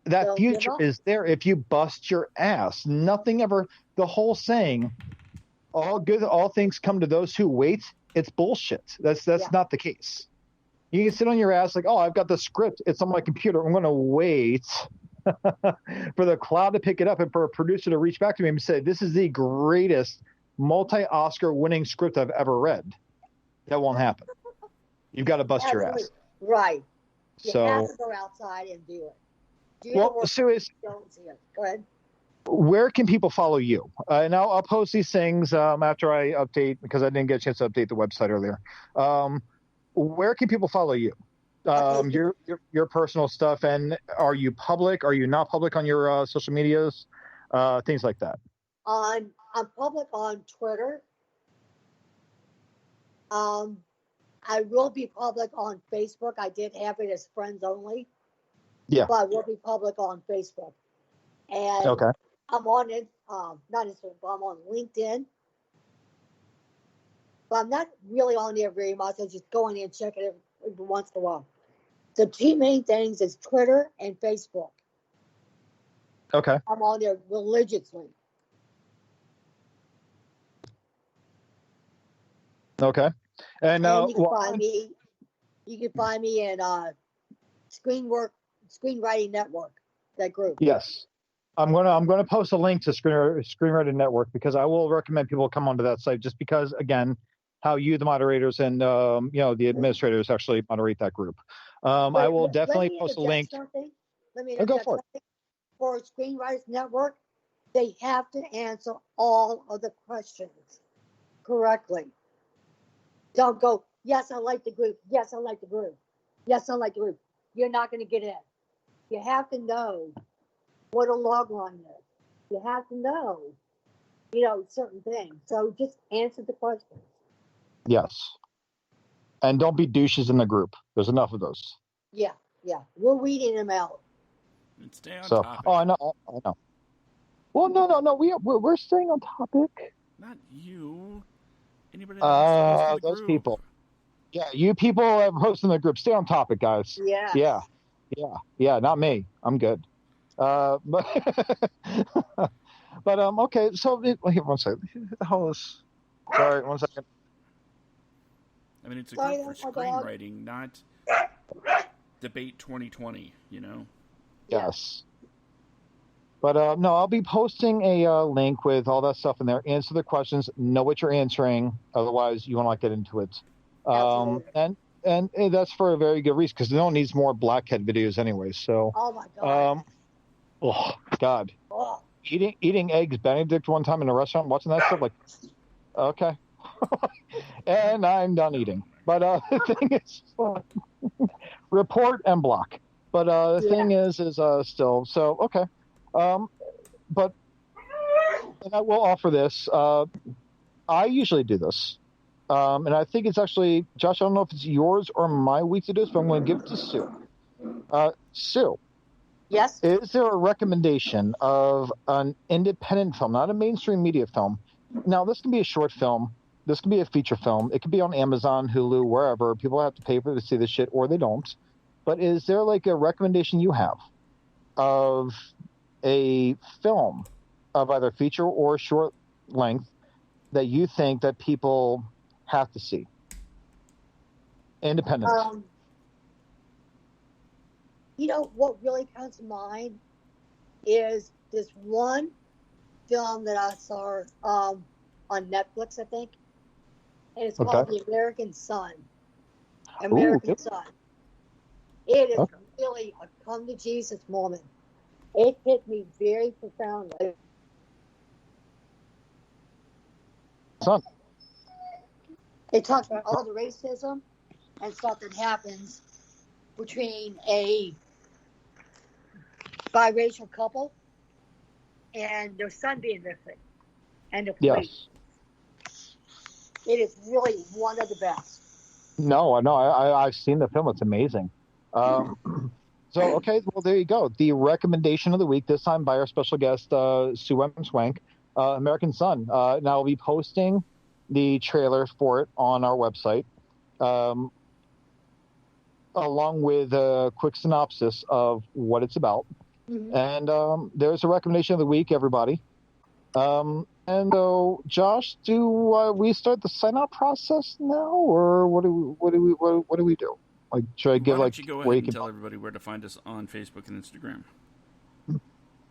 That future is there if you bust your ass. Nothing ever, the whole saying, all things come to those who wait. It's bullshit. That's not the case. You can sit on your ass like, oh, I've got the script. It's on my computer. I'm going to wait for the cloud to pick it up and for a producer to reach back to me and say, this is the greatest multi-Oscar winning script I've ever read. That won't happen. You've got to bust your ass. Right. You so, have to go outside and do it. Sue, don't see it. Go ahead. Where can people follow you? And I'll post these things after I update, because I didn't get a chance to update the website earlier. Where can people follow you? Your personal stuff, and are you public? Are you not public on your social medias? Things like that. I'm public on Twitter. I will be public on Facebook. I did have it as friends only. Yeah. But I will be public on Facebook. And okay. I'm on it, not Instagram, but I'm on LinkedIn. But I'm not really on there very much. I just go in there and check it once in a while. The two main things is Twitter and Facebook. Okay. I'm on there religiously. Okay. And you can find me. You can find me in Screenwriting Network, that group. Yes. I'm gonna post a link to Screenwriter Network, because I will recommend people come onto that site, just because, again, how you, the moderators, and the administrators actually moderate that group. I will definitely post a link. Let me go interject for it. something. For Screenwriters Network, they have to answer all of the questions correctly. Don't go, yes, I like the group. Yes, I like the group. Yes, I like the group. You're not going to get in. You have to know what a log line is. You have to know, certain things. So just answer the questions. Yes. And don't be douches in the group. There's enough of those. Yeah. We're weeding them out. And stay on topic. Oh, I know. Well, no. We're staying on topic. Not you. Anybody that wants to post in the those group. people. Yeah, you people are hosting the group. Stay on topic, guys. Yeah. Yeah. Not me. I'm good. But okay. So here, one second. Who the hell is? Sorry, 1 second. I mean, it's a group for screenwriting, not debate 2020. Yes. But no, I'll be posting a link with all that stuff in there. Answer the questions. Know what you're answering. Otherwise, you won't like get into it. And that's for a very good reason, because no one needs more blackhead videos anyway. So. Oh my God. Oh God. Oh. Eating eggs Benedict one time in a restaurant, watching that stuff, like, okay. And I'm done eating. But the thing is, report and block. But the thing is still, so okay. But and I will offer this. I usually do this, and I think it's actually, Josh, I don't know if it's yours or my week to do this, but I'm going to give it to Sue. Sue. Yes. Is there a recommendation of an independent film, not a mainstream media film? Now, this can be a short film. This can be a feature film. It could be on Amazon, Hulu, wherever. People have to pay for to see this shit, or they don't. But is there like a recommendation you have of a film of either feature or short length that you think that people have to see? Independent. What really comes to mind is this one film that I saw on Netflix, I think. And it's called The American Son. American Son. It is really a come to Jesus moment. It hit me very profoundly. Son. It talks about all the racism and stuff that happens between a biracial couple and their son being missing and the police. Yes. It is really one of the best. No, I've seen the film. It's amazing. So, okay, well, there you go. The recommendation of the week, this time by our special guest, Sue M Swank, American Son. Now, I'll be posting the trailer for it on our website, along with a quick synopsis of what it's about. Mm-hmm. And there's a recommendation of the week, everybody. And Josh, do we start the sign-up process now, or what do we do? Like, should I give Why don't you go ahead and tell everybody where to find us on Facebook and Instagram?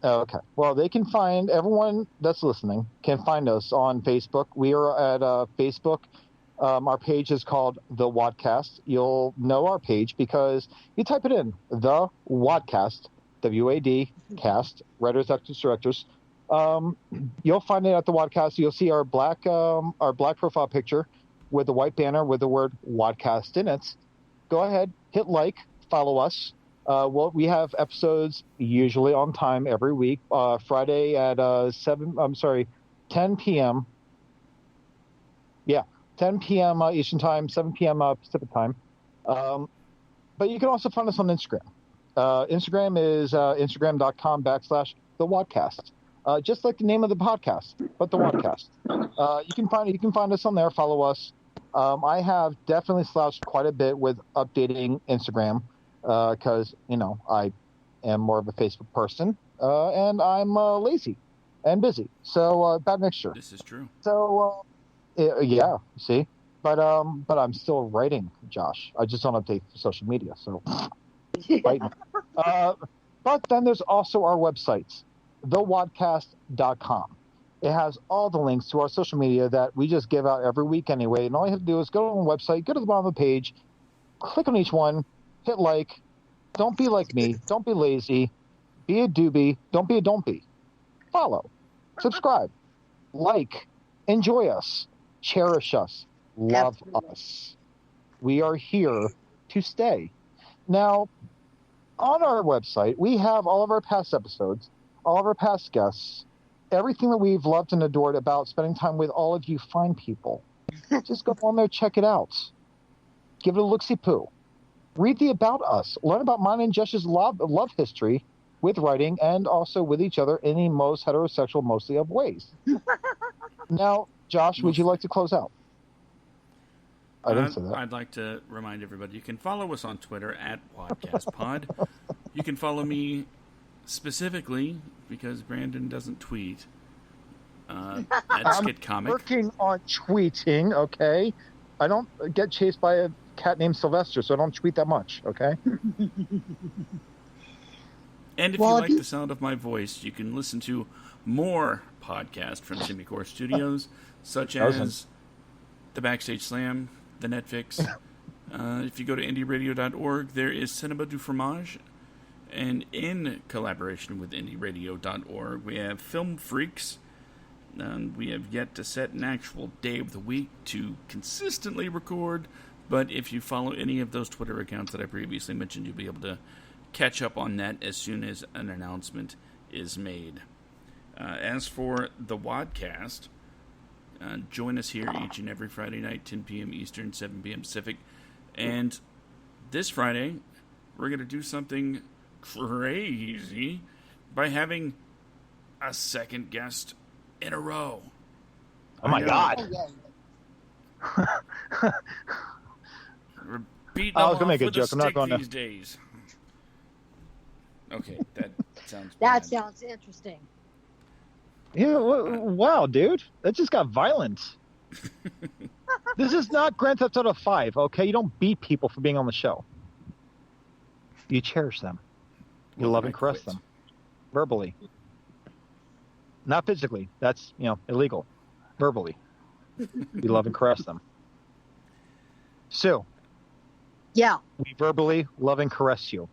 Okay. Well, they can find, everyone that's listening can find us on Facebook. We are at Facebook. Our page is called The WADcast. You'll know our page because you type it in, The WADcast, WAD cast, writers, actors, directors. You'll find it at The WADcast. You'll see our black profile picture with the white banner with the word WADcast in it. Go ahead, hit like, follow us. We have episodes usually on time every week. Friday at 10 p.m. Yeah, 10 p.m. Eastern time, 7 p.m. Pacific time. But you can also find us on Instagram. Instagram is instagram.com/the WADcast. Just like the name of the podcast, but the WADcast. You can find us on there. Follow us. I have definitely slouched quite a bit with updating Instagram because, I am more of a Facebook person and I'm lazy and busy. So bad mixture. This is true. So, yeah, see? But I'm still writing, Josh. I just don't update social media, so fight me. But then there's also our website, thewadcast.com. It has all the links to our social media that we just give out every week anyway. And all you have to do is go to the website, go to the bottom of the page, click on each one, hit like. Don't be like me. Don't be lazy. Be a doobie. Don't be a don't be. Follow. Subscribe. Like. Enjoy us. Cherish us. Love us. We are here to stay. Now, on our website, we have all of our past episodes, all of our past guests, everything that we've loved and adored about spending time with all of you fine people. Just go on there, check it out. Give it a look-see-poo. Read the About Us. Learn about mine and Josh's love history with writing and also with each other in the most heterosexual, mostly of ways. Now, Josh, would you like to close out? I didn't say that. I'd like to remind everybody, you can follow us on Twitter at WADcastPod. You can follow me specifically, because Brandon doesn't tweet, at Skit Comic. I'm working on tweeting, okay? I don't get chased by a cat named Sylvester, so I don't tweet that much, okay? And if you like the sound of my voice, you can listen to more podcasts from Simicore Studios, such as The Backstage Slam, The Netflix. If you go to indieradio.org, there is Cinema du Fromage. And in collaboration with indieradio.org, we have Film Freaks. And we have yet to set an actual day of the week to consistently record. But if you follow any of those Twitter accounts that I previously mentioned, you'll be able to catch up on that as soon as an announcement is made. As for the WADcast, join us here each and every Friday night, 10 p.m. Eastern, 7 p.m. Pacific. And this Friday, we're going to do something crazy by having a second guest in a row. Oh, my God. We're beating I was them going to make off a with joke. I'm not stick going these to. days. Okay, that sounds That bad. sounds interesting. Yeah, wow, dude. That just got violent. This is not Grand Theft Auto 5, okay? You don't beat people for being on the show. You cherish them. You Well, love then and I caress quit. them. Verbally. Not physically. That's, illegal. Verbally. You love and caress them. Sue, Yeah, we verbally love and caress you.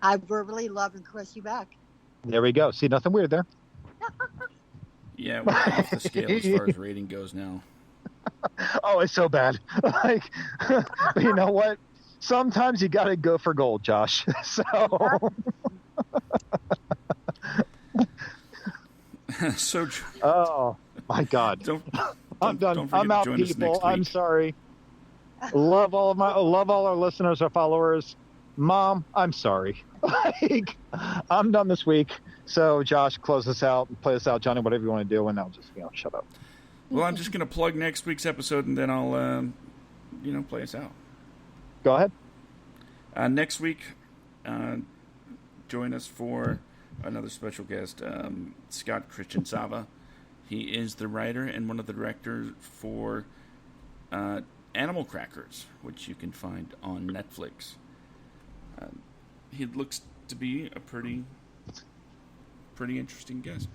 I verbally love and caress you back. There we go. See, nothing weird there. Yeah, we're off the scale as far as rating goes now. Oh, it's so bad. But you know what? Sometimes you got to go for gold, Josh. So, So, oh my God, I'm done. don't forget I'm to out, join us people. next I'm week. sorry. Love all our listeners, our followers. Mom, I'm sorry. I'm done this week. So, Josh, close us out and play us out, Johnny. Whatever you want to do, and I'll just shut up. Well, I'm just going to plug next week's episode, and then I'll play us out. Go ahead. Next week, join us for another special guest, Scott Christian Sava. He is the writer and one of the directors for Animal Crackers, which you can find on Netflix. He looks to be a pretty interesting guest.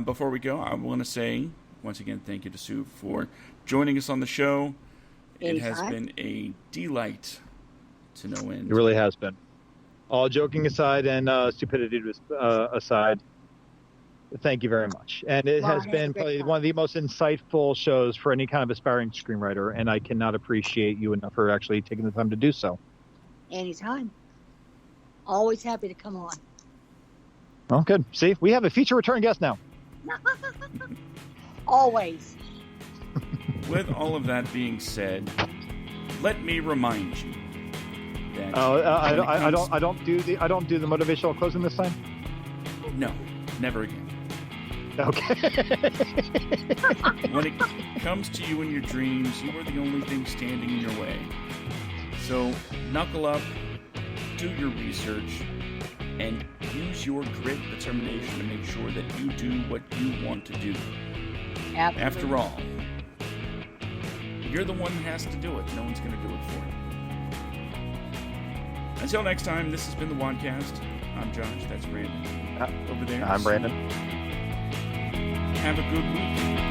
Before we go, I want to say, once again, thank you to Sue for joining us on the show. It has been a delight to no end. It really has been. All joking aside and stupidity aside, thank you very much. And it has been probably one of the most insightful shows for any kind of aspiring screenwriter, and I cannot appreciate you enough for actually taking the time to do so. Anytime. Always happy to come on. Oh, good. See, we have a feature return guest now. Always. With all of that being said, let me remind you that I don't do the motivational closing this time. no, never again. Okay. when it comes to you in your dreams, you are the only thing standing in your way. So knuckle up, do your research, and use your grit and determination to make sure that you do what you want to do. Absolutely. After all, you're the one that has to do it. No one's going to do it for you. Until next time, this has been the WADcast. I'm Josh. That's Brandon. Over there. I'm Brandon. Have a good week.